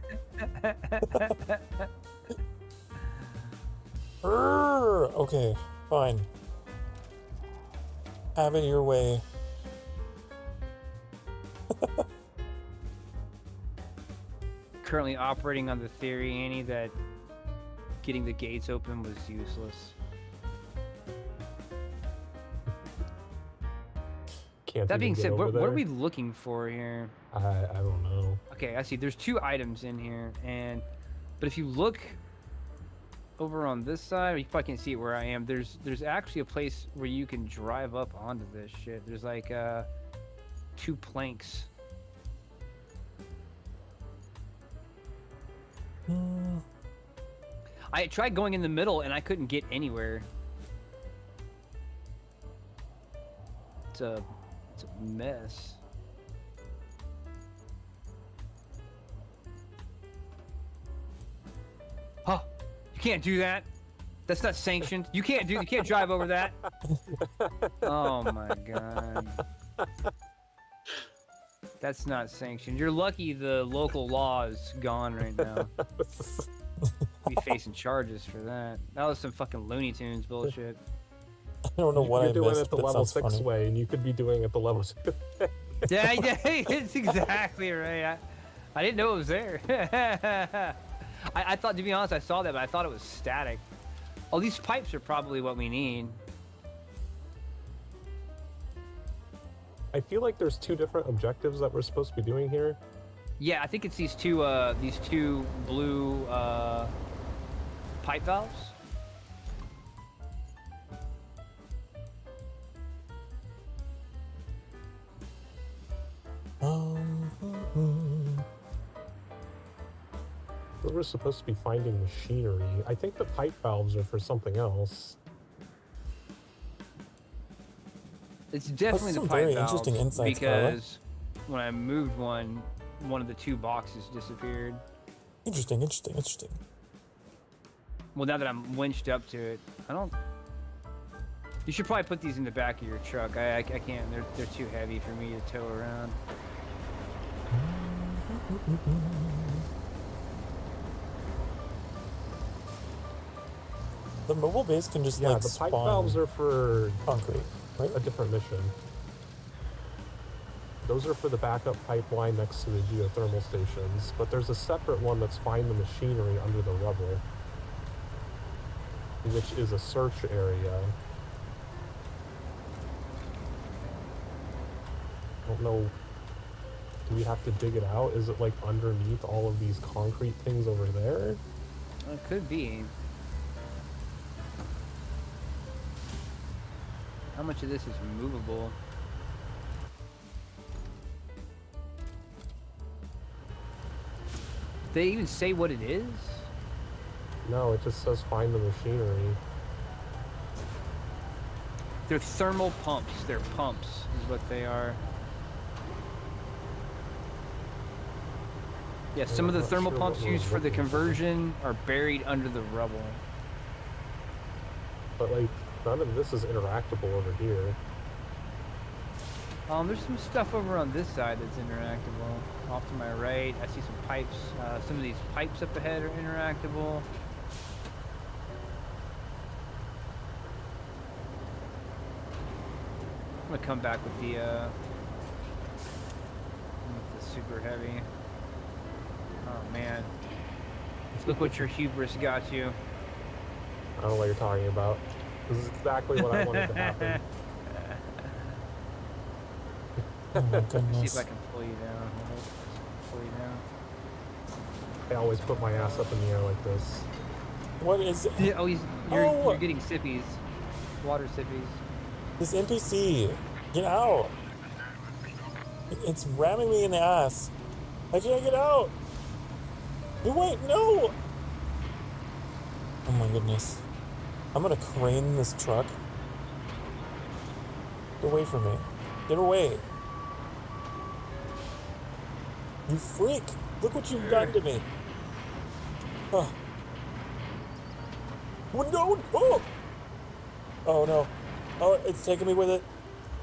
Okay, fine. Have it your way. Currently operating on the theory, Annie, that getting the gates open was useless. Can't That even being get said, over what are there. we looking for here? I don't know. Okay, I see. There's 2 items in here, but if you look over on this side, you probably can't see it where I am. There's actually a place where you can drive up onto this shit. There's like 2 planks. I tried going in the middle and I couldn't get anywhere. It's a mess. Huh. You can't do that. That's not sanctioned. You can't drive over that. Oh my god. That's not sanctioned. You're lucky the local law is gone right now. Be facing charges for that. That was some fucking Looney Tunes bullshit. I don't know what You're I doing missed, it the but it level sounds 6 funny. way, and you could be doing it the level 2 way. Yeah, it's exactly right. I didn't know it was there. I thought, to be honest, I saw that, but I thought it was static. Oh, these pipes are probably what we need. I feel like there's 2 different objectives that we're supposed to be doing here. Yeah, I think it's these two blue pipe valves. So we're supposed to be finding machinery. I think the pipe valves are for something else. It's definitely some the pipe very valves interesting insights, Carla. because when I moved one of the 2 boxes disappeared. Interesting. Well, now that I'm winched up to it, I don't. You should probably put these in the back of your truck. I can't. They're too heavy for me to tow around. The mobile base can just Yeah, like the pipe spawn valves are for concrete, right? a different mission. Those are for the backup pipeline next to the geothermal stations, but there's a separate one that's find the machinery under the rubble, which is a search area. I don't know. Do we have to dig it out? Is it like underneath all of these concrete things over there? It could be. How much of this is movable? They even say what it is? No, it just says find the machinery. They're thermal pumps. They're pumps, is what they are. Yeah, some of the thermal pumps used for the conversion are buried under the rubble. But like, none of this is interactable over here. There's some stuff over on this side that's interactable. Off to my right, I see some pipes. Some of these pipes up ahead are interactable. I'm gonna come back with the super heavy. Oh man, look what your hubris got you. I don't know what you're talking about. This is exactly what I wanted to happen. Oh my See goodness. if I can pull you down. Pull you down. I always put my ass up in the air like this. What is it? Yeah, you're getting sippies, water sippies. This NPC? Get out! It's ramming me in the ass. I can't get out! No, wait, no! Oh my goodness. I'm gonna crane this truck. Get away from me. Get away. You freak! Look what you've done to me. Oh. Oh, no! Oh! Oh no. Oh, it's taking me with it.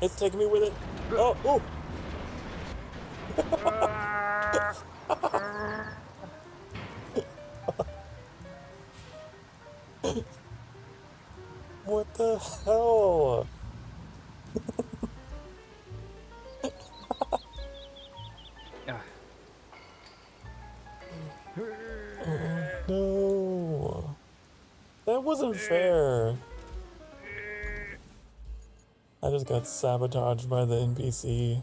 It's taking me with it. Oh, oh! What the hell? Oh, no. That wasn't fair. I just got sabotaged by the NPC.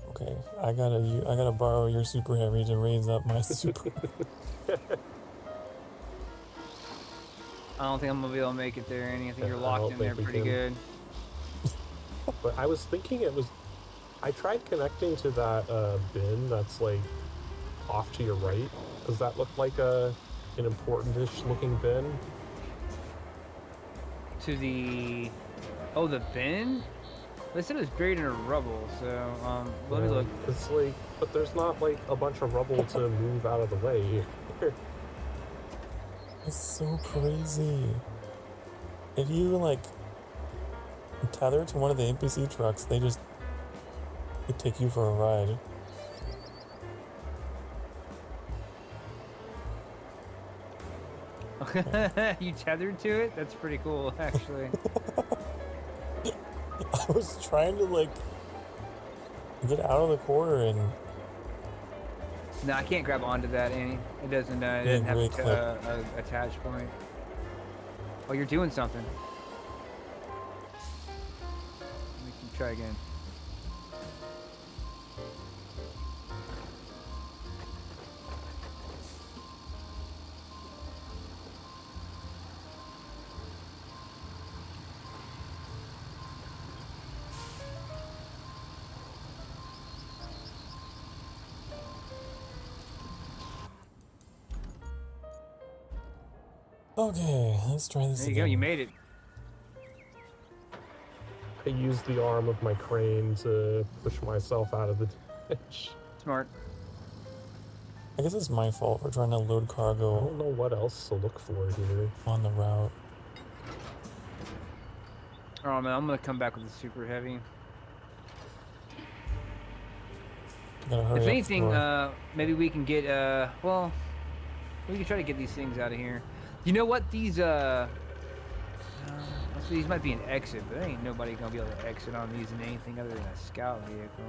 Okay, I gotta borrow your super heavy to raise up my super. I don't think I'm gonna be able to make it there, Annie. I think you're I locked don't in there think we pretty can. good. But I was thinking it was... I tried connecting to that bin that's like off to your right. Does that look like an important-ish looking bin? To the... Oh, the bin? They said it was buried in a rubble, so, let me look. It's like... But there's not like a bunch of rubble to move out of the way. It's so crazy. If you like tether to one of the NPC trucks, they take you for a ride. You tethered to it? That's pretty cool, actually. I was trying to like get out of the corner and No, I can't grab onto that, Annie. It doesn't have a attach point. Oh, you're doing something. We can try again. okay, let's try this There you again. go, you made it. I used the arm of my crane to push myself out of the ditch. Smart. I guess it's my fault for trying to load I cargo don't know what else to look for here. on the route. Oh man, I'm gonna come back with the super heavy. Gotta hurry If up anything, for- maybe we can get, well, we can try to get these things out of here. You know what? These might be an exit, but there ain't nobody gonna be able to exit on these in anything other than a scout vehicle.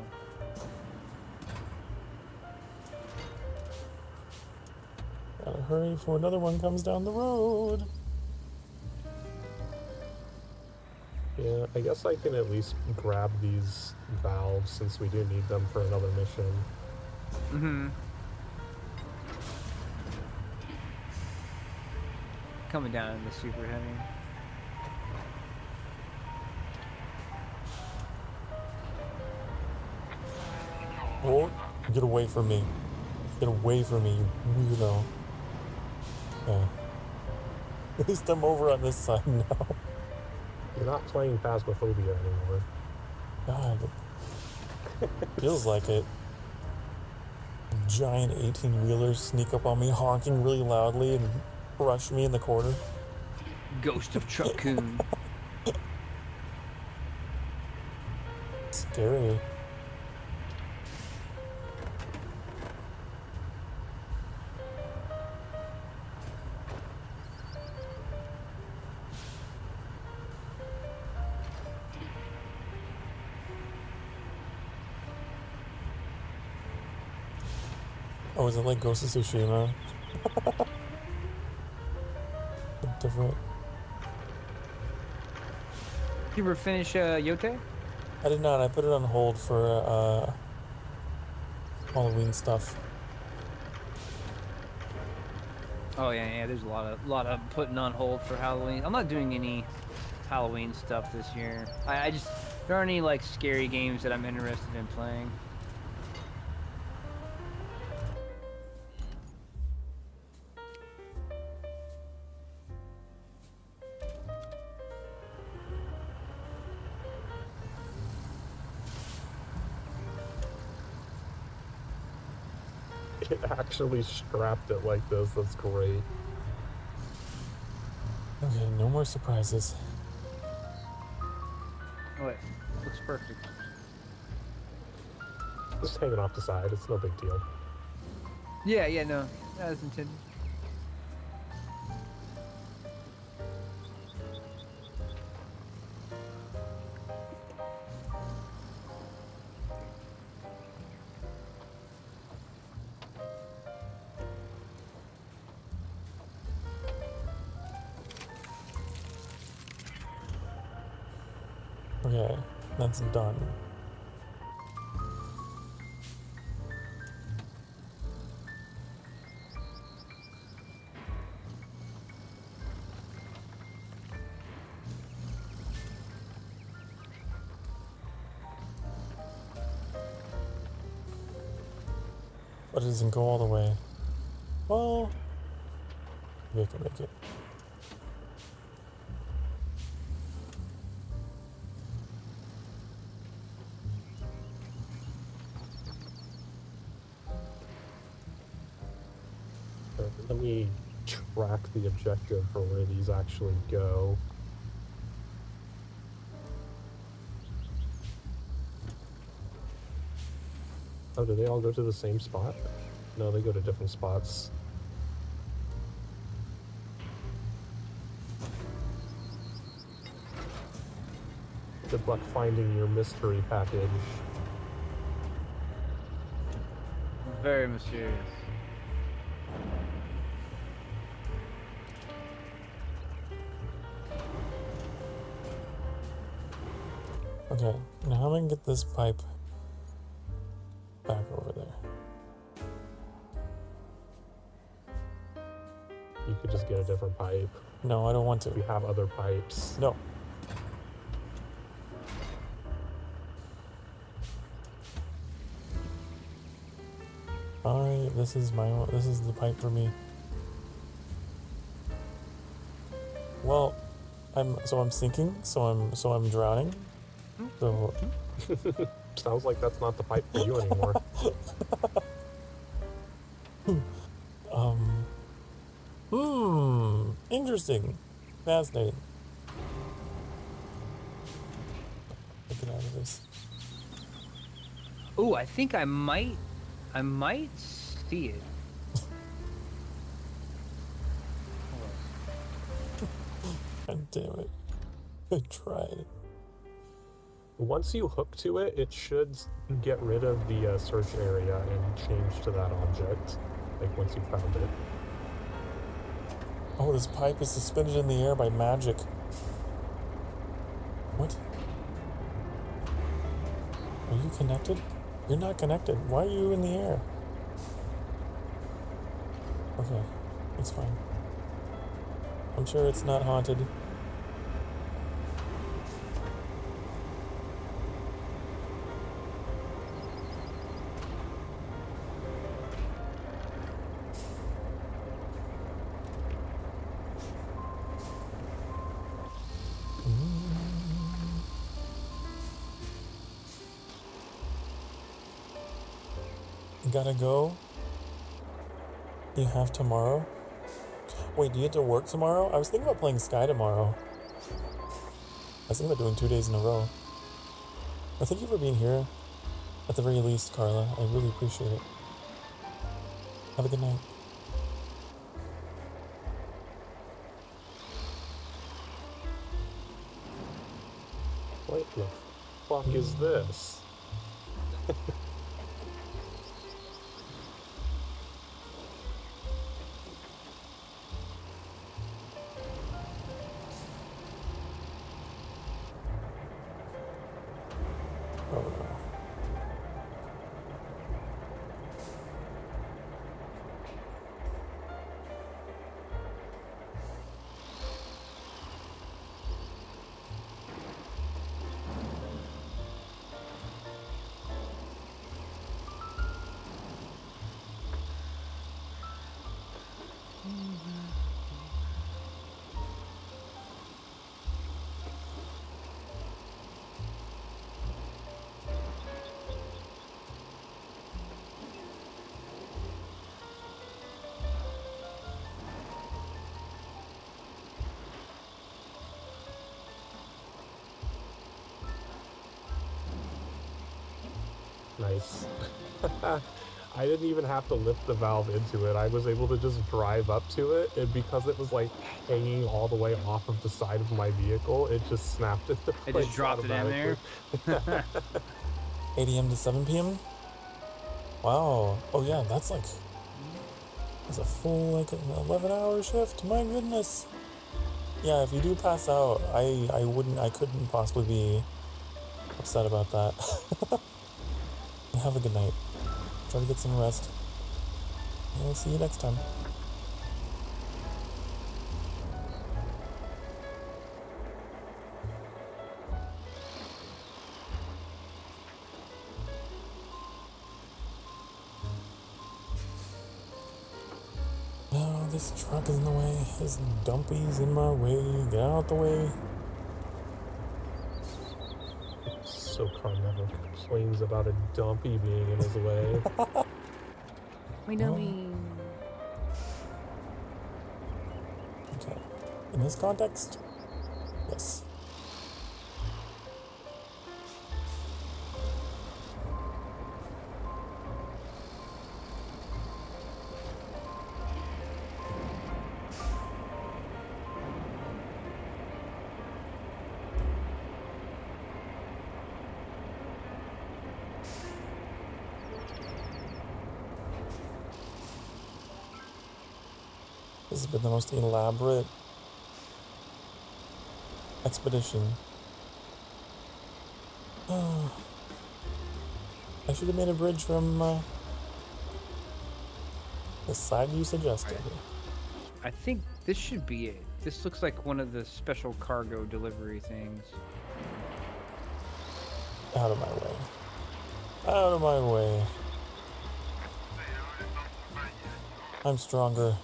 gotta hurry before another one comes down the road. Yeah, I guess I can at least grab these valves since we do need them for another mission. Mm-hmm. Coming down in the super heavy. Oh, get away from me. Get away from me, you weirdo. Yeah. At least I'm over on this side now. You're not playing Phasmophobia anymore. God. Feels like it. Giant 18-wheelers sneak up on me, honking really loudly and crush me in the corner. Ghost of Truckoon. Scary. Oh, is it like Ghost of Tsushima? Different. You ever finish Yote? I did not. I put it on hold for Halloween stuff. Oh yeah, there's a lot of putting on hold for Halloween. I'm not doing any Halloween stuff this year. I just there aren't any like scary games that I'm interested in playing. It actually strapped it like this. That's great. Okay, no more surprises. Oh, it looks perfect. Just hanging off the side. It's no big deal. Yeah, no, as intended. Okay, that's done. But it doesn't go all the way. Well, maybe I can make it. Let me track the objective for where these actually go. Oh, do they all go to the same spot? No, they go to different spots. Good luck finding your mystery package. Very mysterious. Okay, now how am I gonna get this pipe back over there? You could just get a different pipe. No, I don't want We to. have other pipes. No. Alright, this is the pipe for me. Well, I'm sinking, so I'm drowning. So Sounds like that's not the pipe for you anymore. Interesting. Fascinating. Get out of this. Ooh, I think I might see it. God damn it. I tried. Once you hook to it, it should get rid of the search area and change to that object. Like once you found it. Oh, this pipe is suspended in the air by magic. What? Are you connected? You're not connected. Why are you in the air? Okay, it's fine. I'm sure it's not haunted. You gotta go? You have tomorrow? Wait, do you have to work tomorrow? I was thinking about playing Sky tomorrow. I was thinking about doing 2 days in a row. Well, thank you for being here. At the very least, Carla. I really appreciate it. Have a good night. What the fuck is this? Oh no. Nice. I didn't even have to lift the valve into it. I was able to just drive up to it, and because it was like hanging all the way off of the side of my vehicle, it just snapped into place. It just dropped it in there. 8 a.m. to 7 p.m.? Wow. Oh yeah, that's a full like an 11-hour shift. My goodness. Yeah, if you do pass out, I couldn't possibly be upset about that. Have a good night. Try to get some rest. And we'll see you next time. No, this truck is in the way. This dumpy's in my way. Get out the way. Sokar never complains about a dumpy being in his way. We know me. Okay. In this context, yes. This has been the most elaborate expedition. I should have made a bridge from the side you suggested. I think this should be it. This looks like one of the special cargo delivery things. Out of my way. Out of my way. I'm stronger.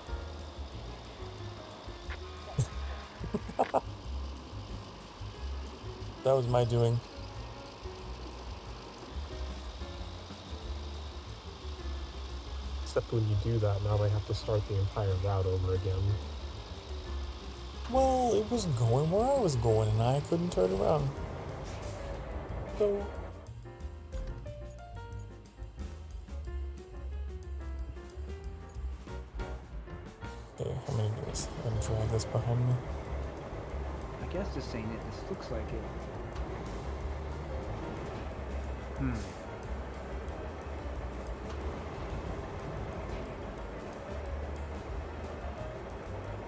That was my doing. Except when you do that, now I have to start the entire route over again. Well, it was going where I was going and I couldn't turn around. So... Okay, I'm gonna do this. I'm gonna drag this behind me. I guess this ain't it. This looks like it.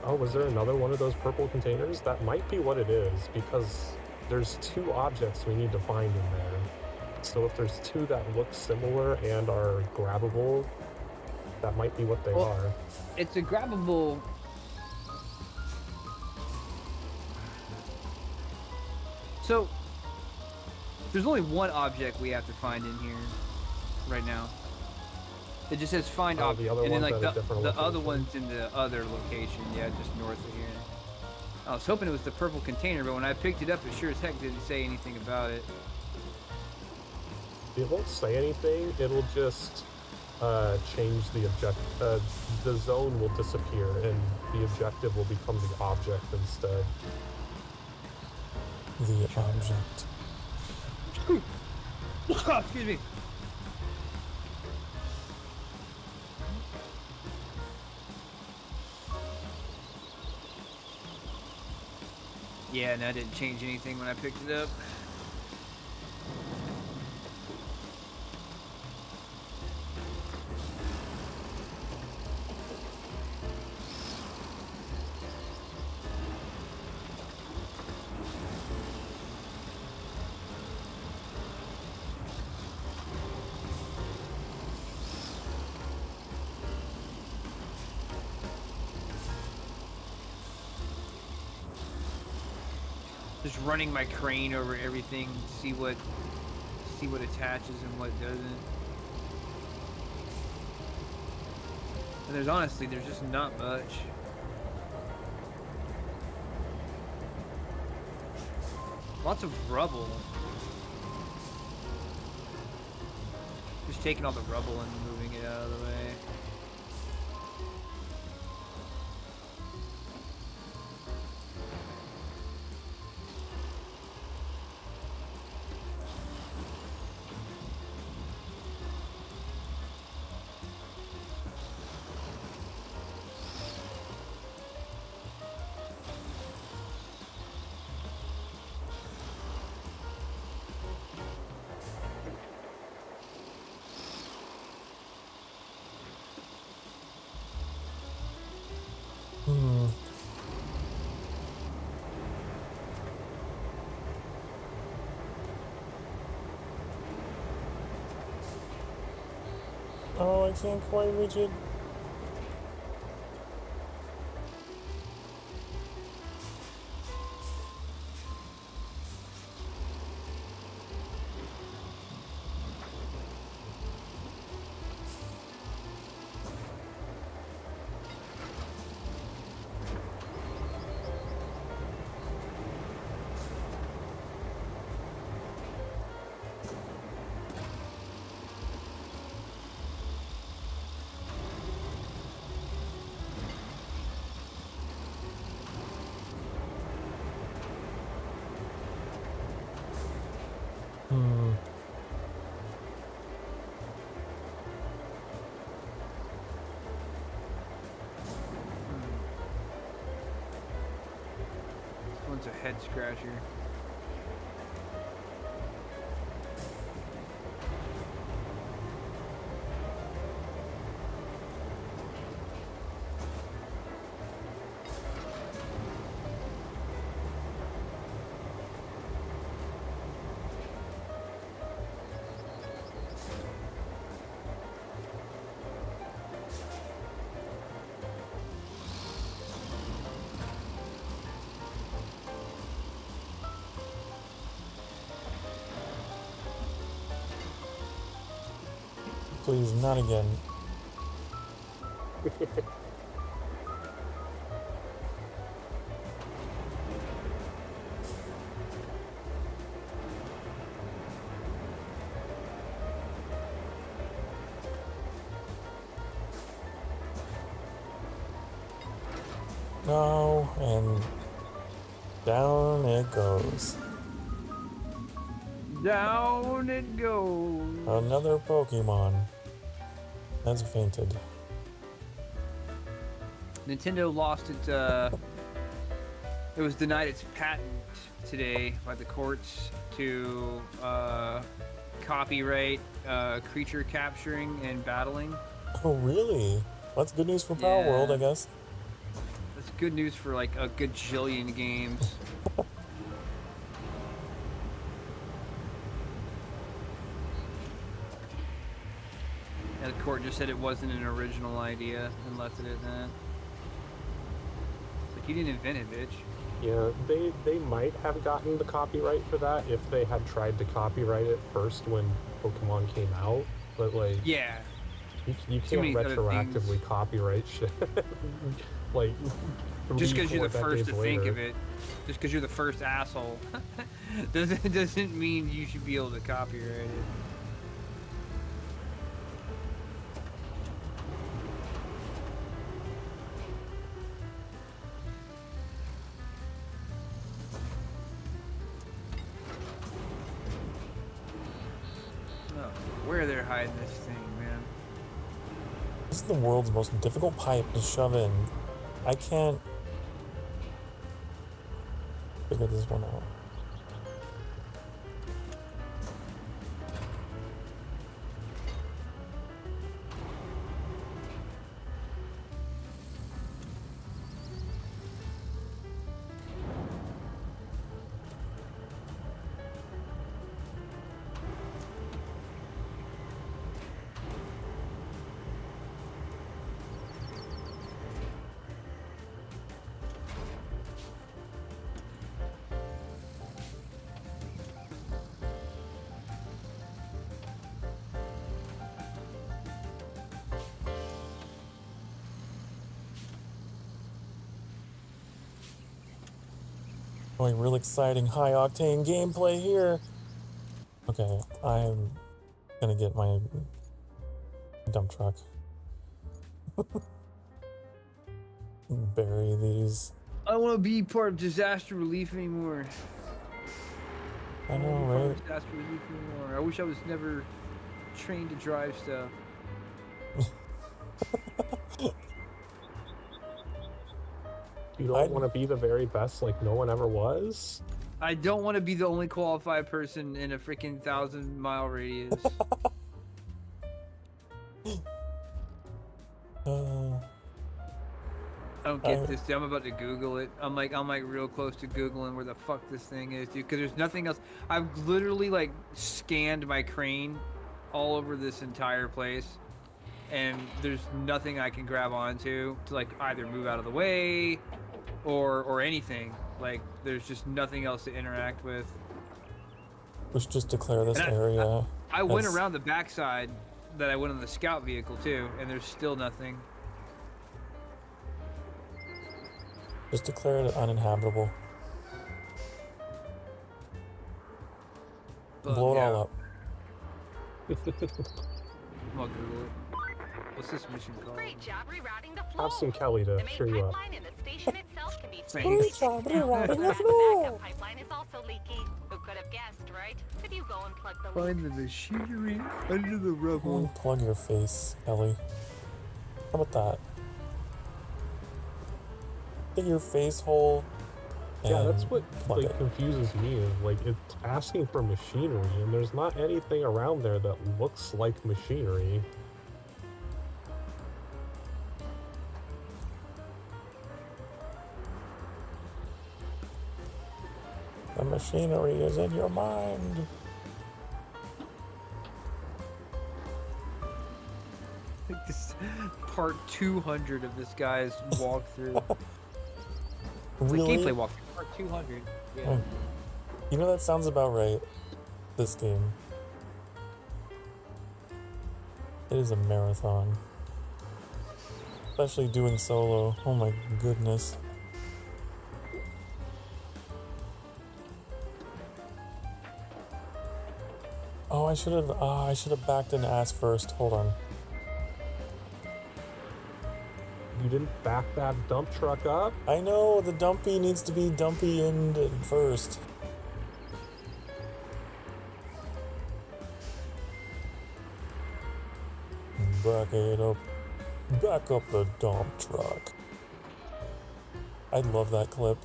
Oh, was there another one of those purple containers? That might be what it is, because there's 2 objects we need to find in there. So if there's 2 that look similar and are grabbable, that might be what they are. It's a grabbable... So, there's only one object we have to find in here right now. It just says find object, and then like the other one's in the other location, yeah, just north of here. I was hoping it was the purple container, but when I picked it up, it sure as heck didn't say anything about it. It won't say anything, it'll just change the the zone will disappear and the objective will become the object instead. The object. Excuse me. Yeah, and that didn't change anything when I picked it up. Just running my crane over everything, see what attaches and what doesn't. And there's just not much. Lots of rubble. Just taking all the rubble and moving it out of the way. Oh, I can't quite reach it. This one's a head scratcher. Please, not again. No, and down it goes. Down it goes. Another Pokemon that's fainted. Nintendo lost it. It was denied its patent today by the courts to copyright creature capturing and battling. Oh, really? That's good news for Power Yeah. World, I guess. That's good news for like a gajillion games. And the court just said it wasn't an original idea and left it at that. It's like, you didn't invent it, bitch. Yeah, they might have gotten the copyright for that if they had tried to copyright it first when Pokemon came out. But like, Yeah. you Too can't many other retroactively things. copyright shit. Like, Just because you're the 3-4 first to decades think later. of it, just because you're the first asshole, doesn't mean you should be able to copyright it. hide this thing, man. This is the world's most difficult pipe to shove in. I can't figure this one out. Boy, real exciting high octane gameplay here. Okay, I'm gonna get my dump truck. Bury these. I don't want to be part of disaster relief anymore. I know, don't wanna be part of right? Disaster relief anymore. I wish I was never trained to drive stuff. You don't want to be the very best like no one ever was? I don't want to be the only qualified person in a freaking 1,000-mile radius. I don't get this, dude. I'm about to Google it. I'm like real close to Googling where the fuck this thing is, dude. Because there's nothing else. I've literally like scanned my crane all over this entire place, and there's nothing I can grab onto to like either move out of the way or anything. Like there's just nothing else to interact with. We should just declare this area. I went around the backside that I went on the scout vehicle too, and there's still nothing. Just declare it uninhabitable. Blow it all up. I'm gonna Google it. What's this mission called? Great job rerouting the flow. Have some Kelly to The main cheer you up. pipeline in the station itself can be Great job rerouting the The flow. backup pipeline is also leaky. Who could have guessed, right? Could you go and plug the leak? Find the machinery under the rubble. Plug your face, Ellie. How about that? Get your face hole. Yeah, that's and what plug like it. confuses me. Is like it's asking for machinery, and there's not anything around there that looks like machinery. The machinery is in your mind. Like this part 200 of this guy's walkthrough. Really? Gameplay walkthrough, part 200. Yeah. Oh. You know, that sounds about right. This game. It is a marathon. Especially doing solo. Oh my goodness. Oh, I should have backed in ass first. Hold on. You didn't back that dump truck up? I know the dumpy needs to be dumpy in first. Back it up. Back up the dump truck. I love that clip.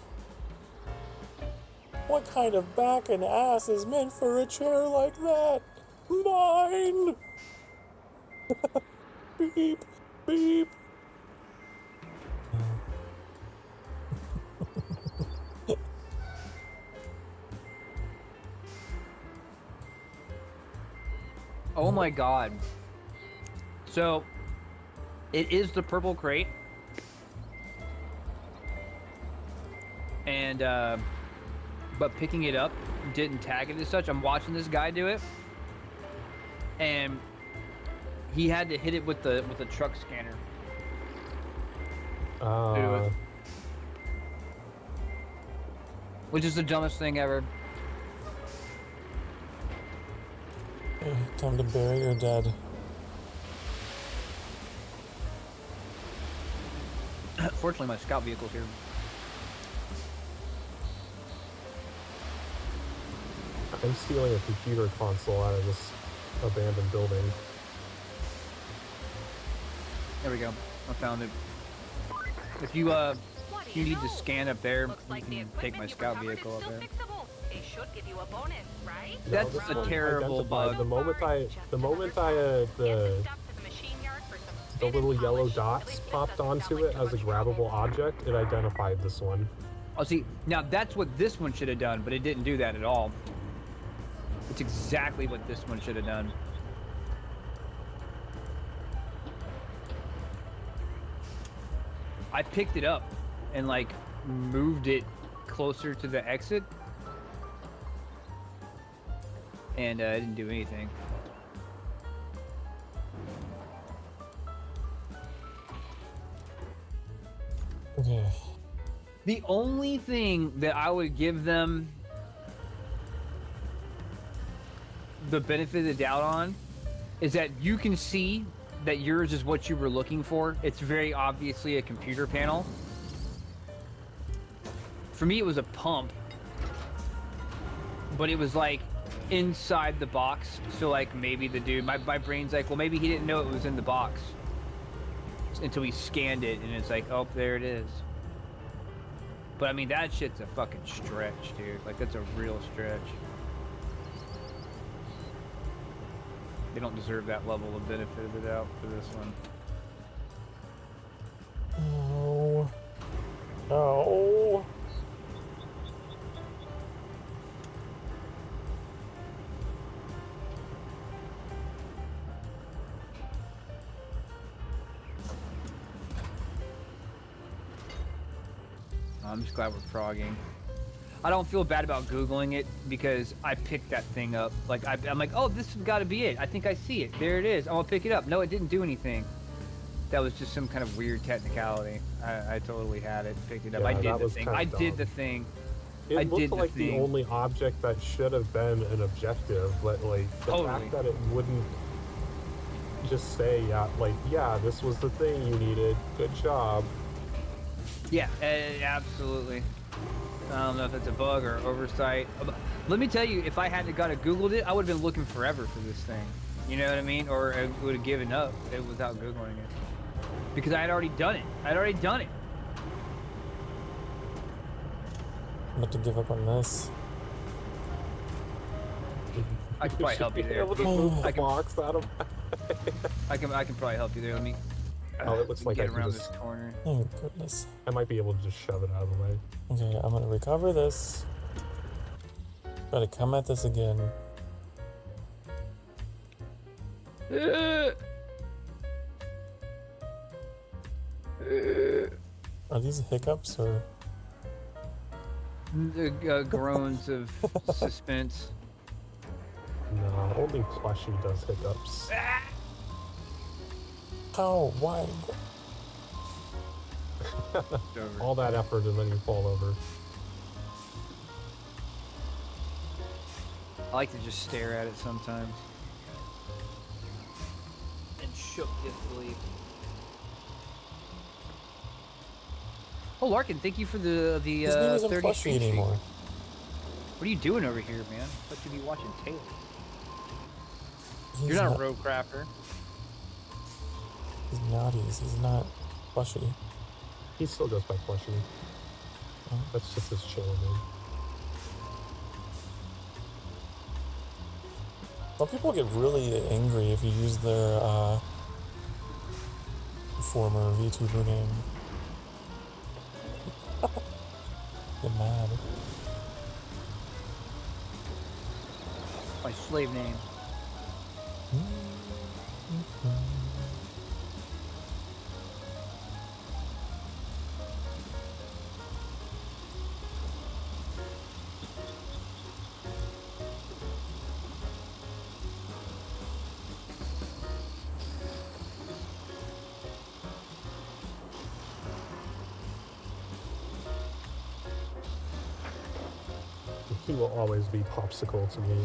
What kind of back and ass is meant for a chair like that? Mine! Beep, beep. Oh my god. So, it is the purple crate. And, but picking it up didn't tag it as such. I'm watching this guy do it. And he had to hit it with the truck scanner. Do it. Which is the dumbest thing ever. Okay, time to bury your dead. Fortunately, my scout vehicle's here. I'm stealing a computer console out of this abandoned building. There we go. I found it. If you you need to scan up there, Looks like you the can take my equipment you scout recovered is vehicle up still there. fixable. They should give you a bonus, right? No, That's this a one terrible identified bug. The moment I Get the stuff to the machine yard for some the spin and little yellow polish. At dots least this popped doesn't onto sound it like too as a much trouble. grabbable object, it identified this one. Oh, see, now that's what this one should have done, but it didn't do that at all. It's exactly what this one should have done. I picked it up and like moved it closer to the exit, and it didn't do anything. Okay. The only thing that I would give them the benefit of the doubt on is that you can see that yours is what you were looking for. It's very obviously a computer panel. For me, it was a pump, but it was like inside the box. So like maybe the dude, my brain's like, well, maybe he didn't know it was in the box until he scanned it, and it's like, oh, there it is. But I mean, that shit's a fucking stretch, dude. Like, that's a real stretch. They don't deserve that level of benefit of the doubt for this one. Oh. No. I'm just glad we're frogging. I don't feel bad about Googling it because I picked that thing up. Like, I'm like, oh, this has got to be it. I think I see it. There it is. I'm gonna pick it up. No, it didn't do anything. That was just some kind of weird technicality. I totally had it, picked it up. Yeah, I did that the was thing. kinda I did dumb. the thing. It I looked did the like the thing. only object that should have been an objective, but like the Totally. fact that it wouldn't just say, yeah, like, yeah, this was the thing you needed. Good job. Yeah, absolutely. I don't know if that's a bug or oversight. Let me tell you, if I hadn't got Googled it, I would have been looking forever for this thing. You know what I mean? Or I would have given up without Googling it. Because I had already done it. I'd already done it. I'm about to give up on this. I can probably help you Be there. able to move I the can- box out of. I can probably help you there. Let me Oh, it looks like get I can around just- this corner. Oh, goodness. I might be able to just shove it out of the way. Okay, I'm gonna recover this. Try to come at this again. Are these hiccups or? Groans of suspense. No, only plushie does hiccups. How? Why? It's over. All that effort and then you fall over. I like to just stare at it sometimes. And shook disbelief. Oh, Larkin, thank you for the His name isn't 30 plushie stream streak. anymore. What are you doing over here, man? I thought you'd be watching Taylor. He's You're not a road crafter. He's naughties. He's not plushie. He still goes by plushie. Oh. That's just his channel name. Some people get really angry if you use their former VTuber name. Get mad. My slave name. He will always be Popsicle to me.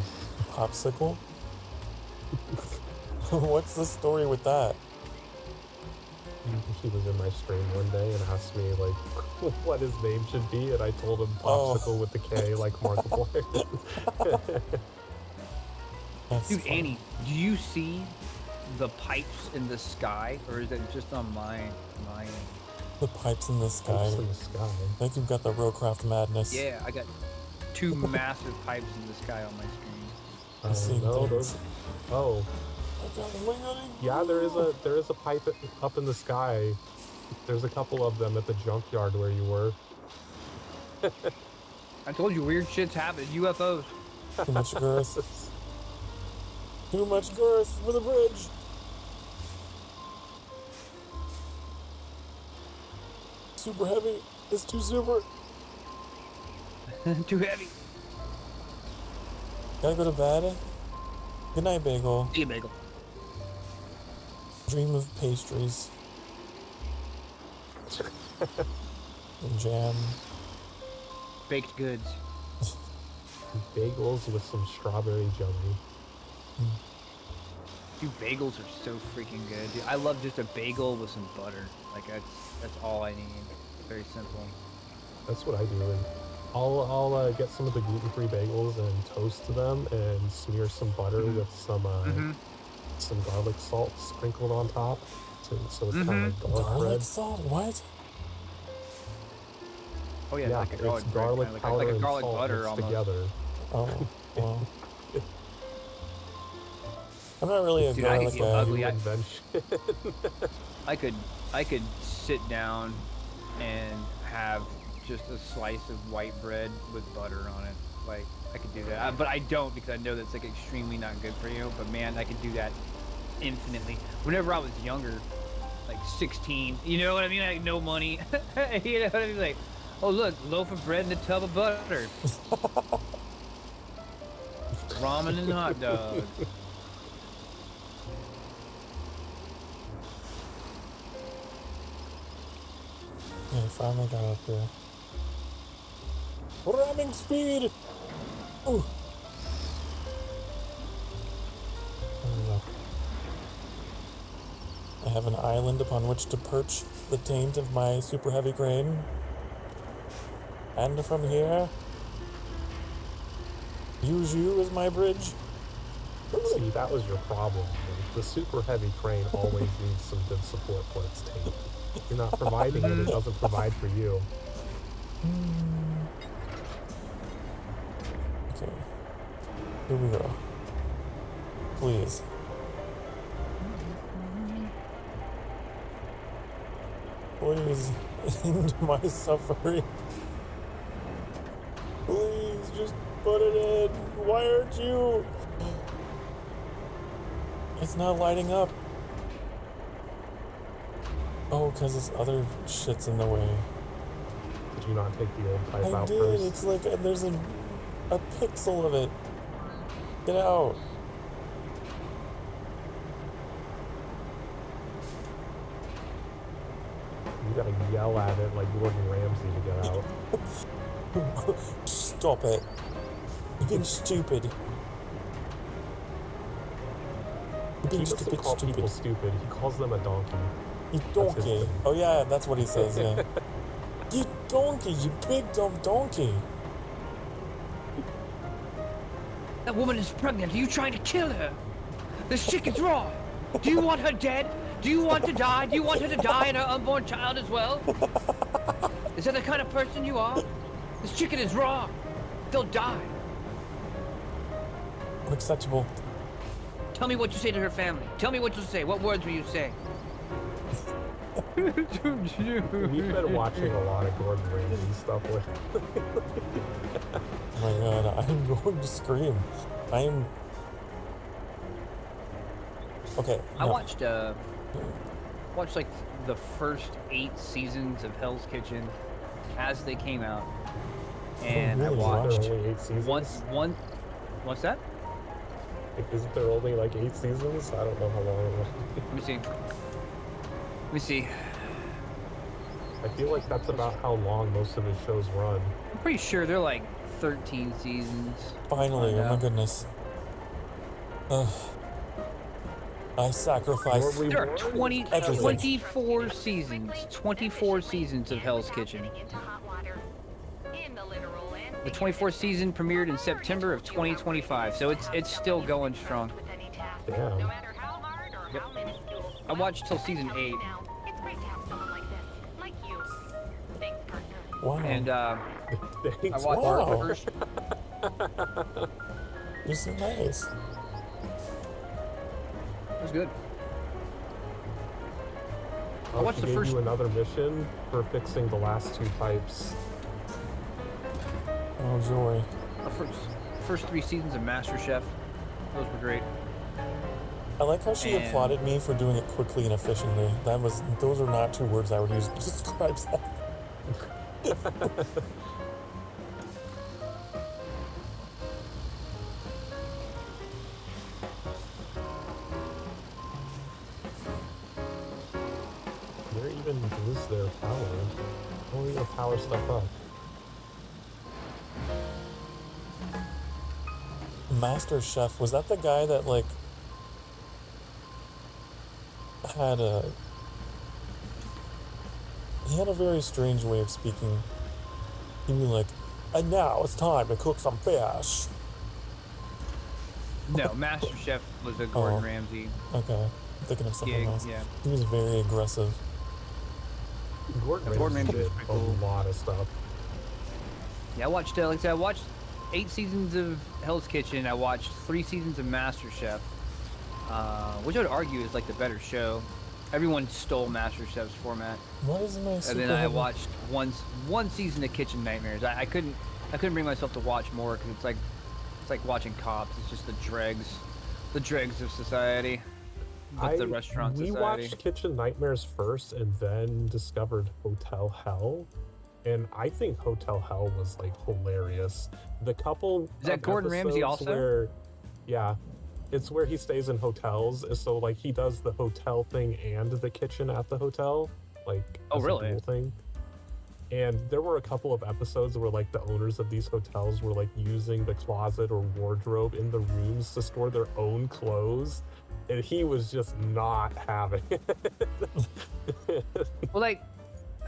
Popsicle? What's the story with that? He was in my stream one day and asked me like what his name should be, and I told him Oh. Popsicle with the K, like Markiplier. That's Dude, funny. Annie, do you see the pipes in the sky, or is it just on my end? The pipes in the sky. Pipes in the sky. I think you've got the RoadCraft madness. Yeah, I got 2 massive pipes in the sky on my screen. I see No, things. those. Oh, yeah. There is a pipe up in the sky. There's a couple of them at the junkyard where you were. I told you, weird shit's happening. UFOs. Too much girth. Too much girth for the bridge. Super heavy. It's too super. Too heavy. Gotta go to bed. Good night, Bagel. See you, Bagel. Dream of pastries. And jam. Baked goods. Bagels with some strawberry jelly. Dude, bagels are so freaking good. Dude, I love just a bagel with some butter. Like that's all I need. Very simple. That's what I do. And I'll get some of the gluten-free bagels and toast them and smear some butter with some garlic salt sprinkled on top. So it's kind of like garlic bread. Salt? What? Oh yeah, Yeah, like a garlic it's bread, garlic kinda powder like a and garlic salt butter mixed almost. together. Oh, well. I'm not really a Dude, I garlic could get guy. ugly. New invention. I could sit down and have just a slice of white bread with butter on it. Like I could do that, but I don't because I know that's like extremely not good for you. But man, I could do that infinitely. Whenever I was younger, like 16, you know what I mean? I had no money. You know what I mean? Like, oh look, loaf of bread and a tub of butter. Ramen and hot dogs. Yeah, I finally got up here. Ramming speed! Ooh. There we go. I have an island upon which to perch the taint of my super heavy grain. And from here, use you as my bridge. See, that was your problem. The super heavy crane always needs some good support for its tape. If you're not providing it, it doesn't provide for you. Okay. Here we go. Please. Please end my suffering. Please just put it in. Why aren't you? It's not lighting up. Oh, because this other shit's in the way. Did you not take the old pipe I out did. first? It's like there's a pixel of it. Get out. You gotta yell at it like Gordon Ramsay to get out. Stop it. You're being stupid. You're being He doesn't call people stupid. He calls them a donkey. You That's his donkey. thing. Oh yeah, that's what he says, yeah. You donkey, you big dumb donkey. That woman is pregnant. Are you trying to kill her? This chicken's raw. Do you want her dead? Do you want to die? Do you want her to die and her unborn child as well? Is that the kind of person you are? This chicken is raw. They'll die. Unacceptable. Tell me what you say to her family. Tell me what you say. What words will you say? We've been watching a lot of Gordon Ramsay stuff with. Oh my god, I'm going to scream. I'm... Okay, I no. watched like the first 8 seasons of Hell's Kitchen as they came out, and really? I watched There are only 8 seasons? What's that? Isn't there only like 8 seasons? I don't know how long it was. Let me see. I feel like that's about how long most of his shows run. I'm pretty sure they're like 13 seasons. Finally, oh my goodness. Ugh. I sacrificed. Your There are 20, Everything. 24 seasons. 24 seasons of Hell's Kitchen. The 24th season premiered in September of 2025, so it's still going strong. Damn. No matter how hard or Yep. how minuscule. I watched till Well, season thanks for 8. now. It's great to have someone like this, like you. Thanks, partner. Wow. And I Thanks, watched Wow. the first. You're so nice. It was good. Oh, watched she the gave first- you another mission for fixing the last 2 pipes. Oh joy. The first 3 seasons of MasterChef. Those were great. I like how she And- applauded me for doing it quickly and efficiently. Those are not 2 words I would use to describe that. Where even is their power? Only the power stuff up. Master Chef, was that the guy that like had a very strange way of speaking. He'd be like, and now it's time to cook some fish. No, MasterChef was a Gordon Oh. Ramsay Okay, I'm thinking of something gig. else. Yeah. He was very aggressive. Gordon Gordon Ramsay Ramsay did was pretty cool. a lot of stuff. Yeah, I watched, like I said, I watched 8 seasons of Hell's Kitchen. I watched 3 seasons of MasterChef, which I would argue is like the better show. Everyone stole MasterChef's format. What is my super And then I heavy- watched one season of Kitchen Nightmares. I couldn't bring myself to watch more because it's like watching Cops. It's just the dregs of society, but the restaurant We society. watched Kitchen Nightmares first and then discovered Hotel Hell. And I think Hotel Hell was like hilarious. The couple Is that of Gordon Ramsay episodes also? Where, yeah, it's where he stays in hotels. So like he does the hotel thing and the kitchen at the hotel, like Oh, as a really? dual thing. And there were a couple of episodes where like the owners of these hotels were like using the closet or wardrobe in the rooms to store their own clothes, and he was just not having it. Well, like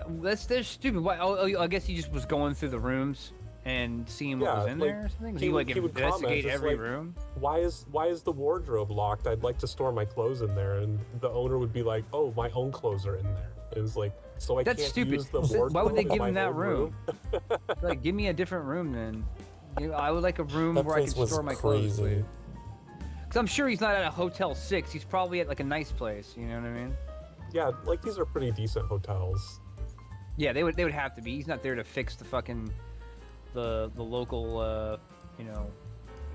they're stupid. Why? Oh, I guess he just was going through the rooms and seeing what Yeah, was in like, there or something. he He would- like he would comment, investigate just every like, room. why is the wardrobe locked? I'd like to store my clothes in there. And the owner would be like, oh, my own clothes are in there. It was like, so I That's can't stupid. use the Why wardrobe would they in give my him that own room? Like, give me a different room then. I would like a room That where I place can was store my clothes. crazy. Because I'm sure he's not at a Hotel 6. He's probably at like a nice place. You know what I mean? Yeah, like these are pretty decent hotels. Yeah, they would have to be. He's not there to fix the fucking the local. You know,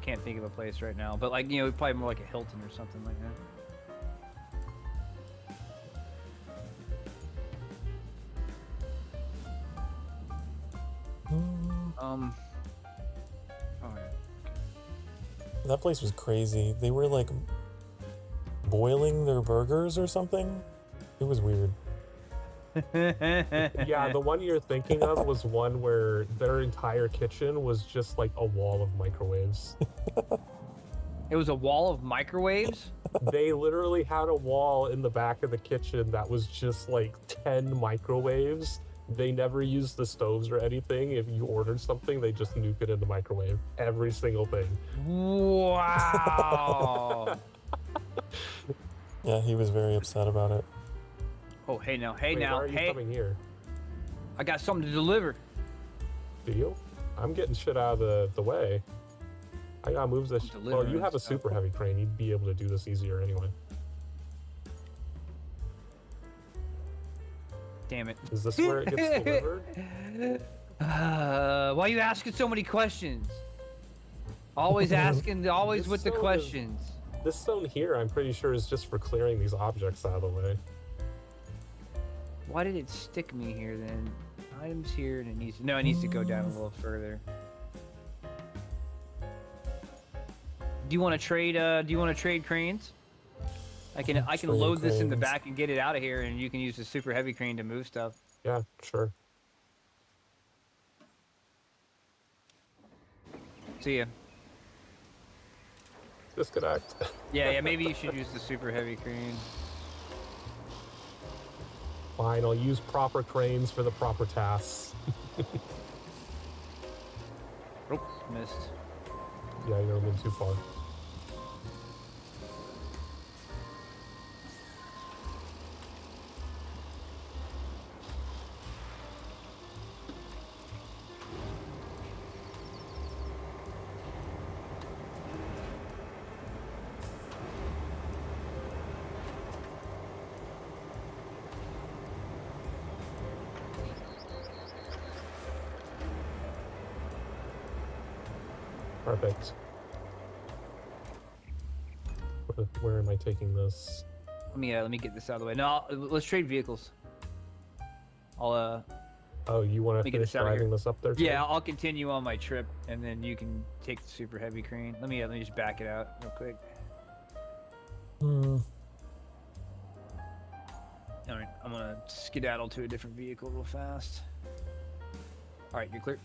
I can't think of a place right now, but like probably more like a Hilton or something like that. Oh yeah. That place was crazy. They were like boiling their burgers or something. It was weird. Yeah, the one you're thinking of was one where their entire kitchen was just like a wall of microwaves. It was a wall of microwaves. They literally had a wall in the back of the kitchen that was just like 10 microwaves. They never used the stoves or anything. If you ordered something, they just nuke it in the microwave. Every single thing. Wow. Yeah, he was very upset about it. Oh, hey now, Wait, why are you coming here? I got something to deliver. Deal? I'm getting shit out of the way. I gotta move this. Well, you delivering have a stuff. super heavy crane. You'd be able to do this easier anyway. Damn it. Is this where it gets delivered? Why are you asking so many questions? Always asking, always This with the zone is- questions. This zone here, I'm pretty sure, is just for clearing these objects out of the way. Why did it stick me here then? Items here, and it needs it needs to go down a little further. Do you want to trade? Do you want to trade cranes? I can Trade load this in the cranes. back and get it out of here, and you can use the super heavy crane to move stuff. Yeah, sure. See ya. Disconnect. Yeah, maybe you should use the super heavy crane. Fine, I'll use proper cranes for the proper tasks. Oops, missed. Yeah, you're a little too far. Perfect. Where am I taking this? Let me get this out of the way. No, let's trade vehicles. I'll Oh, you want to me get finish this out of driving here. this up there too? Yeah, I'll continue on my trip, and then you can take the super heavy crane. Let me just back it out real quick. All right, I'm gonna skedaddle to a different vehicle real fast. All right, you're clear.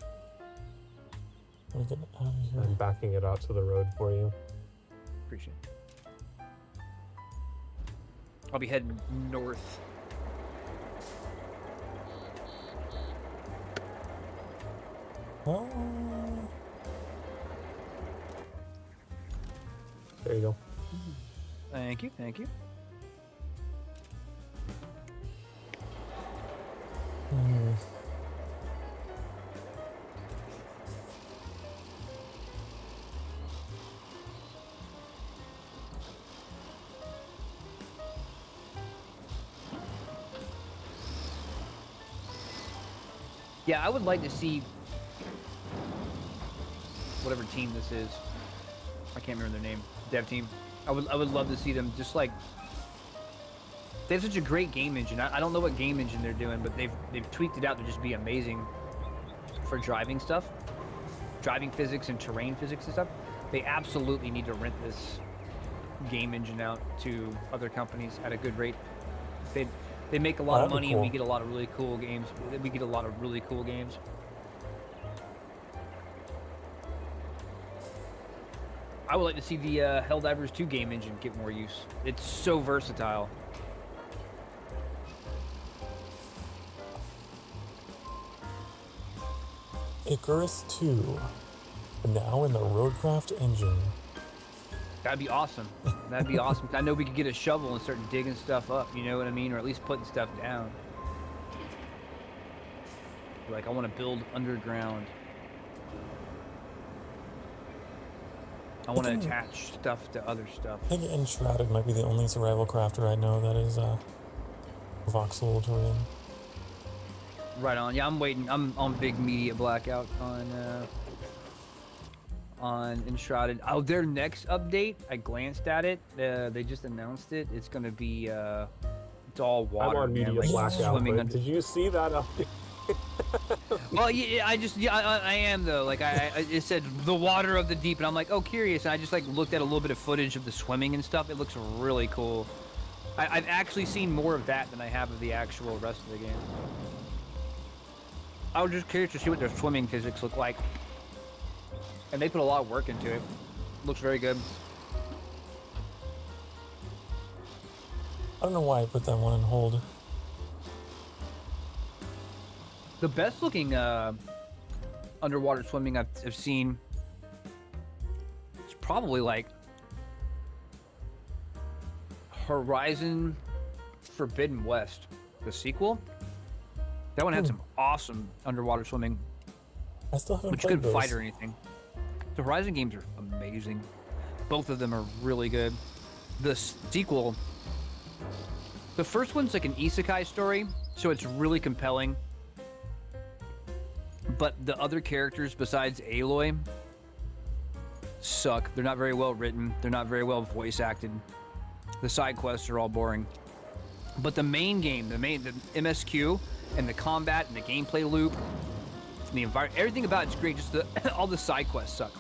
Let me get out of here. I'm backing it out to the road for you. Appreciate it. I'll be heading north. Oh. There you go. Thank you, thank you. Yeah, I would like to see whatever team this is. I can't remember their name. Dev team. I would love to see them just like they have such a great game engine. I don't know what game engine they're doing, but they've tweaked it out to just be amazing for driving stuff, driving physics and terrain physics and stuff. They absolutely need to rent this game engine out to other companies at a good rate. They make a lot of money, and we get a lot of really cool games. We get a lot of really cool games. I would like to see the Helldivers 2 game engine get more use. It's so versatile. Icarus 2, now in the RoadCraft engine. That'd be awesome. That'd be awesome. I know we could get a shovel and start digging stuff up, you know what I mean? Or at least putting stuff down. Like, I want to build underground. I want to attach stuff to other stuff. I think Enshrouded might be the only survival crafter I know that is voxel terrain. Right on. Yeah, I'm waiting. I'm on big media blackout on Enshrouded. Oh, their next update, I glanced at it. They just announced it. It's going to be it's all water. I'm on media like blackout, but under. did you see that update? Well, yeah, I am though. Like it said the water of the deep, and I'm like, oh, curious. And I just like looked at a little bit of footage of the swimming and stuff. It looks really cool. I've actually seen more of that than I have of the actual rest of the game. I was just curious to see what their swimming physics look like. And they put a lot of work into it. Looks very good. I don't know why I put that one on hold. The best looking underwater swimming I've seen is probably like Horizon Forbidden West, the sequel. That one had some awesome underwater swimming, I still haven't but you played couldn't those. fight or anything. The Horizon games are amazing. Both of them are really good. The sequel, the first one's like an isekai story, so it's really compelling. But the other characters besides Aloy suck. They're not very well written. They're not very well voice acted. The side quests are all boring. But the main game, the MSQ, and the combat and the gameplay loop, and the environment, everything about it's great. Just all the side quests suck.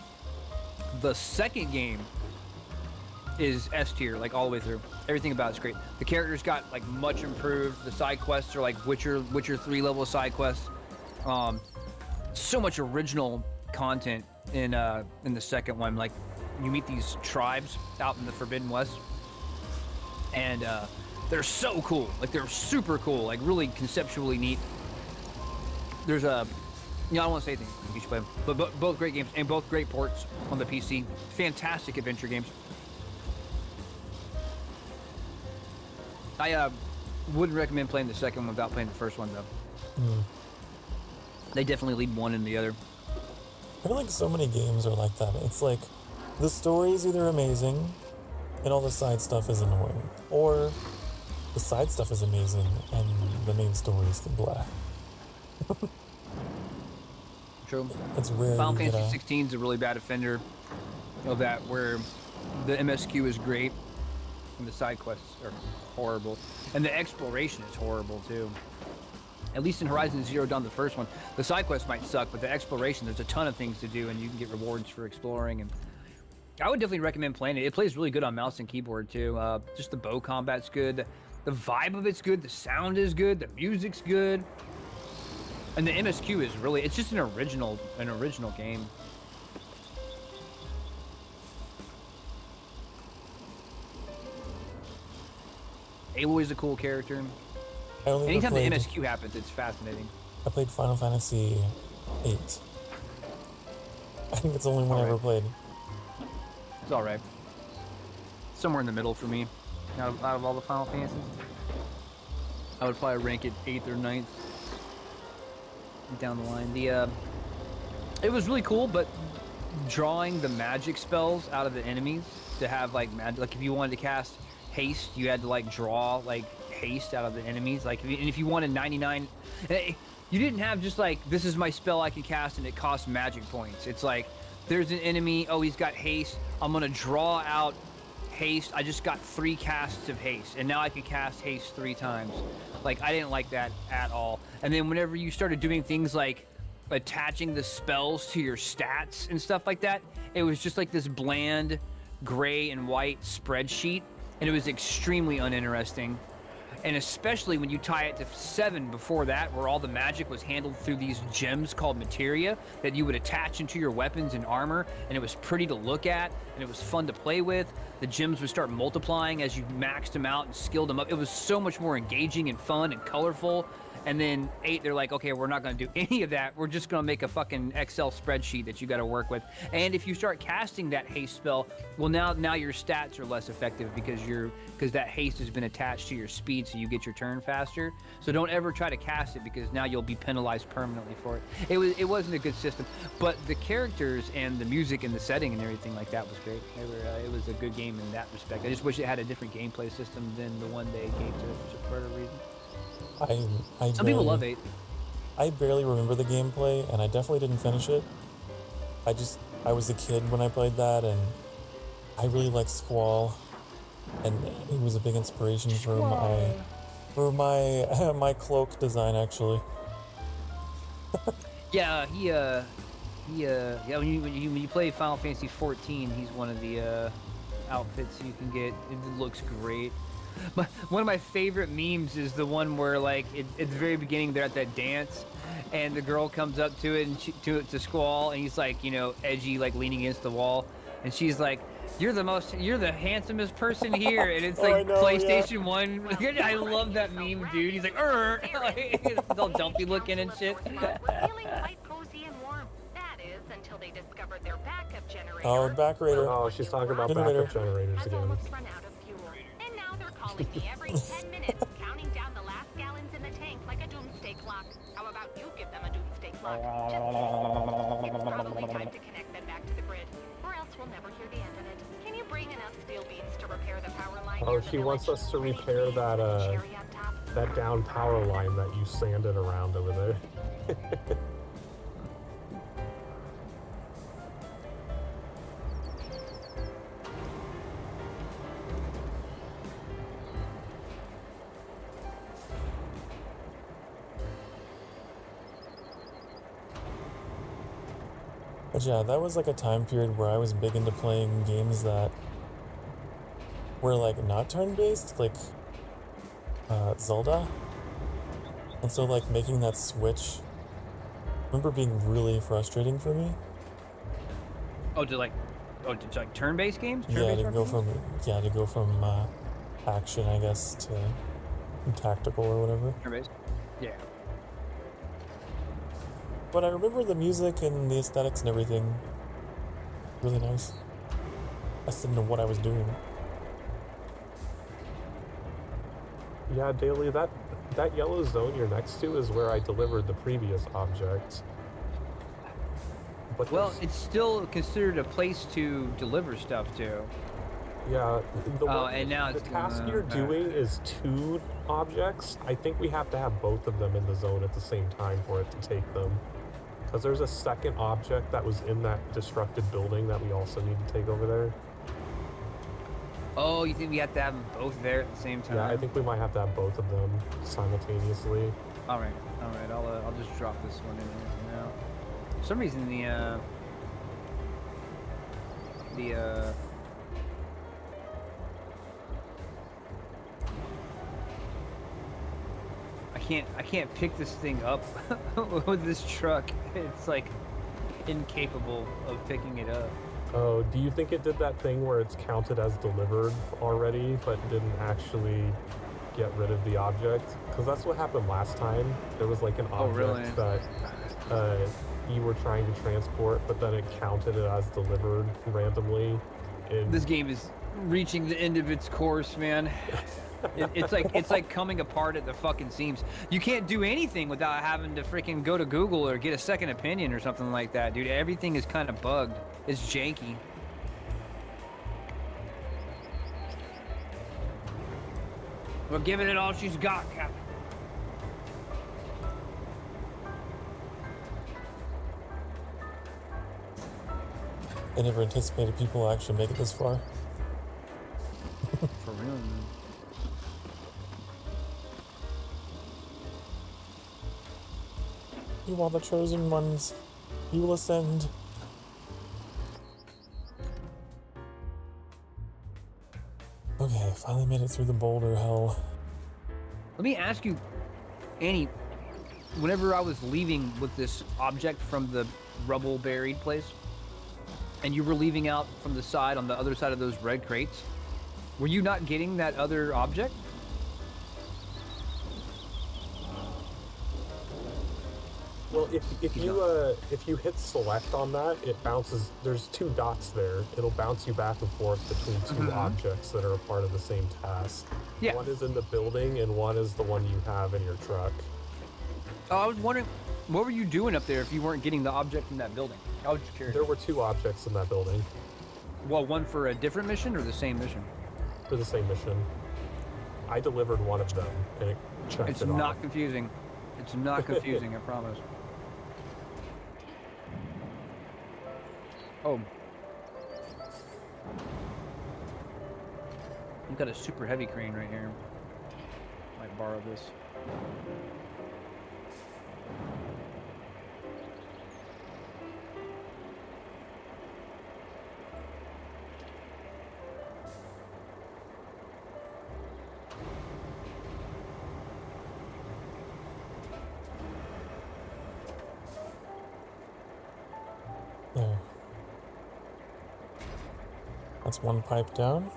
The second game is S tier, like all the way through. Everything about it's great. The characters got like much improved. The side quests are like Witcher 3 level side quests. So much original content in the second one. Like you meet these tribes out in the Forbidden West, and they're so cool. Like they're super cool. Like really conceptually neat. There's a, I don't want to say anything. You should play them. But both great games and both great ports on the PC. Fantastic adventure games. I wouldn't recommend playing the second one without playing the first one though. They definitely lead one and the other. I feel like so many games are like that. It's like the story is either amazing and all the side stuff is annoying, or the side stuff is amazing and the main story is blah. outro. It's rare Final you get Fantasy a... 16 is a really bad offender of that, where the MSQ is great and the side quests are horrible, and the exploration is horrible too. At least in Horizon Zero Dawn, the first one, the side quests might suck, but the exploration, there's a ton of things to do, and you can get rewards for exploring. And I would definitely recommend playing it. It plays really good on mouse and keyboard too. Just the bow combat's good, the vibe of it's good, the sound is good, the music's good, and the MSQ is really—it's just an original game. Aloy's a cool character. Anytime the MSQ happens, it's fascinating. I played Final Fantasy VIII. I think it's the only one I ever played. It's alright. Somewhere in the middle for me, out of all the Final Fantasies. I would probably rank it 8th or 9th down the line. It was really cool, but drawing the magic spells out of the enemies to have like magic, like if you wanted to cast haste, you had to like draw like haste out of the enemies. Like, and if you wanted 99, you didn't have just like, this is my spell I can cast and it costs magic points. It's like, there's an enemy, oh, he's got haste, I'm gonna draw out haste. I just got 3 casts of haste, and now I can cast haste 3 times. Like, I didn't like that at all. And then whenever you started doing things like attaching the spells to your stats and stuff like that, it was just like this bland gray and white spreadsheet, and it was extremely uninteresting. And especially when you tie it to 7 before that, where all the magic was handled through these gems called materia that you would attach into your weapons and armor, and it was pretty to look at, and it was fun to play with. The gems would start multiplying as you maxed them out and skilled them up. It was so much more engaging and fun and colorful. And then 8, they're like, okay, we're not going to do any of that. We're just going to make a fucking Excel spreadsheet that you got to work with. And if you start casting that haste spell, well, now your stats are less effective because that haste has been attached to your speed, so you get your turn faster. So don't ever try to cast it, because now you'll be penalized permanently for it. It wasn't a good system, but the characters and the music and the setting and everything like that was great. It was a good game in that respect. I just wish it had a different gameplay system than the one they gave to it for whatever reason. Some people love 8. I barely remember the gameplay, and I definitely didn't finish it. I was a kid when I played that, and I really liked Squall, and he was a big inspiration for my cloak design, actually. Yeah, when you play Final Fantasy 14, he's one of the outfits you can get. It looks great. But one of my favorite memes is the one where, like, at the very beginning, they're at that dance, and the girl comes up to it and to Squall, and he's like, edgy, like leaning against the wall, and she's like, you're the handsomest person here, and it's like PlayStation 1. I love that meme, dude. He's like, he's all dumpy looking and shit. Feeling quite cozy and warm. That is until they discovered their backup generator. Oh, backerator. Oh, she's talking about backup generators has again. almost run out of fuel, and now they're calling me every 10 minutes, counting down the last gallons in the tank like a doomsday clock. How about you give them a doomsday clock? It's probably time to connect them back to the grid, or else we'll never hear the end of it. Can you bring enough steel beams to repair the power line? Oh, she wants us to repair that down power line that you sanded around over there. But yeah, that was like a time period where I was big into playing games that were like not turn-based, like Zelda. And so like making that switch, I remember being really frustrating for me. To turn-based games? Yeah, to go from action, I guess, to tactical or whatever. Turn-based? Yeah. But I remember the music and the aesthetics and everything. Really nice. I just didn't know what I was doing. Yeah, Daily, that yellow zone you're next to is where I delivered the previous object. But it's still considered a place to deliver stuff to. Yeah. The task you're doing is 2 objects. I think we have to have both of them in the zone at the same time for it to take them. Because there's a second object that was in that destructed building that we also need to take over there. Oh, you think we have to have them both there at the same time? Yeah, I think we might have to have both of them simultaneously. All right. I'll just drop this one in now. For some reason, I can't pick this thing up with this truck. It's like incapable of picking it up. Oh, do you think it did that thing where it's counted as delivered already, but didn't actually get rid of the object? Because that's what happened last time. There was like an object that you were trying to transport, but then it counted it as delivered randomly. This game is reaching the end of its course, man. It's like coming apart at the fucking seams. You can't do anything without having to freaking go to Google or get a second opinion or something like that, dude. Everything is kind of bugged. It's janky. We're giving it all she's got, Captain. I never anticipated people actually make it this far. For real, man. You are the chosen ones. You will ascend. Okay, finally made it through the boulder hell. Let me ask you, Annie, whenever I was leaving with this object from the rubble buried place, and you were leaving out from the side on the other side of those red crates, were you not getting that other object? Well, if you hit select on that, it bounces. There's two dots there. It'll bounce you back and forth between two objects that are a part of the same task. Yeah. One is in the building, and one is the one you have in your truck. Oh, I was wondering, what were you doing up there if you weren't getting the object in that building? I was just curious. There were two objects in that building. Well, one for a different mission or the same mission? For the same mission. I delivered one of them, and it checked It's it off. not confusing. It's not confusing, I promise. Oh. You've got a super heavy crane right here. Might borrow this. There. That's one pipe down.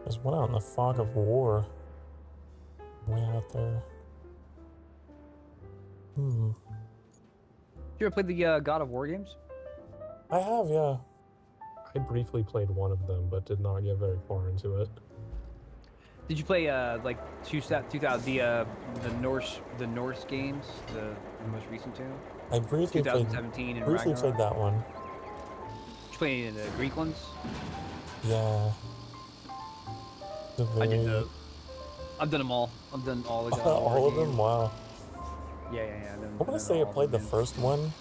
There's one out in the fog of war. Way out there. You ever played the God of War games? I have, yeah. I briefly played one of them, but did not get very far into it. Did you play like 2000 the Norse games, the most recent two? I briefly 2017 and played Ragnarok? that one. Did you play any of the Greek ones? Yeah. I did the. I've done them all. I've done all the God of War all of games. them? Wow. Yeah. I want to say I played the first one.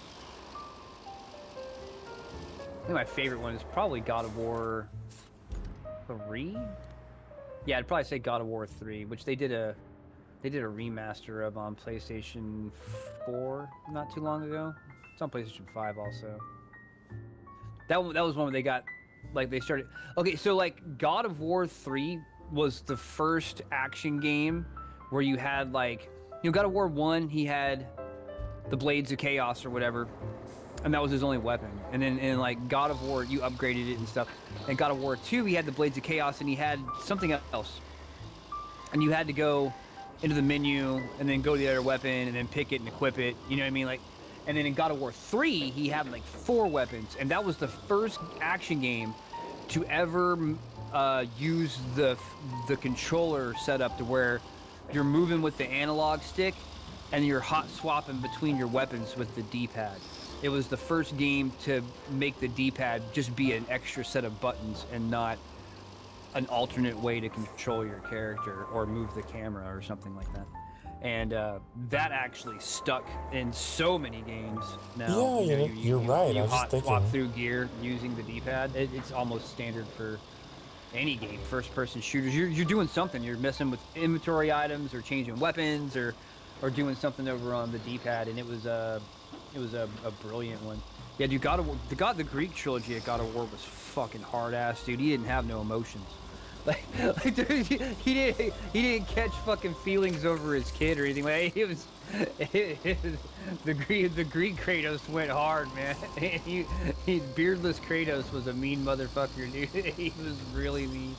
I think my favorite one is probably God of War 3. Yeah, I'd probably say God of War 3, which they did a remaster of on PlayStation 4 not too long ago. It's on PlayStation 5 also. That was one where they got, like, they started. Okay, so like God of War 3 was the first action game where you had like, God of War 1, he had the Blades of Chaos or whatever, and that was his only weapon. And then in like God of War, you upgraded it and stuff. And God of War 2, he had the Blades of Chaos and he had something else. And you had to go into the menu and then go to the other weapon and then pick it and equip it. You know what I mean? Like, and then in God of War 3, he had like 4 weapons, and that was the first action game to ever use the controller setup to where you're moving with the analog stick and you're hot swapping between your weapons with the D-pad. It was the first game to make the D-pad just be an extra set of buttons and not an alternate way to control your character or move the camera or something like that. And that actually stuck in so many games now. Yeah, you're right. I was just thinking. Swap through gear using the D-pad. It's almost standard for any game, first-person shooters. You're doing something. You're messing with inventory items or changing weapons or doing something over on the D-pad, and it was a brilliant one. Yeah, dude, the Greek trilogy at God of War was fucking hard ass, dude. He didn't have no emotions. Like dude, he didn't catch fucking feelings over his kid or anything. Like it was the Greek Kratos went hard, man. He beardless Kratos was a mean motherfucker, dude. He was really mean.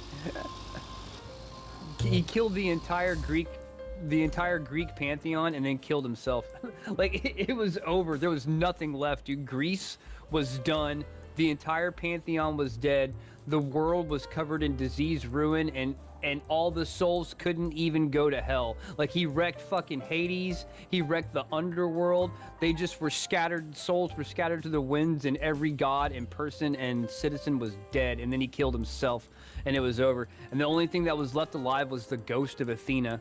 He killed the entire Greek pantheon and then killed himself. Like it was over. There was nothing left, dude. Greece was done. The entire pantheon was dead. The world was covered in disease, ruin, and all the souls couldn't even go to hell. Like he wrecked fucking Hades. He wrecked the underworld. They just were scattered. Souls were scattered to the winds, and every god and person and citizen was dead. And then he killed himself, and it was over. And the only thing that was left alive was the ghost of Athena.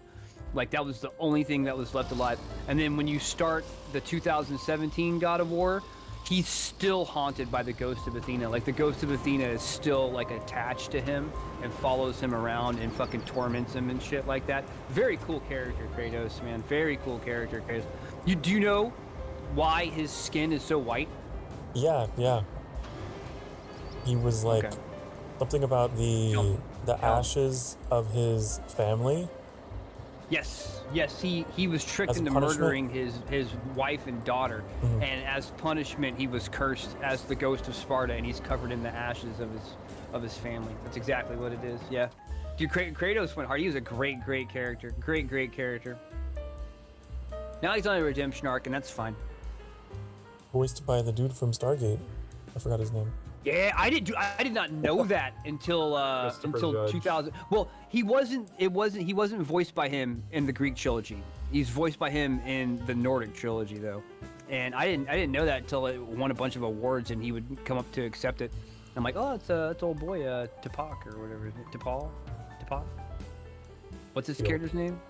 Like that was the only thing that was left alive. And then when you start the 2017 God of War, he's still haunted by the ghost of Athena. Like the ghost of Athena is still like attached to him and follows him around and fucking torments him and shit like that. Very cool character, Kratos, man. Very cool character, Kratos. Do you know why his skin is so white? Yeah. He was like something about the ashes of his family. Yes, he was tricked into murdering his wife and daughter, and as punishment he was cursed as the ghost of Sparta, and he's covered in the ashes of his family. That's exactly what it is. Yeah, dude, Kratos went hard. He was a great character, great character. Now he's on a redemption arc, and that's fine. Voiced by the dude from Stargate. I forgot his name. Yeah, I did not know that until 2000. Well, he wasn't voiced by him in the Greek trilogy. He's voiced by him in the Nordic trilogy though. And I didn't know that until it won a bunch of awards and he would come up to accept it. I'm like, "Oh, it's old boy TeaCaku or whatever. TeaCaku. What's his character's name?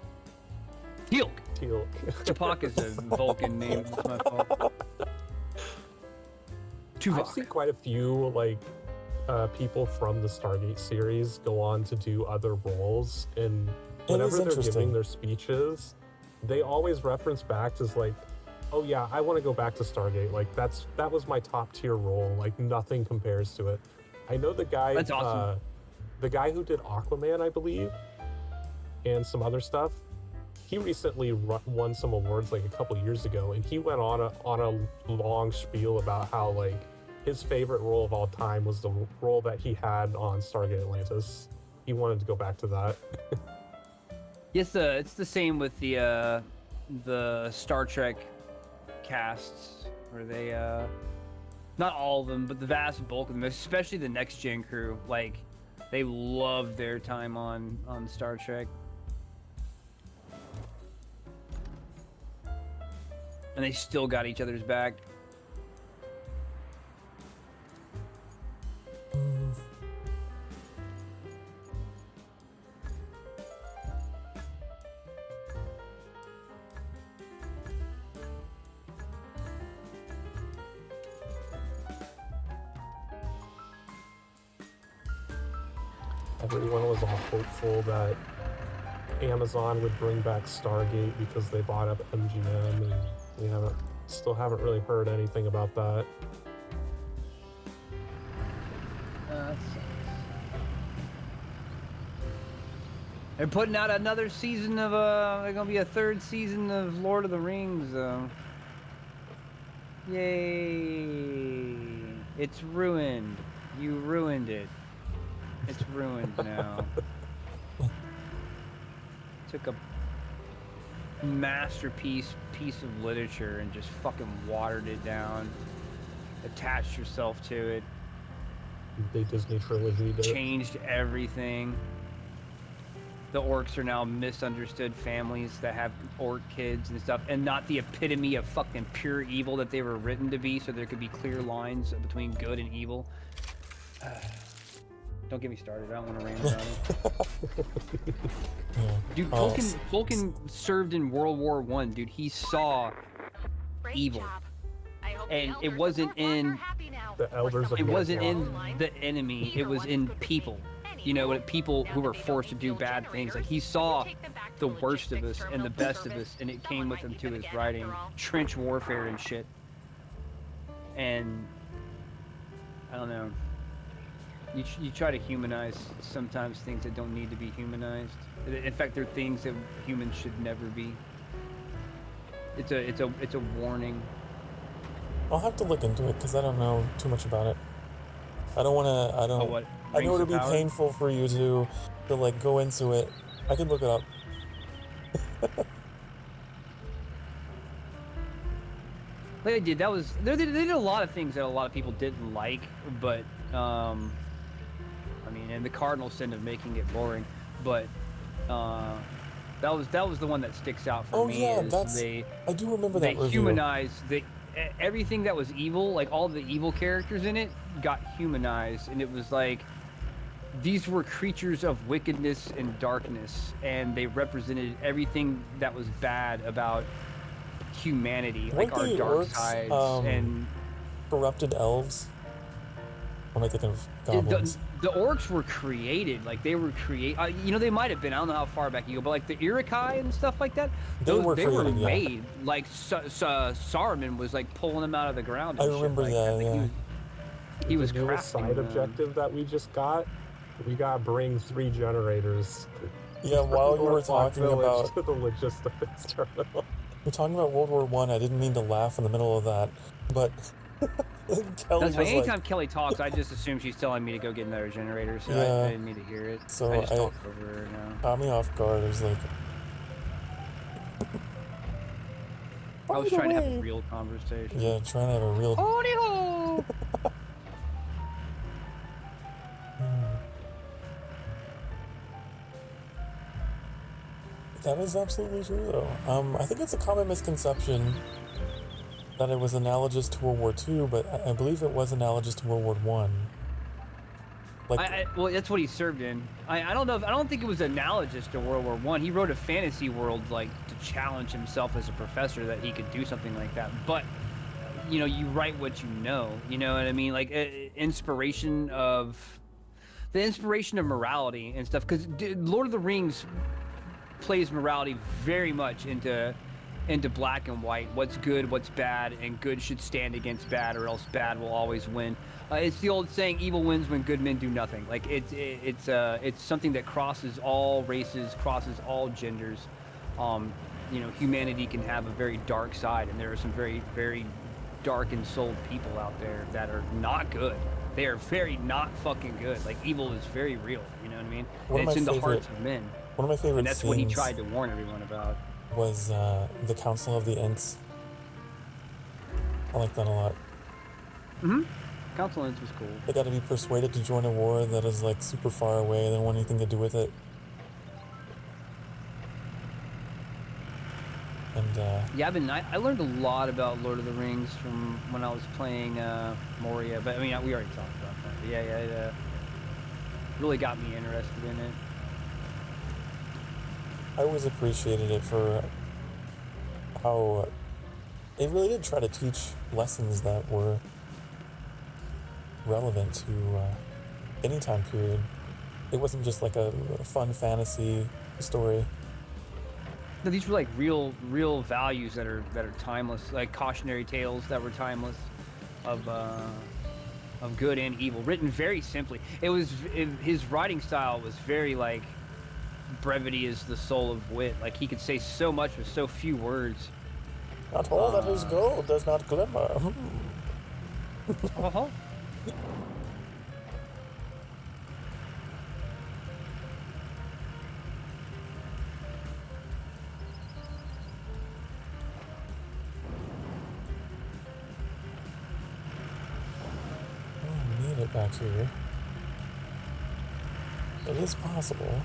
TeaCaku. TeaCaku is a Vulcan name. It's my fault. I've seen quite a few people from the Stargate series go on to do other roles, and whenever they're giving their speeches, they always reference back to like, "Oh yeah, I want to go back to Stargate. Like that was my top tier role. Like nothing compares to it." I know the guy. That's awesome. The guy who did Aquaman, I believe, and some other stuff. He recently won some awards like a couple years ago, and he went on a long spiel about how like his favorite role of all time was the role that he had on Stargate Atlantis. He wanted to go back to that. Yes, it's the same with the Star Trek casts, where they not all of them, but the vast bulk of them, especially the next gen crew, like they loved their time on Star Trek. And they still got each other's back. Everyone was all hopeful that Amazon would bring back Stargate because they bought up MGM, and we still haven't really heard anything about that. They're putting out another season of there's gonna be a third season of Lord of the Rings. Yay! It's ruined. You ruined it. It's ruined now. Took a masterpiece piece of literature and just fucking watered it down. Attached yourself to it. The Disney trilogy did. Changed everything. The orcs are now misunderstood families that have orc kids and stuff, and not the epitome of fucking pure evil that they were written to be, so there could be clear lines between good and evil. Don't get me started. I don't want to rant about it. Yeah. Dude, Tolkien served in World War I. Dude, he saw Great evil. job. I hope And the it elders wasn't of Northrog in- are happy now. The elders of It wasn't in Northrog. the enemy. It was in people. You know, people who were forced to do bad things. Like, he saw the worst of us and the best of us, and it came with him to his writing. Trench warfare and shit. And I don't know. You try to humanize sometimes things that don't need to be humanized. In fact, they're things that humans should never be. It's a warning. I'll have to look into it because I don't know too much about it. I don't want to. I don't. Oh, what? I know Rings it'd of be Power? painful for you to like go into it. I can look it up. They did. They did a lot of things that a lot of people didn't like, but I mean, and the cardinal sin of making it boring, but that was the one that sticks out for Oh me. yeah, is that's. I do remember that they review. humanized everything that was evil, like all the evil characters in it got humanized, and it was like these were creatures of wickedness and darkness, and they represented everything that was bad about humanity, like Weren't our the dark orcs, sides and corrupted elves. Or am I thinking of the goblins? orcs were created, like they were you know, they might have been, I don't know how far back you go, but like the Iroquois and stuff like that, They were created, yeah. made, like Saruman was like pulling them out of the ground I and shit remember like that, Like, yeah. he was The newest crafting side them. objective that we just got. We got to bring 3 generators. Yeah, while you were Northrog talking Village about to the logistics terminal. you're talking about World War I didn't mean to laugh in the middle of that, but Kelly That's was fine. Anytime like, Kelly talks, I just assume she's telling me to go get another generator, so Yeah. I didn't need to hear it. So I just I- talked over her now. caught me off guard. It was like, I was by the trying to have a way- real conversation. yeah, trying to have a real. Howdy ho! That is absolutely true, though. I think it's a common misconception that it was analogous to World War II, but I believe it was analogous to World War One. Like, Well, that's what he served in. I don't know. I don't think it was analogous to World War One. He wrote a fantasy world like to challenge himself as a professor that he could do something like that. But you know, you write what you know. You know what I mean? Like inspiration of morality and stuff. Because Lord of the Rings plays morality very much into black and white. What's good, what's bad, and good should stand against bad, or else bad will always win. It's the old saying, "Evil wins when good men do nothing." Like it's something that crosses all races, crosses all genders. You know, humanity can have a very dark side, and there are some very, very dark and souled people out there that are not good. They are very not fucking good. Like evil is very real. You know what I mean? One of And it's in my the hearts favorite- of men, one of my favorite and that's what he scenes tried to warn everyone about. was the Council of the Ents. I like that a lot. Council Ends was cool. They got to be persuaded to join a war that is like super far away. They don't want anything to do with it. And Yeah, I learned a lot about Lord of the Rings from when I was playing Moria, but I mean, we already talked about that. But yeah, it really got me interested in it. I always appreciated it for how it really did try to teach lessons that were relevant to any time period. It wasn't just like a fun fantasy story. No, these were like real values that are timeless, like cautionary tales that were timeless, of good and evil, written very simply. His writing style was very like, brevity is the soul of wit. Like he could say so much with so few words. Not all that is gold does not glimmer. Uh-huh. I need it back here. It is possible.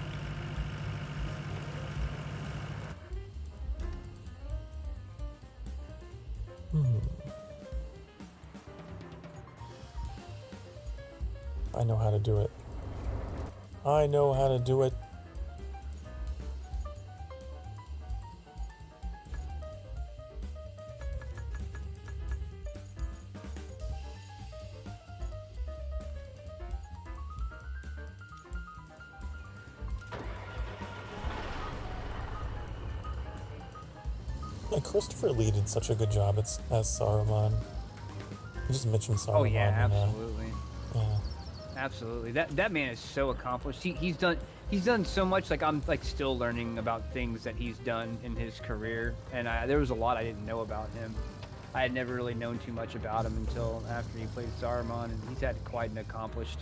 I know how to do it. I know how to do it. Yeah, Christopher Lee did such a good job as Saruman. You just mentioned Saruman. Oh yeah, and, absolutely. yeah. Absolutely. That man is so accomplished. He's done so much. Like I'm like still learning about things that he's done in his career, and there was a lot I didn't know about him. I had never really known too much about him until after he played Saruman, and he's had quite an accomplished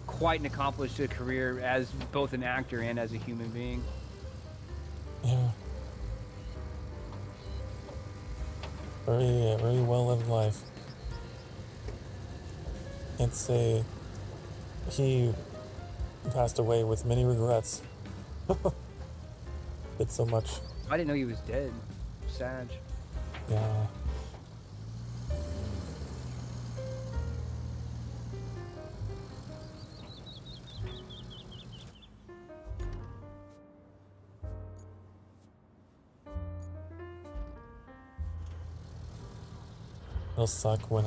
career as both an actor and as a human being. Yeah. Very well lived life. I'd say he passed away with many regrets. Did so much. I didn't know he was dead. Sad. Yeah. It'll suck when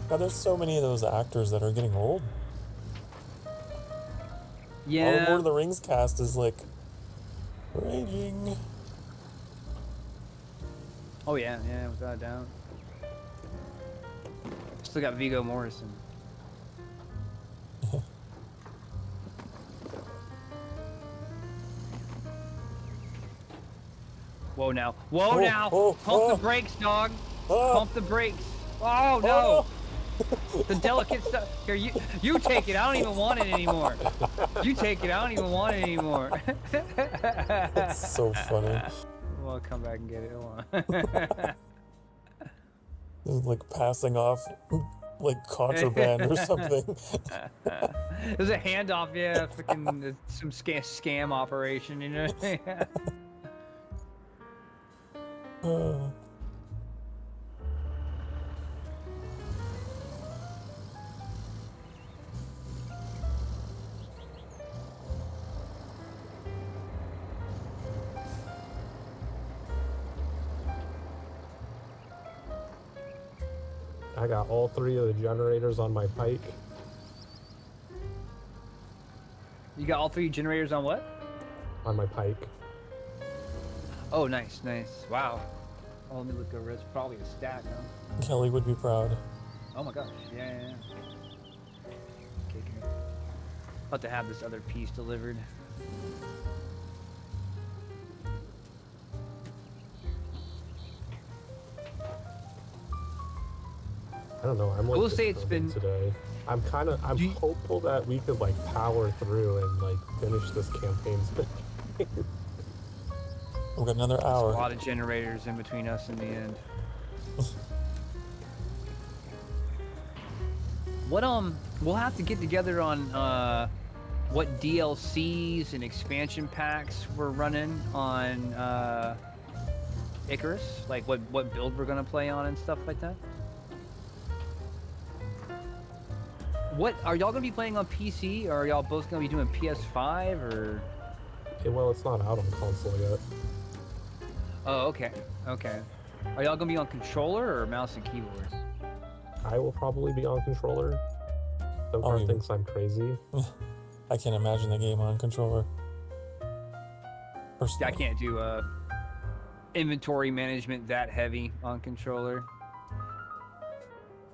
God, there's so many of those actors that are getting old. Yeah. All the Lord of the Rings cast is like raging. Oh yeah, without a doubt. Still got Viggo Morrison. Whoa now. Whoa now! Pump the brakes, dog! Pump the brakes! Oh no! The delicate stuff. Here, you take it. I don't even want it anymore. You take it. I don't even want it anymore. That's so funny. Well, I'll come back and get it. Hold on. It's like passing off like contraband or something. There's a handoff, yeah, freaking some scam operation, you know. I got all 3 of the generators on my pike. You got all 3 generators on what? On my pike. Oh, nice. Wow. Oh, let me look over. It's probably a stack, huh? Kelly would be proud. Oh my gosh. Yeah. Okay. About to have this other piece delivered. I don't know. I'm like, we'll say it's been today. I'm hopeful that we could like power through and like finish this campaign. We've got another hour. There's a lot of generators in between us and the end. What we'll have to get together on what DLCs and expansion packs we're running on Icarus, like what build we're gonna play on and stuff like that. What are y'all gonna be playing on PC, or are y'all both gonna be doing PS5 or? Okay, well, it's not out on console yet. Oh, okay. Are y'all gonna be on controller or mouse and keyboard? I will probably be on controller. Sokar thinks I'm crazy. I can't imagine the game on controller. Yeah, I can't do inventory management that heavy on controller.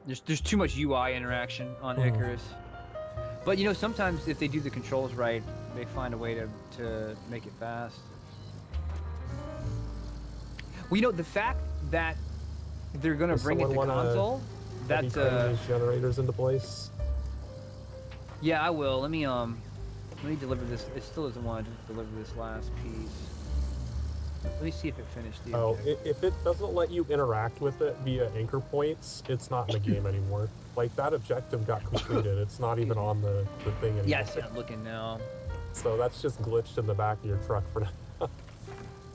There's too much UI interaction on Icarus. But you know, sometimes if they do the controls right, they find a way to make it fast. Well, you know, the fact that they're gonna bring it to console, that's these generators into place. Yeah, I will. Let me deliver this. It still doesn't want to deliver this last piece. Let me see if it finished the objective. If it doesn't let you interact with it via anchor points, it's not in the game anymore. Like, that objective got completed. It's not even on the thing anymore. Yeah, I see it looking now. So that's just glitched in the back of your truck for now.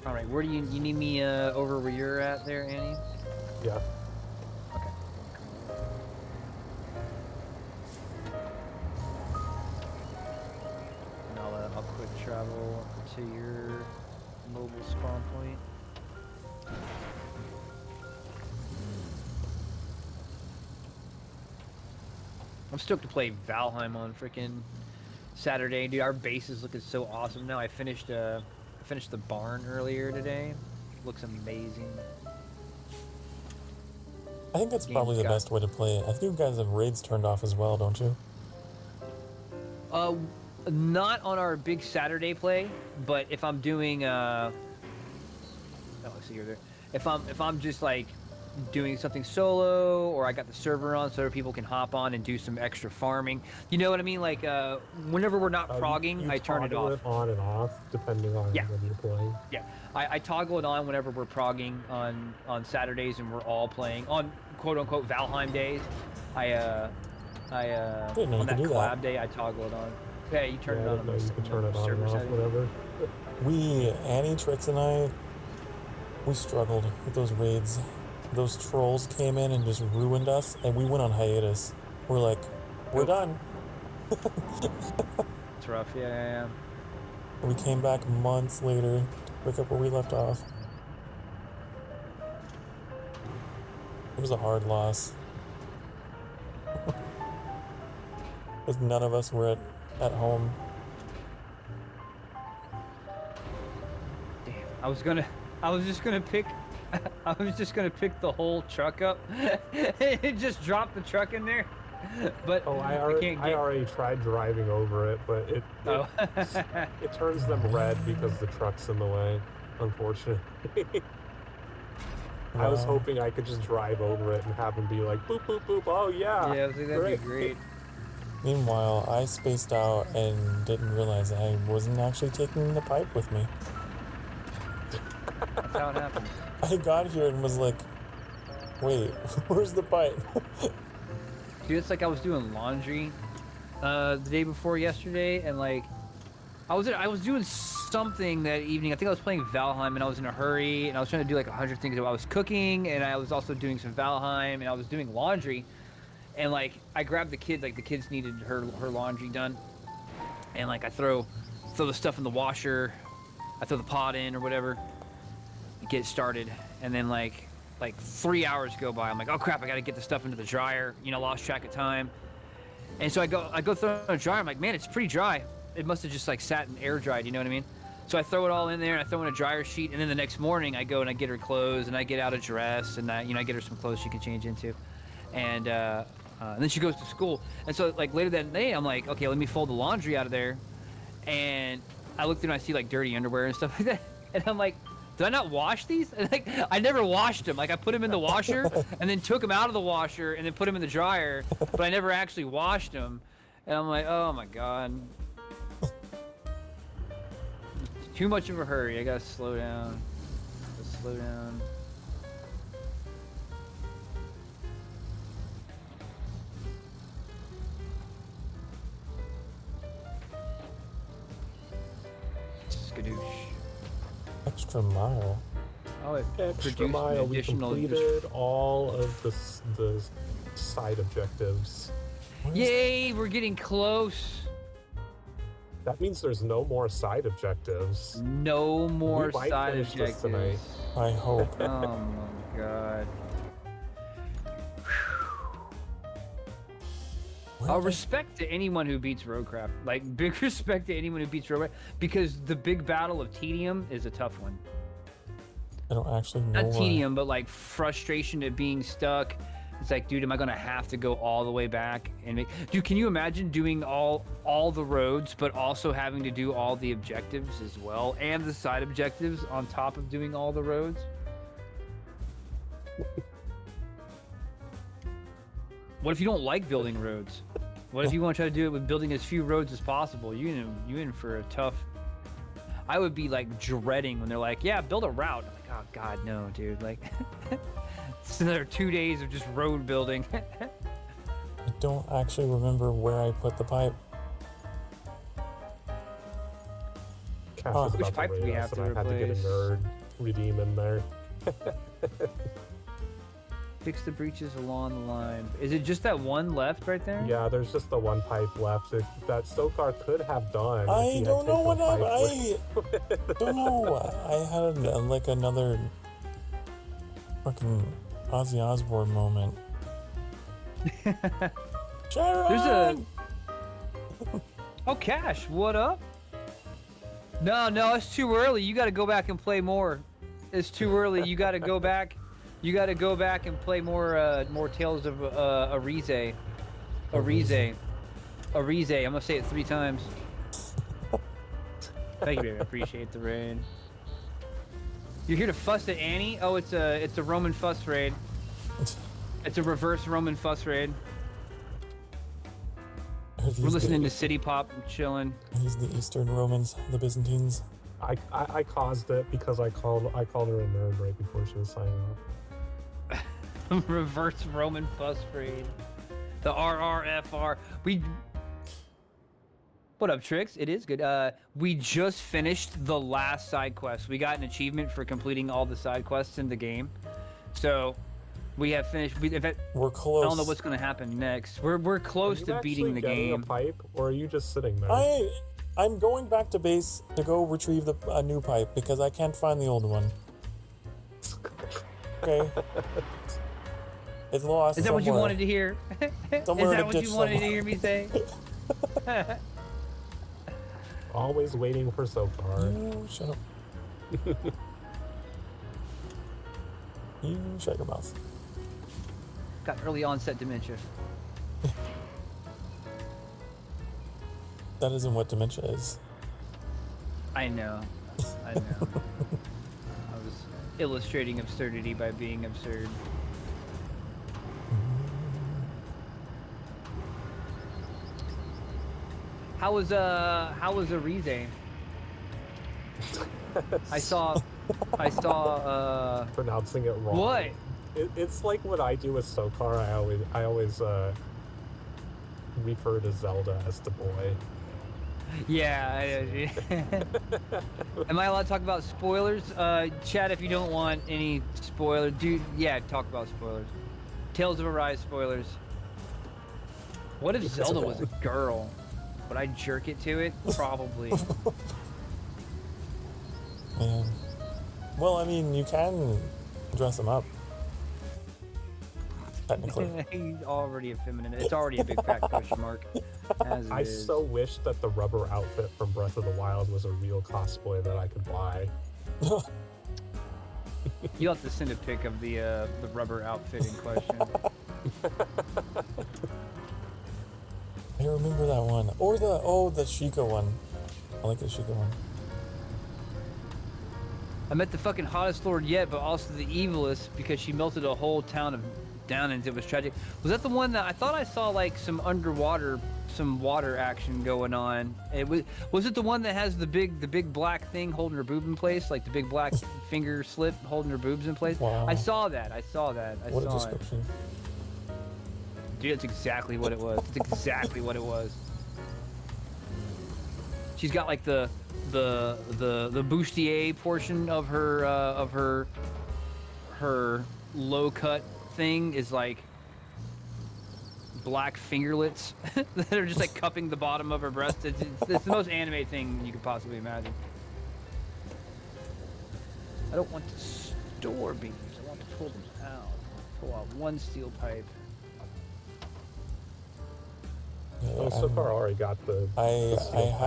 All right, where do you need me over where you're at there, Annie? Yeah. Okay. travel to your mobile spawn point. I'm stoked to play Valheim on freaking Saturday, dude. Our base is looking so awesome now. I finished the barn earlier today. Looks amazing. I think that's probably the best way to play it. I think you guys have raids turned off as well, don't you? Not on our big Saturday play, but if I'm doing oh, I see you're there. If I'm just like doing something solo, or I got the server on so other people can hop on and do some extra farming. You know what I mean? Like whenever we're not progging, I turn it off. It on and off depending on when you're playing. Yeah, I toggle it on whenever we're progging on Saturdays and we're all playing on quote unquote Valheim days. On that collab day, I toggle it on. Yeah, you turn it on. No, you can turn it on and off, whatever. Annie, Trix, and I, we struggled with those raids. Those trolls came in and just ruined us, and we went on hiatus. We're like, we're done. It's rough, yeah. We came back months later to pick up where we left off. It was a hard loss. Because none of us were at home. Damn, I was just gonna pick the whole truck up and just drop the truck in there. But I already tried driving over it, but it turns them red because the truck's in the way, unfortunately. I was hoping I could just drive over it and have them be like, boop, boop, boop, oh yeah. Yeah, I think that'd be great. Meanwhile, I spaced out and didn't realize I wasn't actually taking the pipe with me. That's how it happens. I got here and was like, wait, where's the pipe? Dude, it's like I was doing laundry the day before yesterday, and like I was doing something that evening. I think I was playing Valheim, and I was in a hurry, and I was trying to do like 100 things. I was cooking, and I was also doing some Valheim, and I was doing laundry, and like I grabbed the kids. Like the kids needed her laundry done, and like I throw the stuff in the washer, I throw the pot in or whatever, get started, and then like 3 hours go by. I'm like, oh crap, I gotta get the stuff into the dryer. You know, lost track of time. And so I go throw it in the dryer. I'm like, man, it's pretty dry. It must have just like sat and air dried. You know what I mean? So I throw it all in there, and I throw in a dryer sheet. And then the next morning, I go and I get her clothes, and I get out a dress, and I get her some clothes she can change into. And then she goes to school. And so like later that day, I'm like, okay, let me fold the laundry out of there. And I look through and I see like dirty underwear and stuff like that. And I'm like, did I not wash these? And like, I never washed them. Like I put them in the washer and then took them out of the washer and then put them in the dryer, but I never actually washed them. And I'm like, oh my God. Too much of a hurry. I gotta slow down. Skadoosh. Extra mile. Oh, it Extra mile. We completed all of the side objectives. Yay, we're getting close. That means there's no more side objectives. No more We might side finish this objectives. tonight. I hope. Oh my God. Respect to anyone who beats RoadCraft. Like, big respect to anyone who beats RoadCraft, because the big battle of tedium is a tough one. I don't actually know. Not tedium, but like frustration at being stuck. It's like, dude, am I gonna have to go all the way back and make? Dude, can you imagine doing all the roads, but also having to do all the objectives as well, and the side objectives on top of doing all the roads? What if you don't like building roads? What if you want to try to do it with building as few roads as possible? You in for a tough. I would be like dreading when they're like, yeah, build a route. I'm like, oh God, no, dude. Like, it's another 2 days of just road building. I don't actually remember where I put the pipe. Which pipe do we have to I had to get a replace? nerd redeem in there. Fix the breaches along the line. Is it just that one left right there? Yeah, there's just the one pipe left that Sokar could have done. if he I had don't know taken what the happened. pipe with- I don't know. I had like another fucking Ozzy Osbourne moment. Sharon! There's a. Oh, Cash, what up? No, it's too early. You got to go back and play more. It's too early. You got to go back. You got to go back and play more Tales of Arize. Arize. Arize. I'm gonna say it 3 times. Thank you, baby. I appreciate the raid. You're here to fuss at Annie? Oh, it's a Roman fuss raid. It's a reverse Roman fuss raid. We're listening to City Pop and chilling. He's the Eastern Romans, the Byzantines. I caused it because I called her a nerd right before she was signing off. Reverse Roman fuss raid. The RRFR. What up, Trix? It is good. We just finished the last side quest. We got an achievement for completing all the side quests in the game. So we have finished. We're close. I don't know what's gonna happen next. We're close to beating the game. A pipe, or are you just sitting there? I'm going back to base to go retrieve a new pipe because I can't find the old one. Okay. It's lost. Is that what you wanted to hear? Somewhere Is that in a what ditch you wanted to somewhere. hear me say? Always waiting for Sokar. You shut up. You shut your mouth. Got early onset dementia. That isn't what dementia is. I know. I was illustrating absurdity by being absurd. How was Arize? I saw Pronouncing it wrong. What? It's like what I do with Sokar. I always refer to Zelda as the boy. Yeah. Am I allowed to talk about spoilers? Chat, if you don't want any spoilers, dude. Yeah, talk about spoilers. Tales of Arise spoilers. What if Zelda was a girl? Would I jerk it to it? Probably. Man. Well, I mean, you can dress him up. Technically. He's already effeminate. It's already a big fat question mark. As it I is. so wish that the rubber outfit from Breath of the Wild was a real cosplay that I could buy. You'll have to send a pic of the rubber outfit in question. I remember that one. Or the Sheikah one. I like the Sheikah one. I met the fucking hottest lord yet, but also the evilest because she melted a whole town of Downings. It was tragic. Was that the one that I thought I saw like some water action going on? Was it the one that has the big black thing holding her boob in place, like the big black finger slip holding her boobs in place? Wow. I saw that. What a description. Dude, that's exactly what it was. It's exactly what it was. She's got like the bustier portion of her low cut thing is like black fingerlets that are just like cupping the bottom of her breast. It's the most anime thing you could possibly imagine. I don't want to store beams. I want to pull them out. Pull out one steel pipe. Yeah, Oh, Sokar already got the. I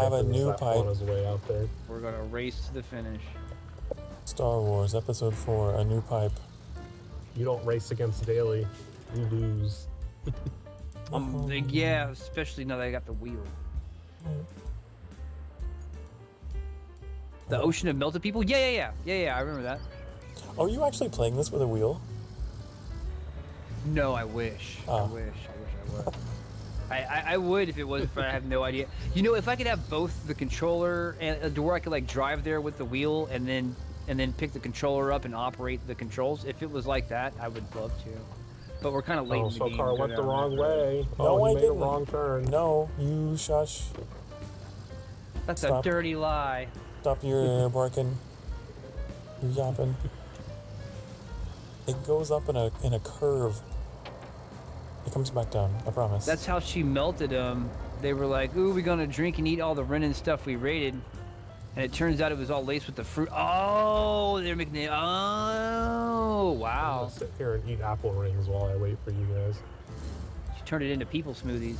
have a new pipe. on his way out there. We're gonna race to the finish. Star Wars Episode 4, a new pipe. You don't race against Daily, you lose. Yeah, especially now that I got the wheel. The ocean of melted people? Yeah, I remember that. Are you actually playing this with a wheel? No, I wish. I Oh. wish I would. I would if I have no idea. You know, if I could have both the controller and where I could like drive there with the wheel and then pick the controller up and operate the controls. If it was like that, I would love to. But we're kind of late Oh, in the game. Sokar went the wrong way. No, Oh, I he made didn't. a wrong turn. No, you shush. That's Stop. a dirty lie. Stop your barking. You're yapping. It goes up in a curve. It comes back down, I promise. That's how she melted them. They were like, ooh, we're gonna drink and eat all the Renin stuff we raided. And it turns out it was all laced with the fruit. Oh, they're making it. Oh, I'm wow. gonna sit here and eat apple rings while I wait for you guys. She turned it into people smoothies.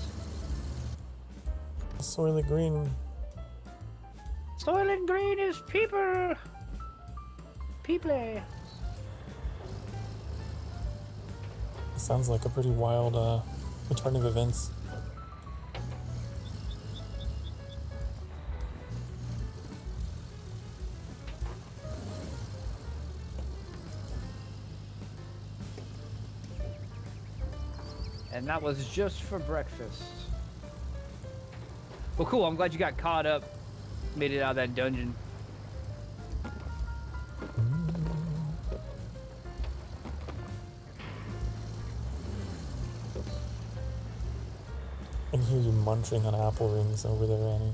Soylent Green. Soylent Green is people. People. Sounds like a pretty wild return of events. And that was just for breakfast. Well, cool. I'm glad you got caught up. Made it out of that dungeon. I hear you munching on apple rings over there, Annie.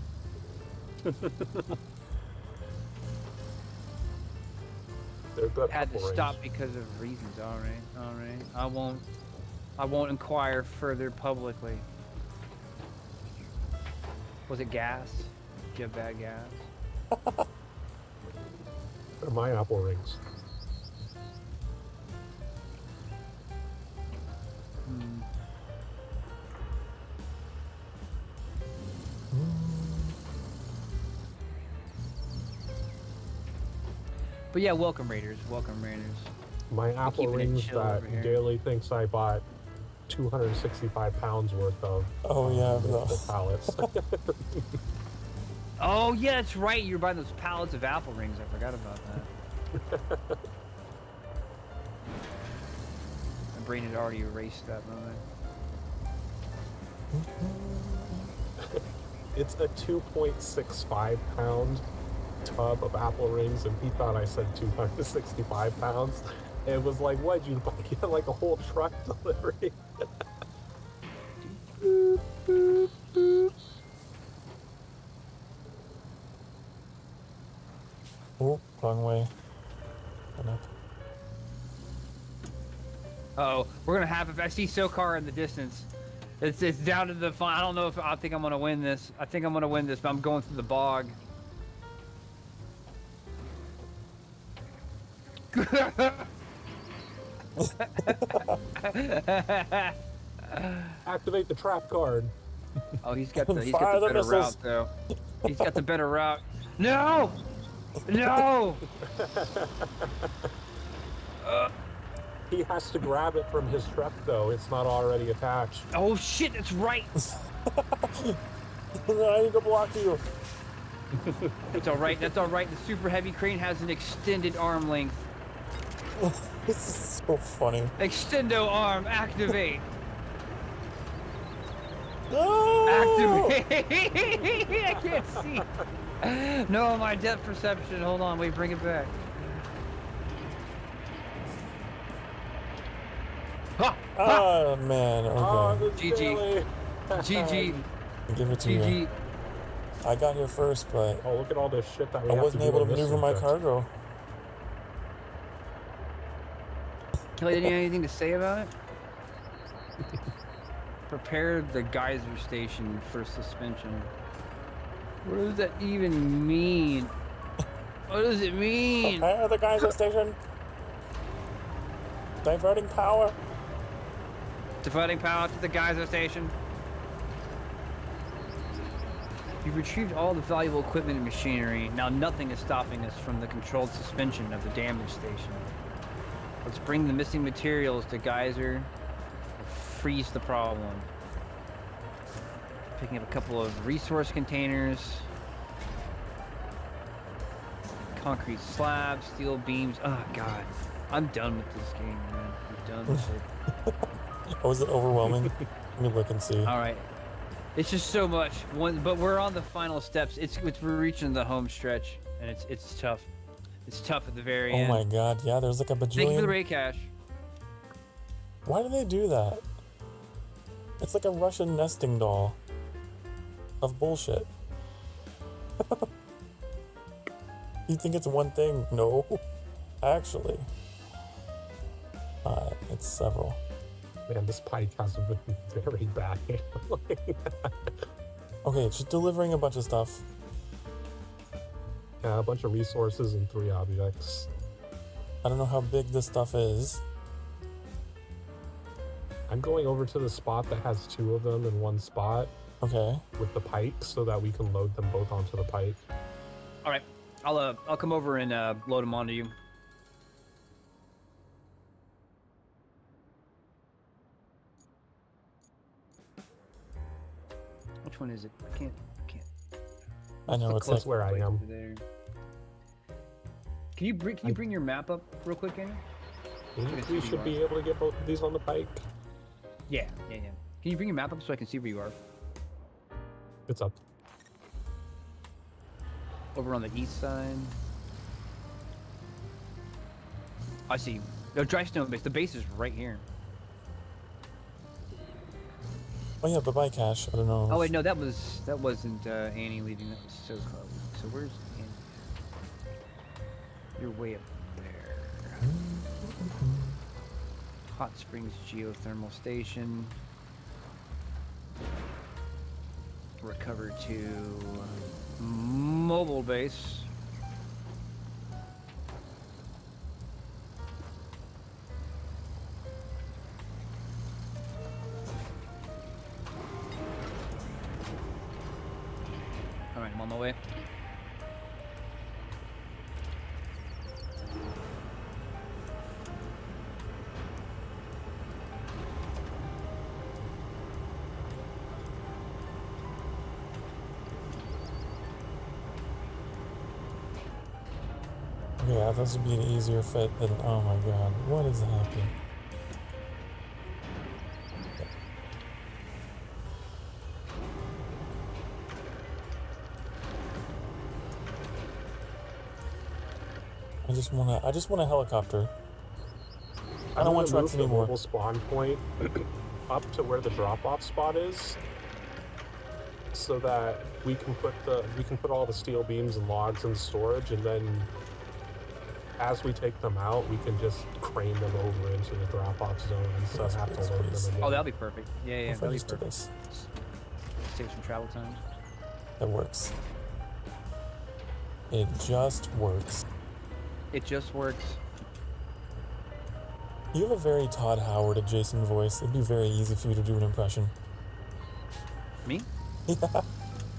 They're good Had to apple stop rings. because of reasons. All right. I won't inquire further publicly. Was it gas? Did you have bad gas? They're my apple rings. But yeah, welcome Raiders. Welcome Raiders. My apple keeping it rings chill that over here. Daily thinks I bought 265 pounds worth of Oh yeah, multiple pallets. Oh yeah, that's right. You were buying those pallets of apple rings. I forgot about that. My brain had already erased that moment. It's a 2.65 pound tub of apple rings, and he thought I said 265 pounds. It was like, what'd you buy? Get like a whole truck delivery. Oh, wrong way. Uh-oh, we're gonna have. If I see Sokar in the distance, it's down to the final. I don't know if I think I'm gonna win this. I think I'm gonna win this, but I'm going through the bog. Activate the trap card. Oh, he's got the Fire the better route missiles. though. He's got the better route. No, no. He has to grab it from his truck, though. It's not already attached. Oh shit, that's right. I need to block you. That's all right. That's all right. The super heavy crane has an extended arm length. This is so funny. Extendo arm, activate. No! Activate. I can't see. No, my depth perception. Hold on. Wait, bring it back. Ha! Oh man, Oh, okay. this GG. Daily. GG. Give it to you. GG. I got here first, but Oh, look at all this shit that we I have wasn't to do able in to this maneuver my sequence. cargo. Kelly, did you have anything to say about it? Prepare the geyser station for suspension. What does that even mean? What does it mean? Prepare the geyser station. Diverting power. Diverting power to the geyser station. You've retrieved all the valuable equipment and machinery. Now nothing is stopping us from the controlled suspension of the damage station. Let's bring the missing materials to geyser and freeze the problem. Picking up a couple of resource containers. Concrete slabs, steel beams. Oh god. I'm done with this game, man. I'm done with it. Oh, is it overwhelming? Let me look and see. Alright. It's just so much. But we're on the final steps. We're reaching the home stretch, and it's tough. It's tough at the very Oh end. my god, yeah, there's like a Thank you for the bajillion. raid cash. Why do they do that? It's like a Russian nesting doll of bullshit. You think it's one thing? No, actually. That's several. Man, this pike has been very bad handling. Okay, just delivering a bunch of stuff. Yeah, a bunch of resources and 3 objects. I don't know how big this stuff is. I'm going over to the spot that has 2 of them in one spot Okay. with the pike so that we can load them both onto the pike. All right, I'll come over and load them onto you. Which one is it? I can't. I know, it's That's like, where I Wait, am. there. Can you bring your map up real quick, Daniel? I think we should be able to get both of these on the pike. Yeah. Can you bring your map up so I can see where you are? It's up. Over on the east side. I see. No, dry stone base. The base is right here. oh yeah, bye-bye, Cash. I don't know. Oh wait, no, that wasn't Annie leaving. That was SokAni. So where's Annie? You're way up there. Hot Springs Geothermal Station. Recover to mobile base. All right, I'm on my way. Yeah, this would be an easier fit than. Oh my god, what is happening? I just want a helicopter. I don't want I'm gonna trucks move the anymore. mobile spawn point up to where the drop-off spot is, so that we can put all the steel beams and logs in storage, and then as we take them out, we can just crane them over into the drop-off zone instead of have to load them again. Oh, that'll be perfect. Yeah, I'm that'll be used to perfect. this. Save some travel time. That works. It just works. It just works. You have a very Todd Howard adjacent voice. It'd be very easy for you to do an impression. Me? Yeah,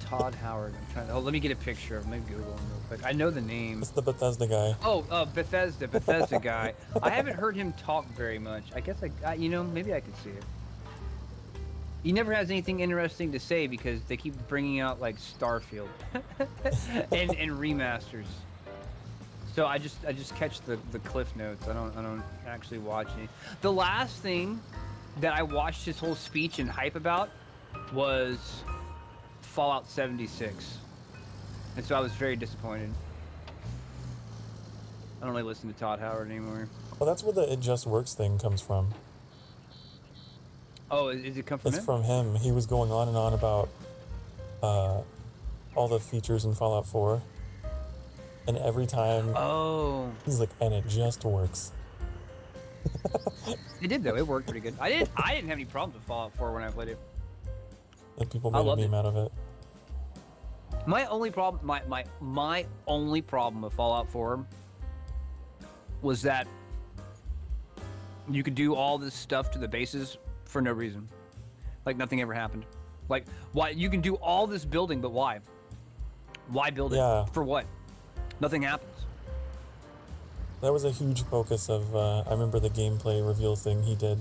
Todd Howard. I'm trying to. Oh, let me get a picture of him. Let me Google him real quick. I know the name. it's the Bethesda guy. Oh, Bethesda guy. I haven't heard him talk very much. I guess maybe I could see it. He never has anything interesting to say because they keep bringing out like Starfield and remasters. So I just catch the cliff notes. I don't actually watch any. The last thing that I watched his whole speech and hype about was Fallout 76, and so I was very disappointed. I don't really listen to Todd Howard anymore. Well, that's where the It Just Works thing comes from. Oh, is it come from It's him? from him. He was going on and on about all the features in Fallout 4. And every time Oh, he's like, and it just works. it did though. It worked pretty good. I didn't have any problems with Fallout 4 when I played it. And people I made a loved meme it. out of it. My only problem, my only problem with Fallout 4 was that you could do all this stuff to the bases for no reason. Like nothing ever happened. Like why you can do all this building, but why? Why build it? Yeah. For what? Nothing happens. That was a huge focus of, I remember the gameplay reveal thing he did.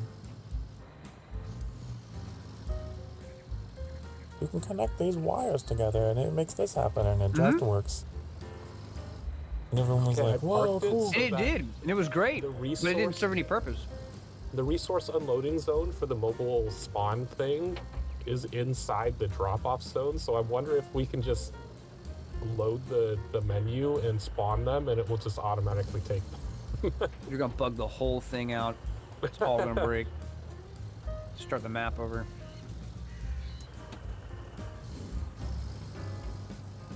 You can connect these wires together and it makes this happen and it just works. And everyone was Okay, like, I whoa, parked it cool. so And it that did, and it was great, the but it didn't resource- serve any purpose. The resource unloading zone for the mobile spawn thing is inside the drop-off zone, so I wonder if we can just load the menu and spawn them, and it will just automatically take them. You're gonna bug the whole thing out. It's all gonna break. Start the map over.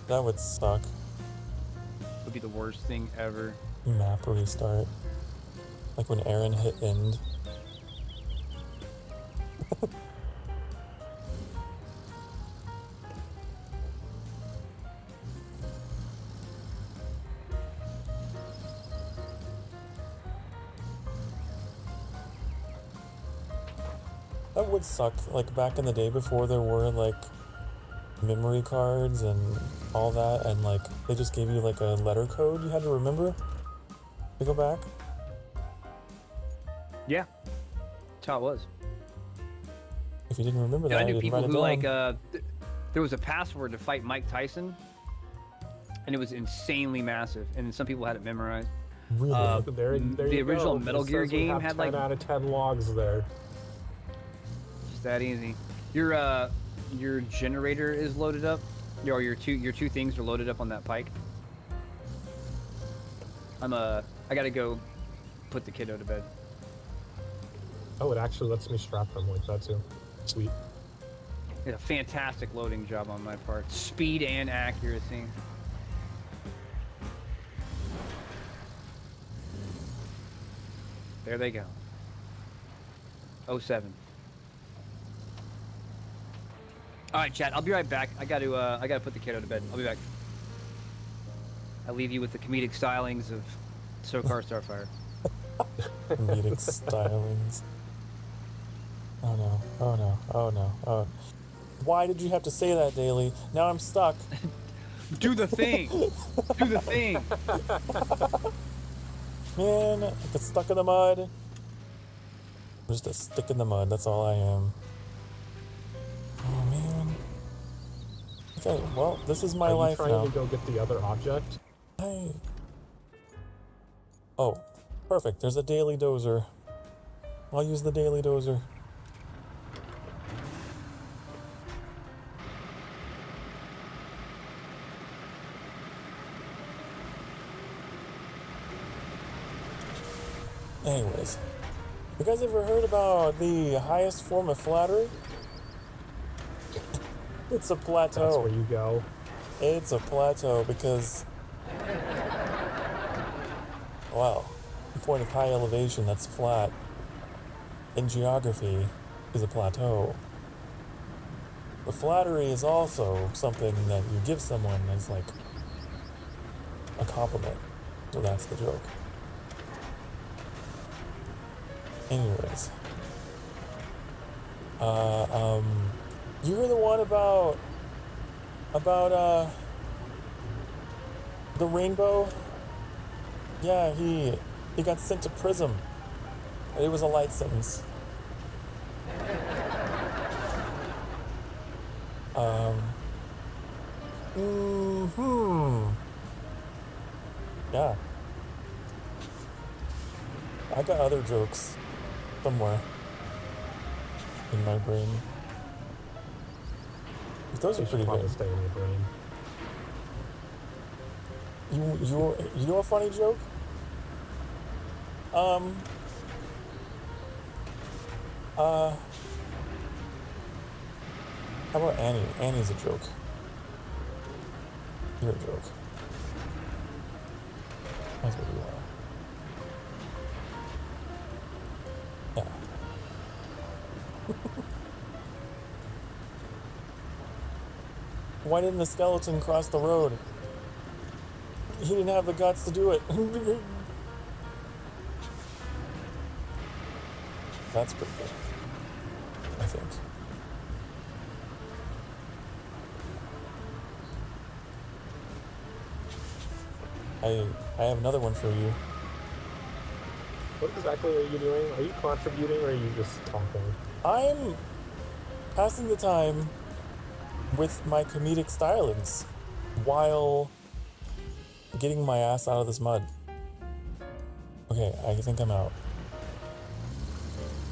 That would suck. Would be the worst thing ever. Map restart. Like when Aaron hit end. That would suck. Like back in the day before there were like memory cards and all that, and like they just gave you like a letter code you had to remember to go back. Yeah, that's how it was. If you didn't remember And that, I knew you didn't people write who it down. like there was a password to fight Mike Tyson, and it was insanely massive. And some people had it memorized. Really? There The you original go. Metal It Gear says we game have had 10 like out of 10 logs there. just that easy. Your generator is loaded up. Your two things are loaded up on that pike. I gotta go put the kiddo to bed. Oh, it actually lets me strap them like that too. Sweet. It's a fantastic loading job on my part. Speed and accuracy. There they go. 07. All right, chat. I'll be right back. I gotta put the kiddo to bed. I'll be back. I'll leave you with the comedic stylings of Sokar Starfire. Comedic stylings. Oh no, oh no, oh no, oh. Why did you have to say that, Daily? Now I'm stuck. Do the thing! Do the thing! Man, I get stuck in the mud. I'm just a stick in the mud, that's all I am. Oh man. Okay, well, this is my Are you life trying now. to go get the other object? Hey. Oh, perfect. There's a daily dozer. I'll use the daily dozer. Anyways, you guys ever heard about the highest form of flattery? It's a plateau. That's where you go. It's a plateau because, well, the point of high elevation that's flat in geography is a plateau. But flattery is also something that you give someone as like a compliment. So that's the joke. Anyways. You heard the one about the rainbow? Yeah, he got sent to prison. It was a light sentence. Yeah. I got other jokes somewhere in my brain. But those are pretty Probably good. stay in your brain. You know a funny joke? How about Annie? Annie's a joke. You're a joke. That's what you are. Yeah. Why didn't the skeleton cross the road? He didn't have the guts to do it. That's pretty good, I think. I have another one for you. What exactly are you doing? Are you contributing or are you just talking? I'm passing the time with my comedic stylings while getting my ass out of this mud. Okay, I think I'm out.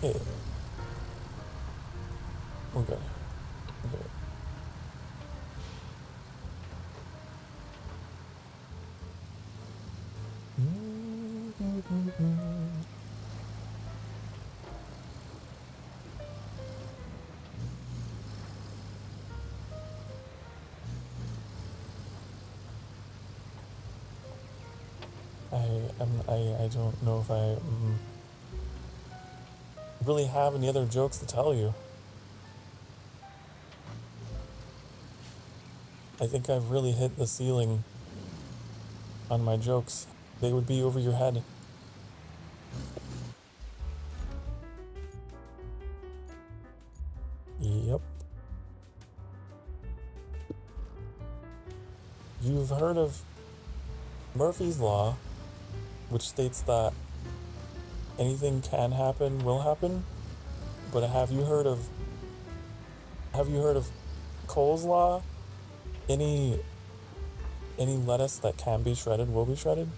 Hey. We're good. We're good. I don't know if I really have any other jokes to tell you. I think I've really hit the ceiling on my jokes. They would be over your head. You've heard of Murphy's Law, which states that anything can happen, will happen. But have you heard of Cole's Law? Any lettuce that can be shredded will be shredded?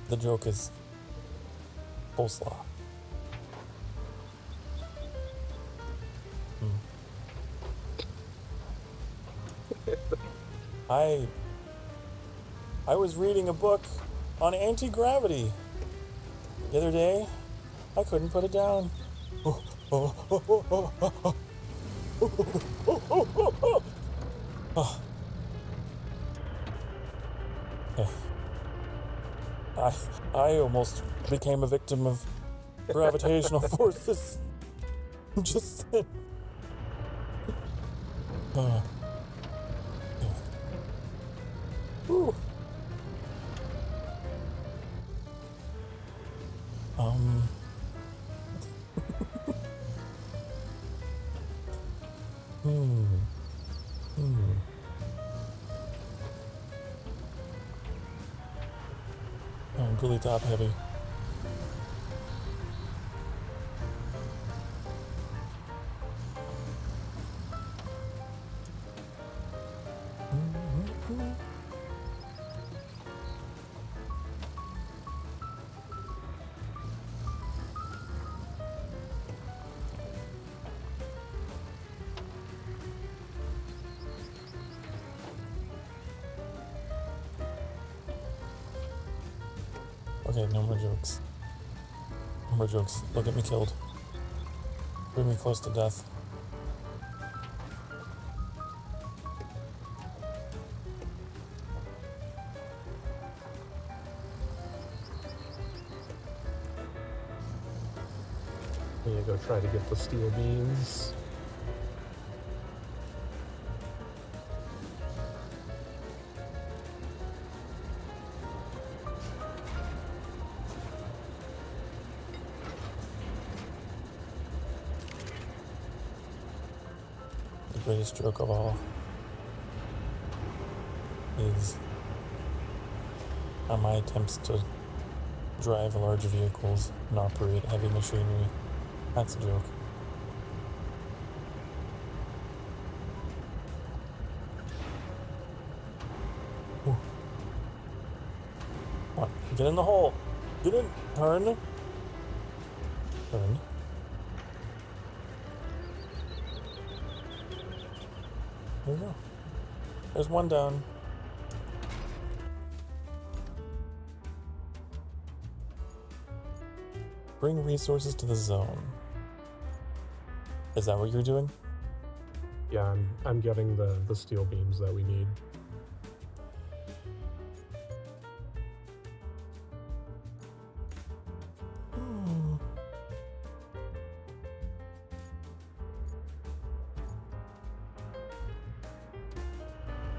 The joke is coleslaw. I was reading a book on anti-gravity the other day. I couldn't put it down. I almost became a victim of gravitational forces. Just saying. Ooh. I'm really top heavy. Okay, no more jokes. No more jokes. Look at me killed. Bring me close to death. I'm gonna go try to get the steel beams. The greatest joke of all is on my attempts to drive large vehicles and operate heavy machinery. That's a joke. Ooh. Come on, get in the hole. Get in. Turn. Turn. There you go. There's one down. Bring resources to the zone. Is that what you're doing? Yeah, I'm getting the steel beams that we need.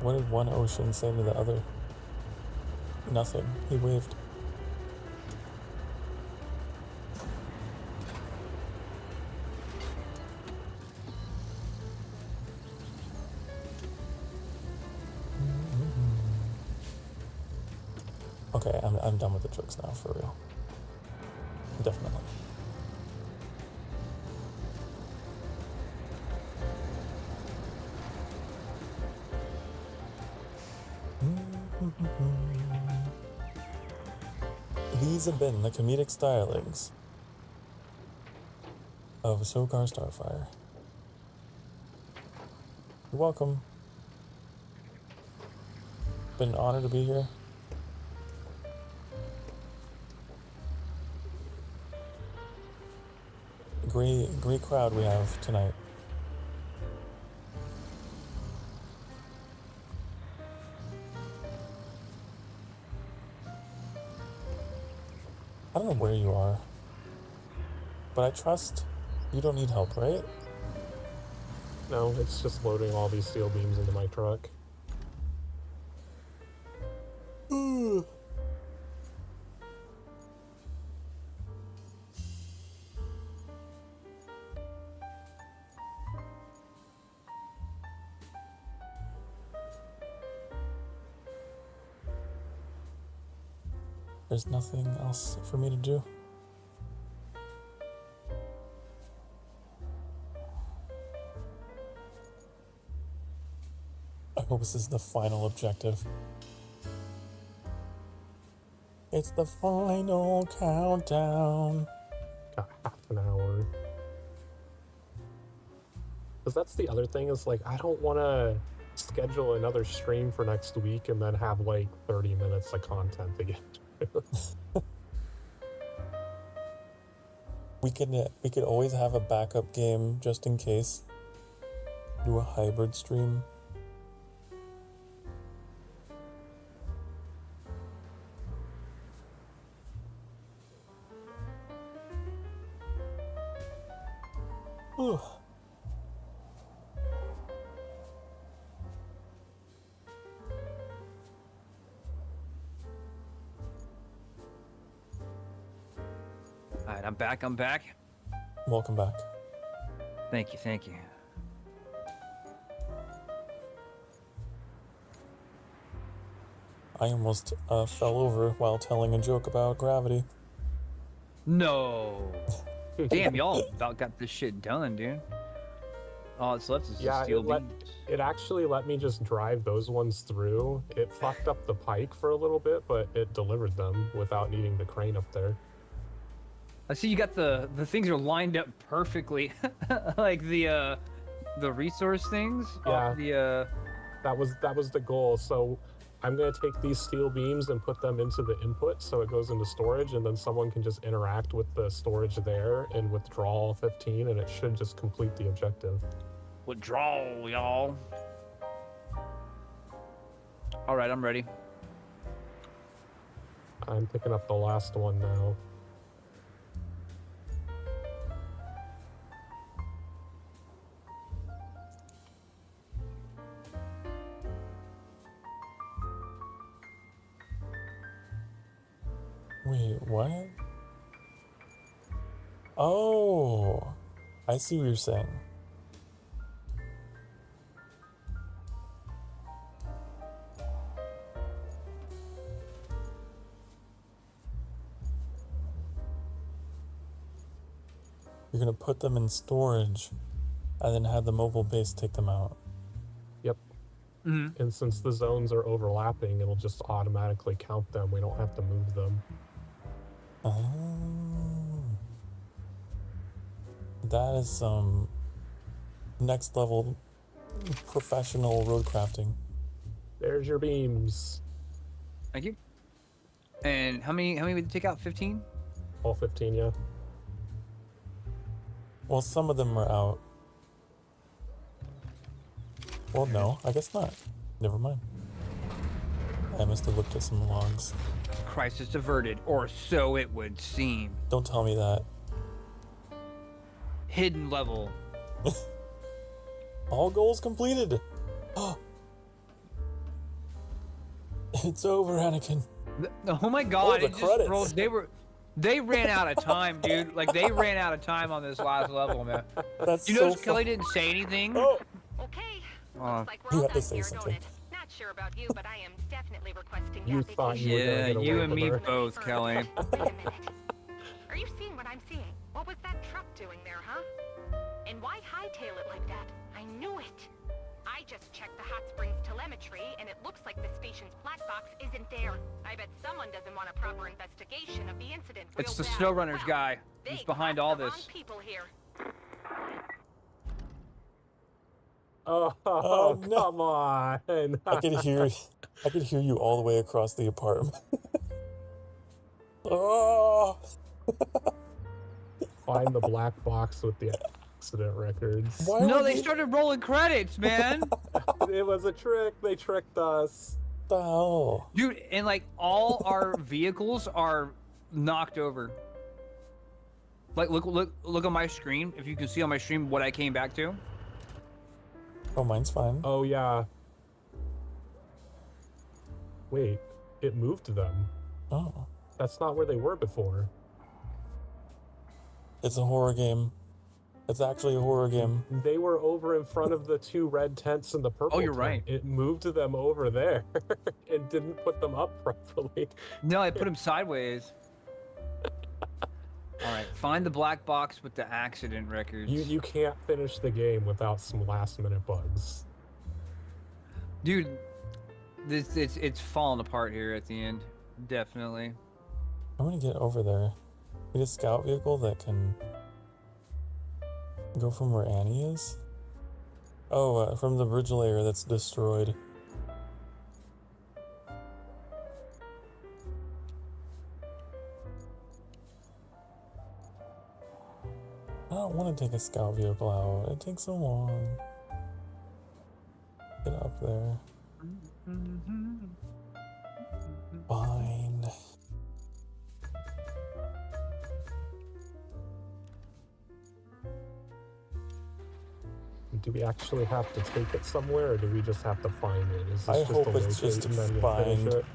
What did one ocean say to the other? Nothing. He waved. Okay, I'm done with the jokes now, for real. Definitely. These have been the comedic stylings of Sokar Starfire. You're welcome. Been an honor to be here. Great crowd we have tonight. I don't know where you are, but I trust you don't need help, right? No, it's just loading all these steel beams into my truck. There's nothing else for me to do. I hope this is the final objective. It's the final countdown. Got half an hour. Because that's the other thing is, like, I don't want to schedule another stream for next week and then have, like, 30 minutes of content to get to. We could always have a backup game just in case. Do a hybrid stream. Whew. All right, I'm back. Welcome back. Thank you. I almost fell over while telling a joke about gravity. No. Damn, y'all about got this shit done, dude. All it's left is Yeah, just steel beams. it actually let me just drive those ones through. It fucked up the pike for a little bit, but it delivered them without needing the crane up there. I see you got the things are lined up perfectly, like the resource things. Yeah. Off That was the goal. So I'm gonna take these steel beams and put them into the input so it goes into storage, and then someone can just interact with the storage there and withdraw 15, and it should just complete the objective. withdrawal, y'all. All right, I'm ready. I'm picking up the last one now. Wait, what? Oh, I see what you're saying. You're gonna put them in storage and then have the mobile base take them out. Yep. Mm-hmm. And since the zones are overlapping, it'll just automatically count them. We don't have to move them. Oh. That is some next level professional road crafting. There's your beams. Thank you. And how many would you take out? 15? All 15, yeah. Well, some of them are out. Well, no, I guess not. Never mind. I must have looked at some logs. Crisis averted, or so it would seem. Don't tell me that. Hidden level. All goals completed. It's over, Anakin. Oh my god, the it just credits. rolled. They ran out of time, dude. Like, they ran out of time on this last level, man. That's You so notice Kelly fun. didn't say anything? Oh, Okay. Uh, Looks like you we're all have to done say here, something. don't it? Not sure about you, but I am definitely requesting You Yappachino. thought you were gonna Yeah, get away you with and the me bird. both, Kelly. Wait a minute. Are you seeing what I'm seeing? What was that truck doing there, huh? And why hightail it like that? I knew it. I just checked the hot springs telemetry, and it looks like the station's black box isn't there. I bet someone doesn't want a proper investigation of the incident. It's the real bad. SnowRunners Well, guy they who's behind got all the wrong this. people here. Oh, no. come on. I could hear you all the way across the apartment. Oh, Find the black box with the accident records. why No, would they started rolling credits, man. It was a trick. They tricked us. the hell? Dude, and like all our vehicles are knocked over. Like, look on my screen. If you can see on my stream what I came back to. Oh, mine's fine. Oh, yeah. Wait, it moved them. Oh, That's not where they were before. it's a horror game. It's actually a horror game. They were over in front of the 2 red tents and the purple Oh, you're tent. right. It moved them over there and didn't put them up properly. No, I put him sideways. All right, find the black box with the accident records. You can't finish the game without some last-minute bugs. Dude, it's falling apart here at the end. Definitely. I'm gonna get over there. Need a scout vehicle that can go from where Annie is. Oh, from the bridge layer that's destroyed. I don't want to take a scout vehicle out. It takes so long. Get up there. Fine. Do we actually have to take it somewhere, or do we just have to find it? Is this I just hope a it's just locate and then we'll finish find. it?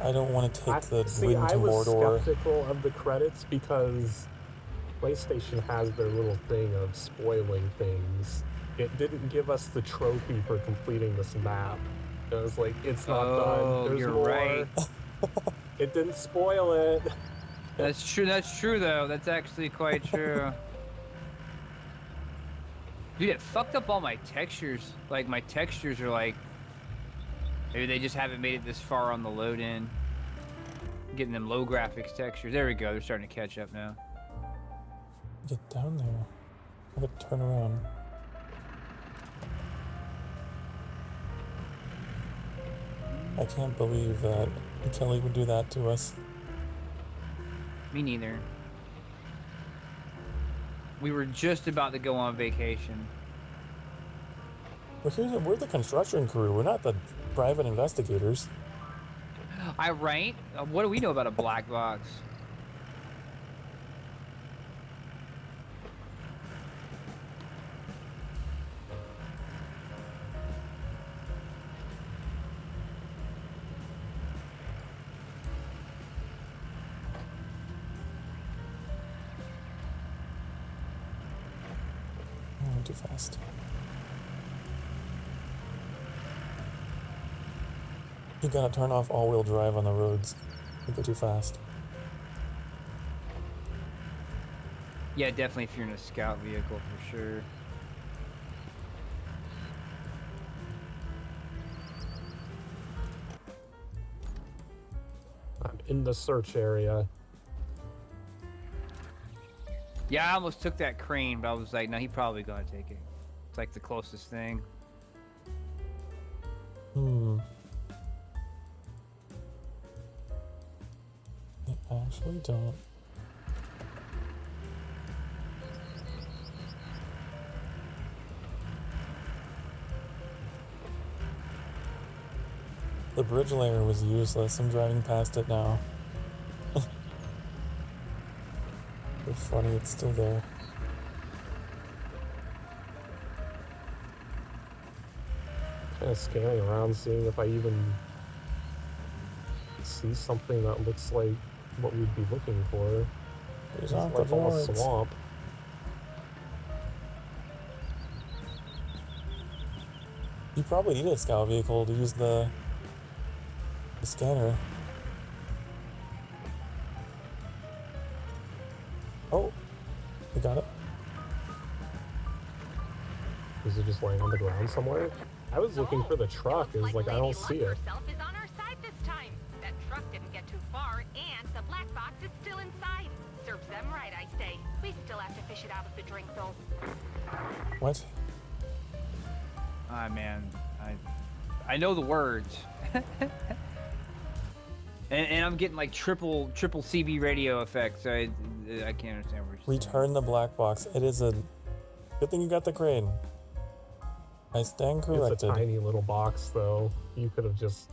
I don't want to take the See, wind I to was Mordor. skeptical of the credits because PlayStation has their little thing of spoiling things. It didn't give us the trophy for completing this map. It was like, it's not done. There's you're more. right. It didn't spoil it. That's true. That's true, though. That's actually quite true. Dude, it fucked up all my textures. Like, my textures are like... Maybe they just haven't made it this far on the load-in. Getting them low graphics textures. There we go. They're starting to catch up now. Get down there. I could turn around. I can't believe that Kelly would do that to us. Me neither. We were just about to go on vacation. We're the construction crew. We're not the private investigators. I right? What do we know about a black box? I went too fast. You gotta turn off all-wheel drive on the roads. You go too fast. Yeah, definitely if you're in a scout vehicle for sure. I'm in the search area. Yeah, I almost took that crane, but I was like, no, he probably gonna take it. It's like the closest thing. I actually don't. The bridge layer was useless. I'm driving past it now. It's funny, it's still there. Kind of scanning around, seeing if I even see something that looks like what we'd be looking for. There's It's like all a aquaboards. swamp. You probably need a scout vehicle to use the scanner. Oh, we got it. Is it just laying on the ground somewhere? I was looking for the truck. It was like, I don't see it. Herself is on our side this time. That truck didn't get too far, and the black box is still inside. Serves them right, I say. We still have to fish it out of the drink, though. What? Ah, man, I know the words. and I'm getting like triple CB radio effects. So I can't understand what you're saying. Return the black box. It is a good thing you got the crane. I stand corrected. It's a tiny little box, though. You could have just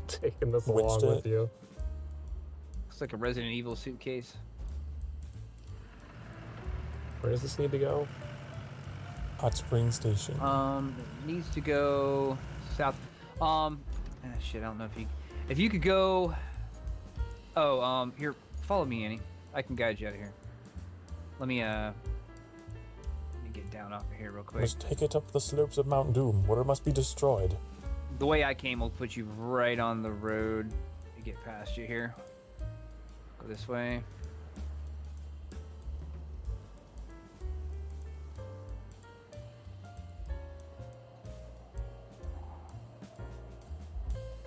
taken this along Witched with it. you. Looks like a Resident Evil suitcase. Where does this need to go? Hot Spring Station. It needs to go south. Shit, I don't know if you could go. Oh, here, Follow me, Annie. I can guide you out of here. Let me get down off of here real quick. Let's take it up the slopes of Mount Doom, where it must be destroyed. The way I came will put you right on the road to get past you here. Go this way.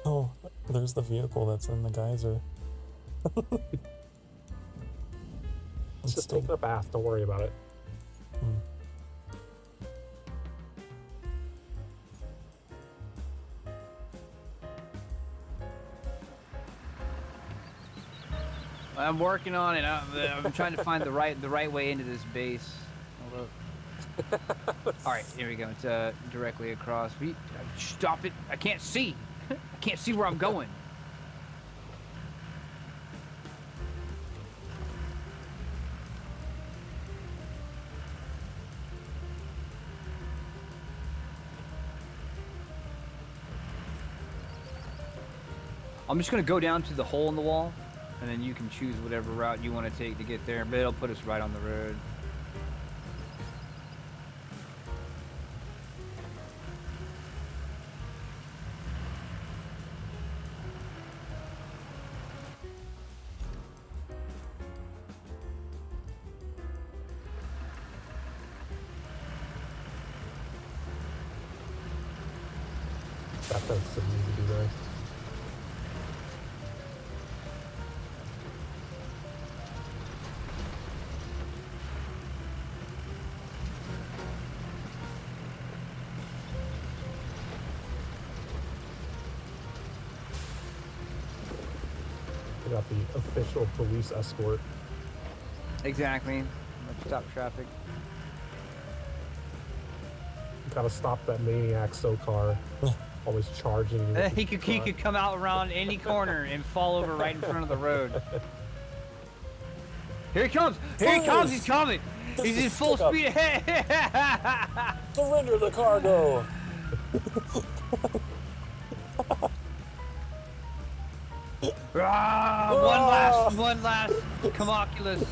Oh, there's the vehicle that's in the geyser. It's just taking a bath. Don't worry about it. I'm working on it. I'm trying to find the right way into this base. Hold up. All right, here we go. It's directly across. Stop it! I can't see. I can't see where I'm going. I'm just gonna go down to the hole in the wall, and then you can choose whatever route you want to take to get there, but it'll put us right on the road. That fence didn't need to be there. We got the official police escort. Exactly. Let's stop traffic. Gotta stop that maniac Sokar. Always charging you. He could come out around any corner and fall over right in front of the road. Here he comes! Here he comes! He's coming! He's in full speed ahead! Surrender the cargo! One last Camoculus.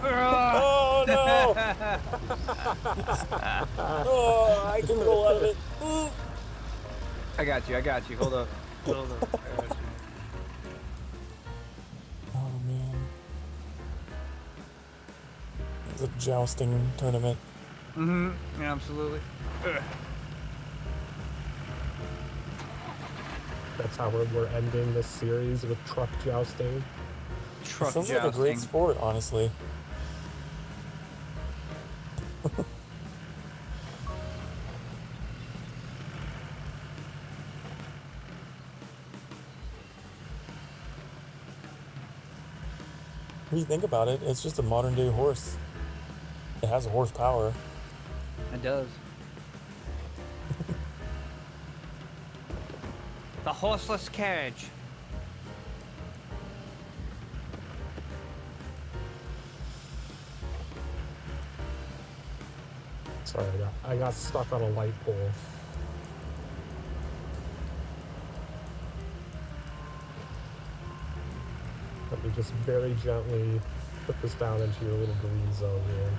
Oh no! Oh, I can roll out of it. I got you. Hold up. I got you. Oh man. It's a jousting tournament. Mm-hmm. Yeah, absolutely. That's how we're ending this series with truck jousting. Truck Sounds jousting. like a great sport, honestly. If you think about it, it's just a modern day horse. It has horsepower. It does. The horseless carriage. Sorry, I got stuck on a light pole. Let me just very gently put this down into your little green zone here.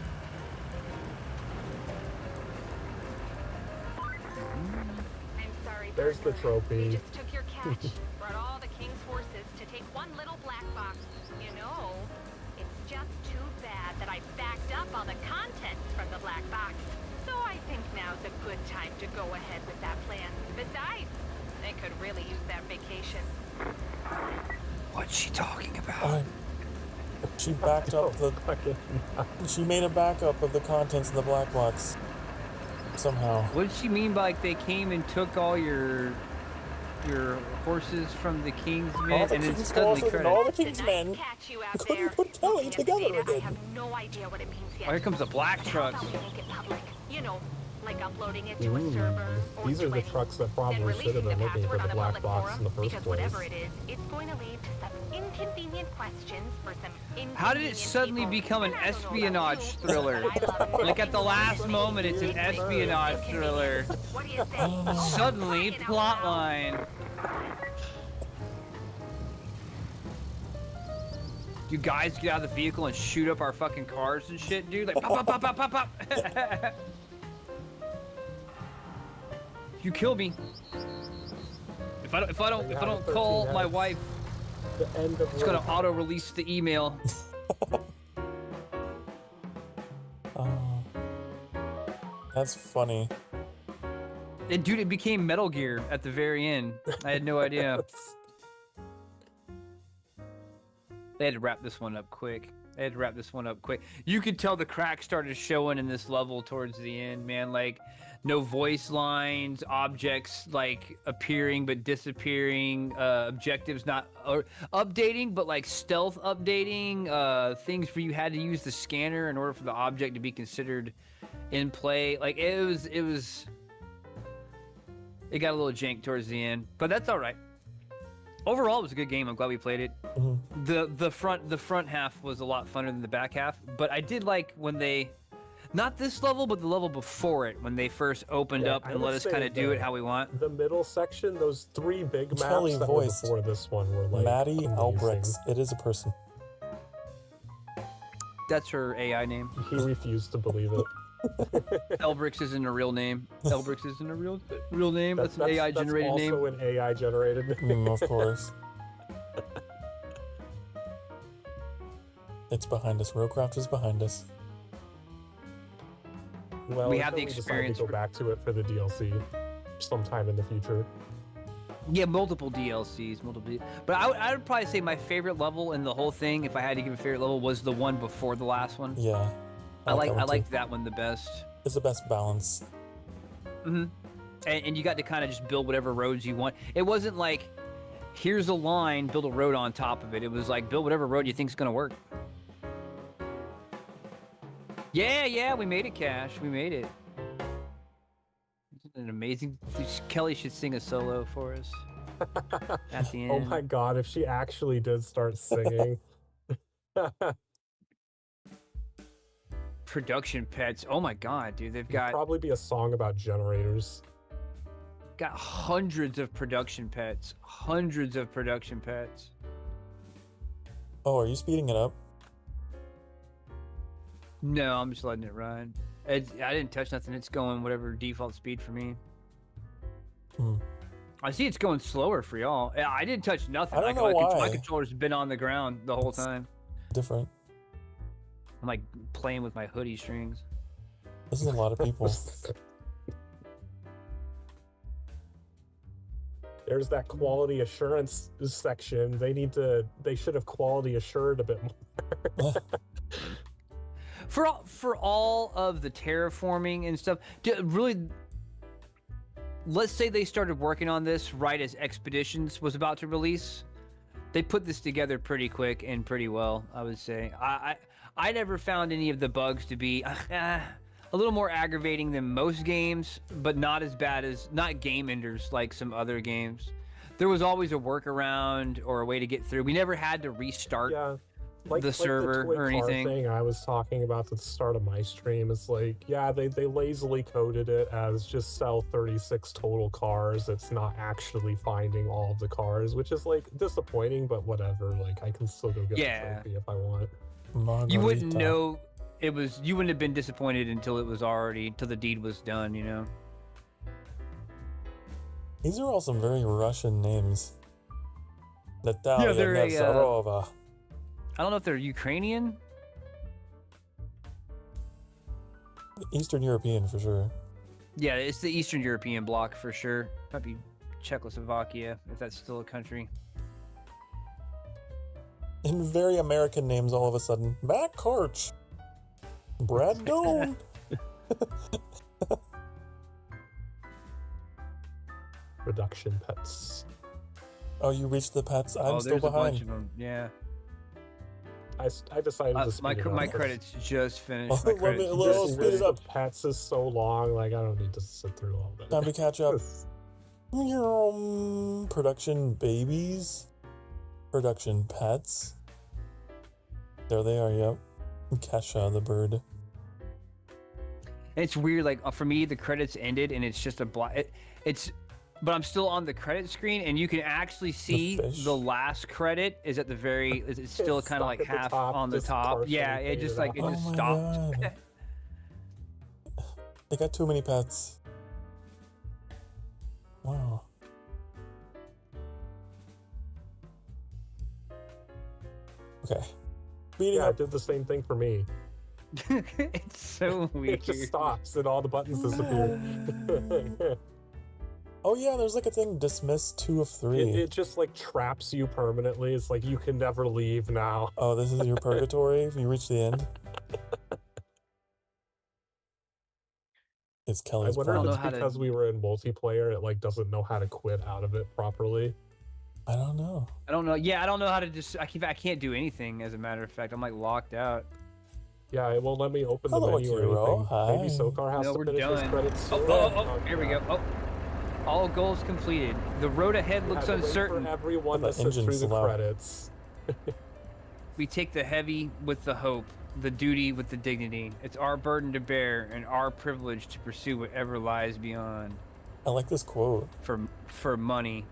I'm sorry, There's the Parker. trophy. You just took your catch, brought all the king's horses to take one little black box. You know, it's just too bad that I backed up all the contents from the black box. So I think now's a good time to go ahead with that plan. Besides, they could really use that vacation. What's she talking about? She backed up the. She made a backup of the contents of the black box. Somehow. What did she mean by like they came and took all your horses from the king's All men the and then king's suddenly horses and credit? all the It's a king's nice men catch you out couldn't there. put Kelly Yes, together Data, I again. have no idea what it means yet. Oh, here comes the black But how trucks. about we make it public? You know, like uploading it to a Ooh, server or these are the 20, trucks that then probably should releasing have the been looking for password the on a black public box forum, in the first because place. whatever it is, it's going to lead to some inconvenient questions for some inconvenient How did it suddenly people. become an And I don't know about espionage you, thriller? but I love Like at the last nothing moment, it's an more espionage thriller. What do you think? Suddenly, plotline. You guys get out of the vehicle and shoot up our fucking cars and shit, dude. Like pop, pop, pop, pop, pop, pop. You kill me. If I don't call my wife, it's gonna auto release the email. That's funny. And dude, it became Metal Gear at the very end. I had no idea. They had to wrap this one up quick. You could tell the cracks started showing in this level towards the end, man. Like, no voice lines, objects like appearing but disappearing, objectives not updating but like stealth updating, things where you had to use the scanner in order for the object to be considered in play. Like, it got a little jank towards the end, but that's all right. Overall, it was a good game. I'm glad we played it. Mm-hmm. The front half was a lot funner than the back half, but I did like when they, not this level, but the level before it, when they first opened up and let us kind of do it how we want. The middle section, those 3 big maps Kelly that were before this one were like Maddie amazing. Albrechts. It is a person. That's her AI name. He refused to believe it. Elbrix isn't a real name. Elbrix isn't a real name. That's an AI generated name. That's also an AI generated name. Of course. It's behind us. RoadCraft is behind us. Well, we have the experience. To go back to it for the DLC sometime in the future. Yeah, multiple DLCs, But I would probably say my favorite level in the whole thing, if I had to give a favorite level, was the one before the last one. Yeah. I liked that one the best. It's the best balance. Mm-hmm. And you got to kind of just build whatever roads you want. It wasn't like, here's a line, build a road on top of it. It was like, build whatever road you think's gonna work. Yeah, we made it, Cash. We made it. Isn't it amazing? Kelly should sing a solo for us at the end. Oh my god, if she actually did start singing. Production pets. Oh my god, dude. They've got... probably be a song about generators. Got hundreds of production pets. Hundreds of production pets. Oh, are you speeding it up? No, I'm just letting it run. I didn't touch nothing. It's going whatever default speed for me. I see it's going slower for y'all. I didn't touch nothing. I don't know why. My controller's been on the ground the whole time. Different. I'm like playing with my hoodie strings. This is a lot of people. There's that quality assurance section. They should have quality assured a bit more. For all of the terraforming and stuff, really, let's say they started working on this right as Expeditions was about to release. They put this together pretty quick and pretty well, I would say. I never found any of the bugs to be a little more aggravating than most games, but not as bad as, not game enders like some other games. There was always a workaround or a way to get through. We never had to restart the server the toy or anything. Car thing I was talking about at the start of my stream is like, yeah, they lazily coded it as just sell 36 total cars. It's not actually finding all of the cars, which is like disappointing, but whatever. Like, I can still go get a trophy if I want. Margarita. You wouldn't know it was. You wouldn't have been disappointed until the deed was done. You know. These are all some very Russian names. Natalia they're Nazarova. I don't know if they're Ukrainian. Eastern European for sure. Yeah, it's the Eastern European bloc for sure. Might be Czechoslovakia, if that's still a country. And very American names all of a sudden. Matt Karch. Brad Doan. Production pets. Oh, you reached the pets? I'm still there's a bunch behind. of them. Yeah. I decided to speed it up. My credits just finished. Oh, let me speed it up. Pets is so long, like I don't need to sit through all that. Time to catch up. Production babies. Production pets. There they are, yep. Kesha the bird. And it's weird, like for me, the credits ended and it's just a black. It's but I'm still on the credit screen, and you can actually see fish. the last credit is at the very. It's still It's kind of stuck like at the half top, on the just top. partially Yeah, it just faded like it out. just Oh my stopped. God. They got too many pets. Wow. Okay. Beating Yeah, up. it did the same thing for me. It's so weird. It just stops and all the buttons disappear. Oh yeah, there's like a thing, dismiss 2 of 3. It just like traps you permanently. It's like you can never leave now. Oh, this is your purgatory if you reach the end? It's I Kelly's wonder if problem. it's how to- because we were in multiplayer, it like doesn't know how to quit out of it properly. I don't know. I don't know. Yeah, I don't know how to just. I can't do anything. As a matter of fact, I'm like locked out. Yeah, it won't let me open the Hello, menu or Akiro. anything. Hi. Maybe Sokar has No, to we're finish his done. credits. Oh, here we go. Oh, all goals completed. The road ahead looks Had to wait uncertain. for everyone The to sit engine's through the slow. credits. We take the heavy with the hope, the duty with the dignity. It's our burden to bear and our privilege to pursue whatever lies beyond. I like this quote. For money.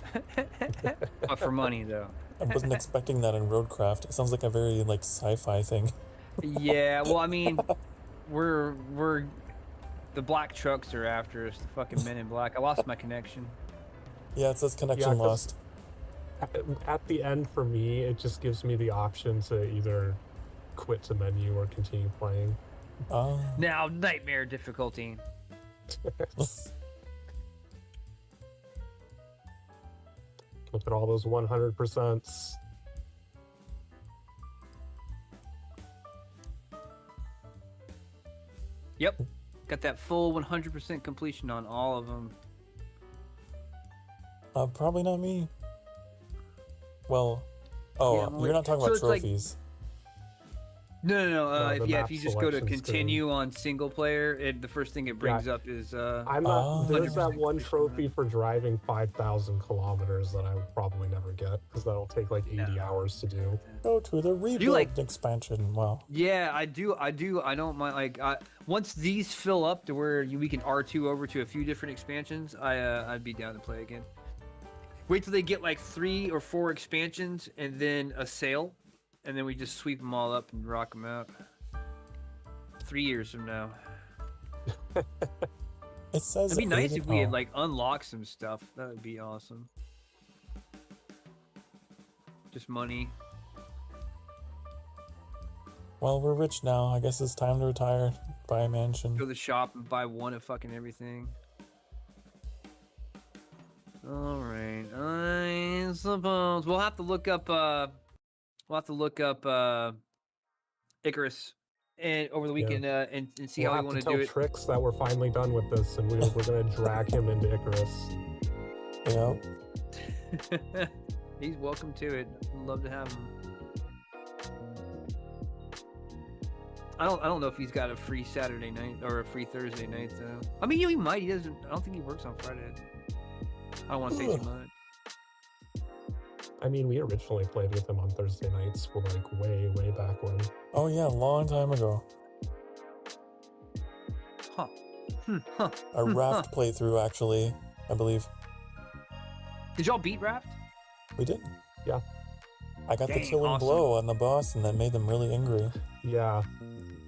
But for money though. I wasn't expecting that in RoadCraft. It sounds like a very like sci-fi thing. Yeah, well, I mean, we're the black trucks are after us. The fucking men in black. I lost my connection. Yeah, it says connection 'cause lost. At the end, for me, it just gives me the option to either quit the menu or continue playing. Oh. Now nightmare difficulty. Look at all those 100%s. Yep, got that full 100% completion on all of them. Probably not me. Well, oh, Yeah, I'm you're not talking so about it's like- trophies. No. No, If the you map just go to selection continue on single player, the first thing it brings up is I'm not. There's that 100% one completion trophy for driving 5,000 kilometers that I would probably never get because that'll take like 80 hours to do. Go to the rebuild like- expansion. Wow. Yeah, I do. I don't mind. Like, once these fill up to where we can R2 over to a few different expansions, I'd be down to play again. Wait till they get like 3 or 4 expansions and then a sale, and then we just sweep them all up and rock them out. 3 years from now, It says it'd be nice 80 if we had oh. like unlocked some stuff. That would be awesome. Just money. Well, we're rich now. I guess it's time to retire. Buy a mansion. Go to the shop and buy one of fucking everything. All right, I suppose we'll have to look up. Icarus, and over the weekend, and see We'll how have we to want to tell do it. Trix that we're finally done with this, and we're gonna drag him into Icarus. Yeah. He's welcome to it. Love to have him. I don't know if he's got a free Saturday night or a free Thursday night though. I mean, he might. He doesn't. I don't think he works on Friday. I don't want to say too Ugh. much. I mean, we originally played with him on Thursday nights, well, like way back when. Oh yeah, a long time ago. Huh. A raft playthrough, actually, I believe. Did y'all beat Raft? We did. Yeah. I got the Dang, killing awesome. blow on the boss, and that made them really angry. Yeah.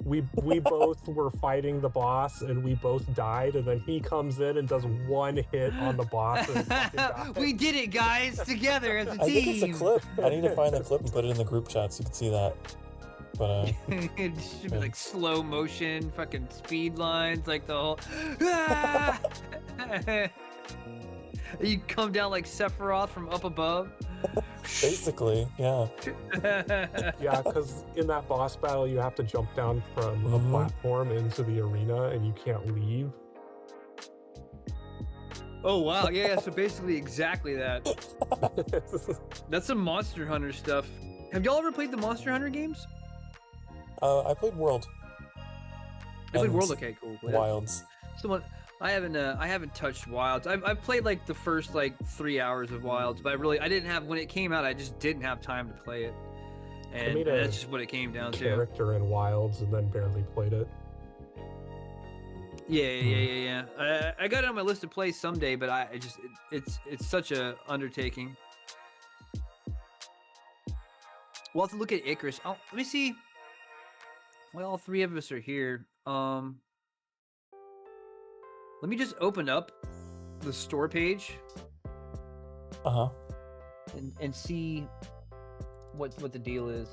We both were fighting the boss, and we both died, and then he comes in and does one hit on the boss. And fucking dies. We did it, guys, together as a team. I think it's a clip. I need to find the clip and put it in the group chat so you can see that. But It should be like slow motion, fucking speed lines, like the whole. Ah! You come down like Sephiroth from up above. basically, yeah. Yeah, because in that boss battle, you have to jump down from a Mhm. platform into the arena, and you can't leave. Oh wow, yeah. So basically, exactly that. That's some Monster Hunter stuff. Have y'all ever played the Monster Hunter games? I played World. I played And World. Okay, cool. Wilds. Someone, I haven't touched Wilds. I've played like the first like 3 hours of Wilds, but I didn't have, when it came out, I just didn't have time to play it, and made a that's just what it came down to. Character in Wilds, and then barely played it. Yeah. I got it on my list to play someday, but it's such a undertaking. We'll have to look at Icarus. Oh, let me see. Well, all three of us are here. Let me just open up the store page. And see what the deal is.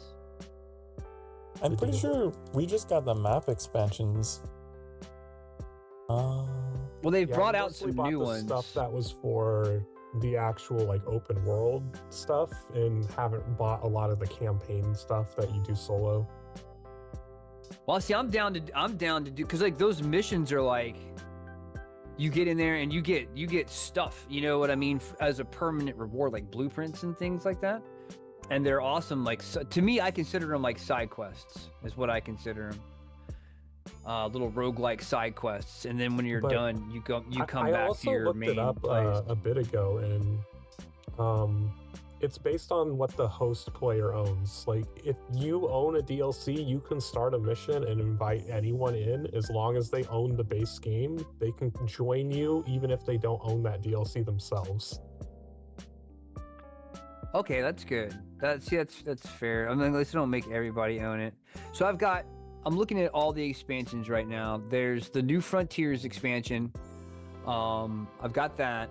I'm pretty sure we just got the map expansions. Well, they've brought out some new ones. Stuff that was for the actual like open world stuff, and haven't bought a lot of the campaign stuff that you do solo. Well, see, I'm down to do, because like those missions are like, you get in there and you get stuff, you know what I mean, as a permanent reward, like blueprints and things like that. And they're awesome. Like, to me, I consider them like side quests is what I consider them. Little roguelike side quests, and then when you're done, you come back to your main place. I also looked it up a bit ago, and it's based on what the host player owns. Like, if you own a DLC, you can start a mission and invite anyone in. As long as they own the base game, they can join you even if they don't own that DLC themselves. Okay, that's good. That's fair. I mean, at least they don't make everybody own it. So I'm looking at all the expansions right now. There's the New Frontiers expansion. I've got that.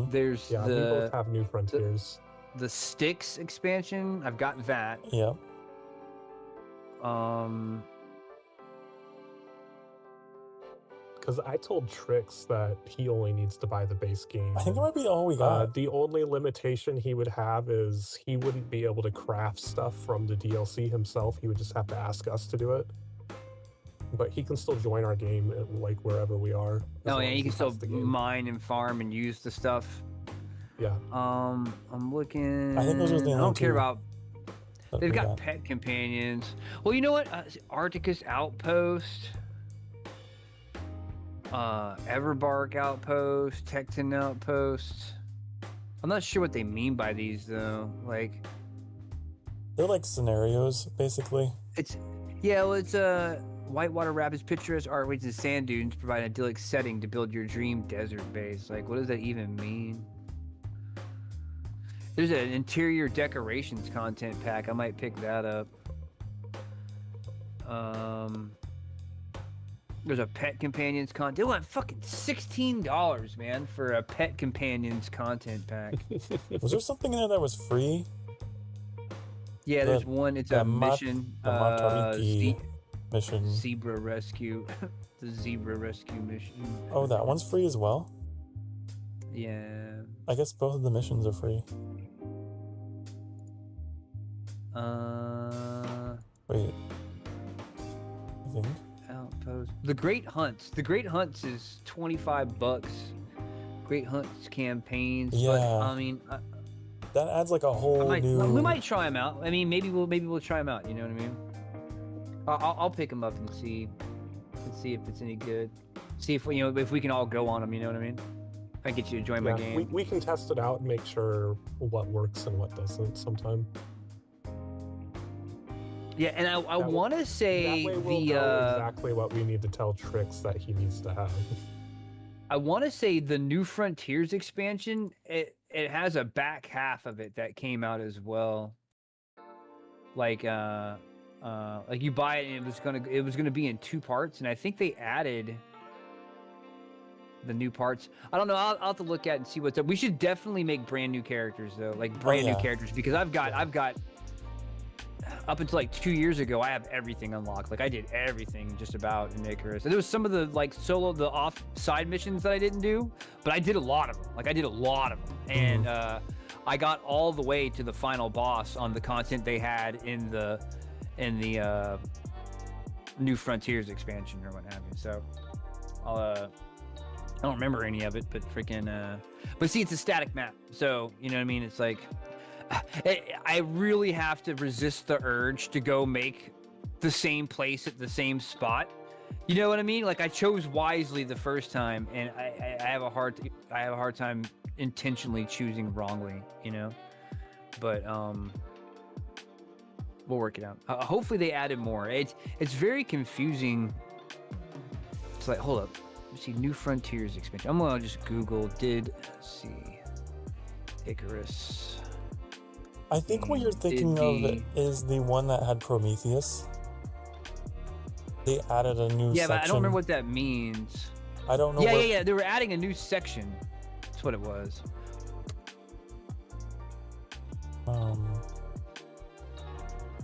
There's we both have New Frontiers. The Styx expansion. I've got that. Yeah. Because I told Trix that he only needs to buy the base game. I think that might be all we got. The only limitation he would have is he wouldn't be able to craft stuff from the DLC himself. He would just have to ask us to do it. But he can still join our game like wherever we are. Oh yeah, he can still mine and farm and use the stuff. Yeah. I'm looking. I think those are the only I don't care about. that They've we got pet companions. Well, you know what? Arcticus Outpost. Everbark Outpost, Tecton Outpost. I'm not sure what they mean by these though. Like, they're like scenarios, basically. it's Whitewater Rapids picturesque artways and sand dunes provide an idyllic setting to build your dream desert base. Like, what does that even mean? There's an interior decorations content pack. I might pick that up. There's a pet companions content. They want fucking $16, man, for a pet companions content pack. Was there something in there that was free? Yeah, there's one. It's a mission. The Montariki mission. Zebra rescue. The zebra rescue mission. Oh, that one's free as well? Yeah. I guess both of the missions are free. Wait. I think. Outpost. The Great Hunts. The Great Hunts is $25. Great Hunts campaigns. Yeah. But, I mean, that adds like a whole new. We might try them out. I mean, maybe we'll try them out. You know what I mean? I'll pick them up and see if it's any good. See if we can all go on them. You know what I mean? If I get you to join my game. We can test it out and make sure what works and what doesn't sometime. Yeah, and I want to say that way we'll know exactly what we need to tell Trix that he needs to have. I want to say the New Frontiers expansion. It has a back half of it that came out as well. Like you buy it and it was gonna be in 2 parts, and I think they added the new parts. I don't know. I'll have to look at and see what's up. We should definitely make brand new characters though, like brand new characters, because I've got up until like 2 years ago, I have everything unlocked. Like I did everything just about in Icarus. And there was some of the like the off side missions that I didn't do, but I did a lot of them. And I got all the way to the final boss on the content they had in the New Frontiers expansion or what have you. So I don't remember any of it, but freaking but see, it's a static map, so you know what I mean. It's like I really have to resist the urge to go make the same place at the same spot. You know what I mean? Like I chose wisely the first time, and I have a hard time intentionally choosing wrongly. You know, but we'll work it out. Hopefully they added more. It's very confusing. It's like, hold up, let's see, New Frontiers expansion. I'm gonna just Google let's see, Icarus. I think what you're thinking of is the one that had Prometheus. They added a new section. But I don't remember what that means. I don't know. Yeah. They were adding a new section. That's what it was.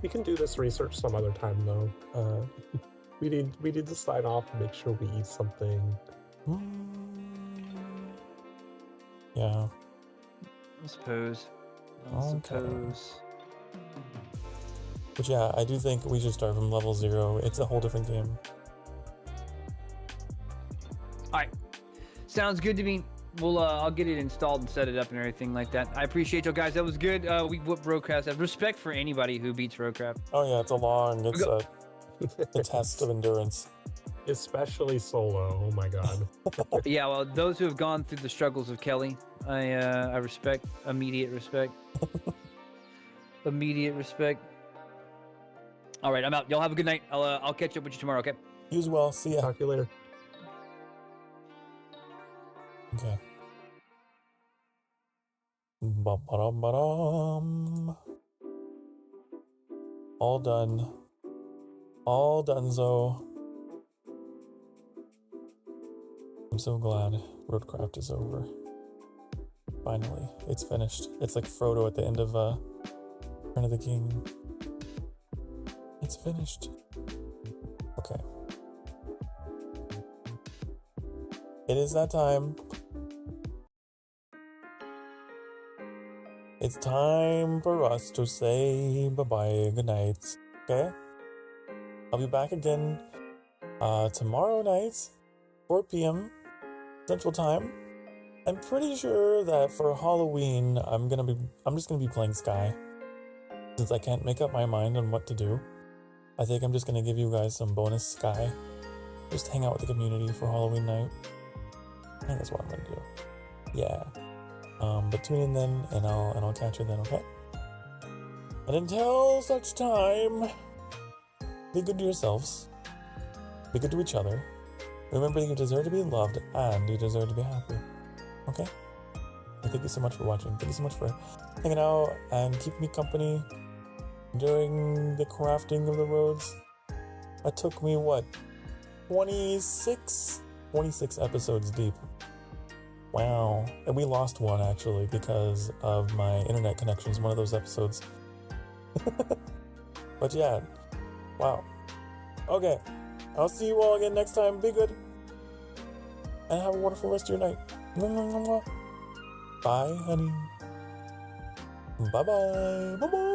We can do this research some other time, though. We need to sign off and make sure we eat something. Yeah. I suppose. But yeah, I do think we should start from level 0. It's a whole different game. Alright. Sounds good to me. I'll get it installed and set it up and everything like that. I appreciate you guys. That was good. We whooped RoadCraft. I have respect for anybody who beats RoadCraft. Oh yeah, it's a test of endurance. Especially solo. Oh my god. Yeah, well, those who have gone through the struggles of Kelly, I respect. Immediate respect. Immediate respect. All right, I'm out. Y'all have a good night. I'll catch up with you tomorrow. Okay. You as well. See ya. Talk to you later. Okay. Ba-ba-dum-ba-dum. All done. All donezo. I'm so glad RoadCraft is over. Finally, it's finished. It's like Frodo at the end of Return of the King. It's finished. Okay. It is that time. It's time for us to say bye-bye, good night. Okay? I'll be back again tomorrow night, 4 p.m. Central Time. I'm pretty sure that for Halloween, I'm just gonna be playing Sky. Since I can't make up my mind on what to do, I think I'm just gonna give you guys some bonus Sky. Just hang out with the community for Halloween night. I think that's what I'm gonna do. Yeah. But tune in then, and I'll catch you then, okay? And until such time, be good to yourselves. Be good to each other. Remember that you deserve to be loved, and you deserve to be happy. Okay? And thank you so much for watching. Thank you so much for hanging out and keeping me company during the crafting of the roads. It took me, 26 episodes deep. Wow. And we lost one, actually, because of my internet connections, one of those episodes. But yeah, wow. Okay, I'll see you all again next time. Be good. And have a wonderful rest of your night. Bye, honey. Bye-bye. Bye-bye.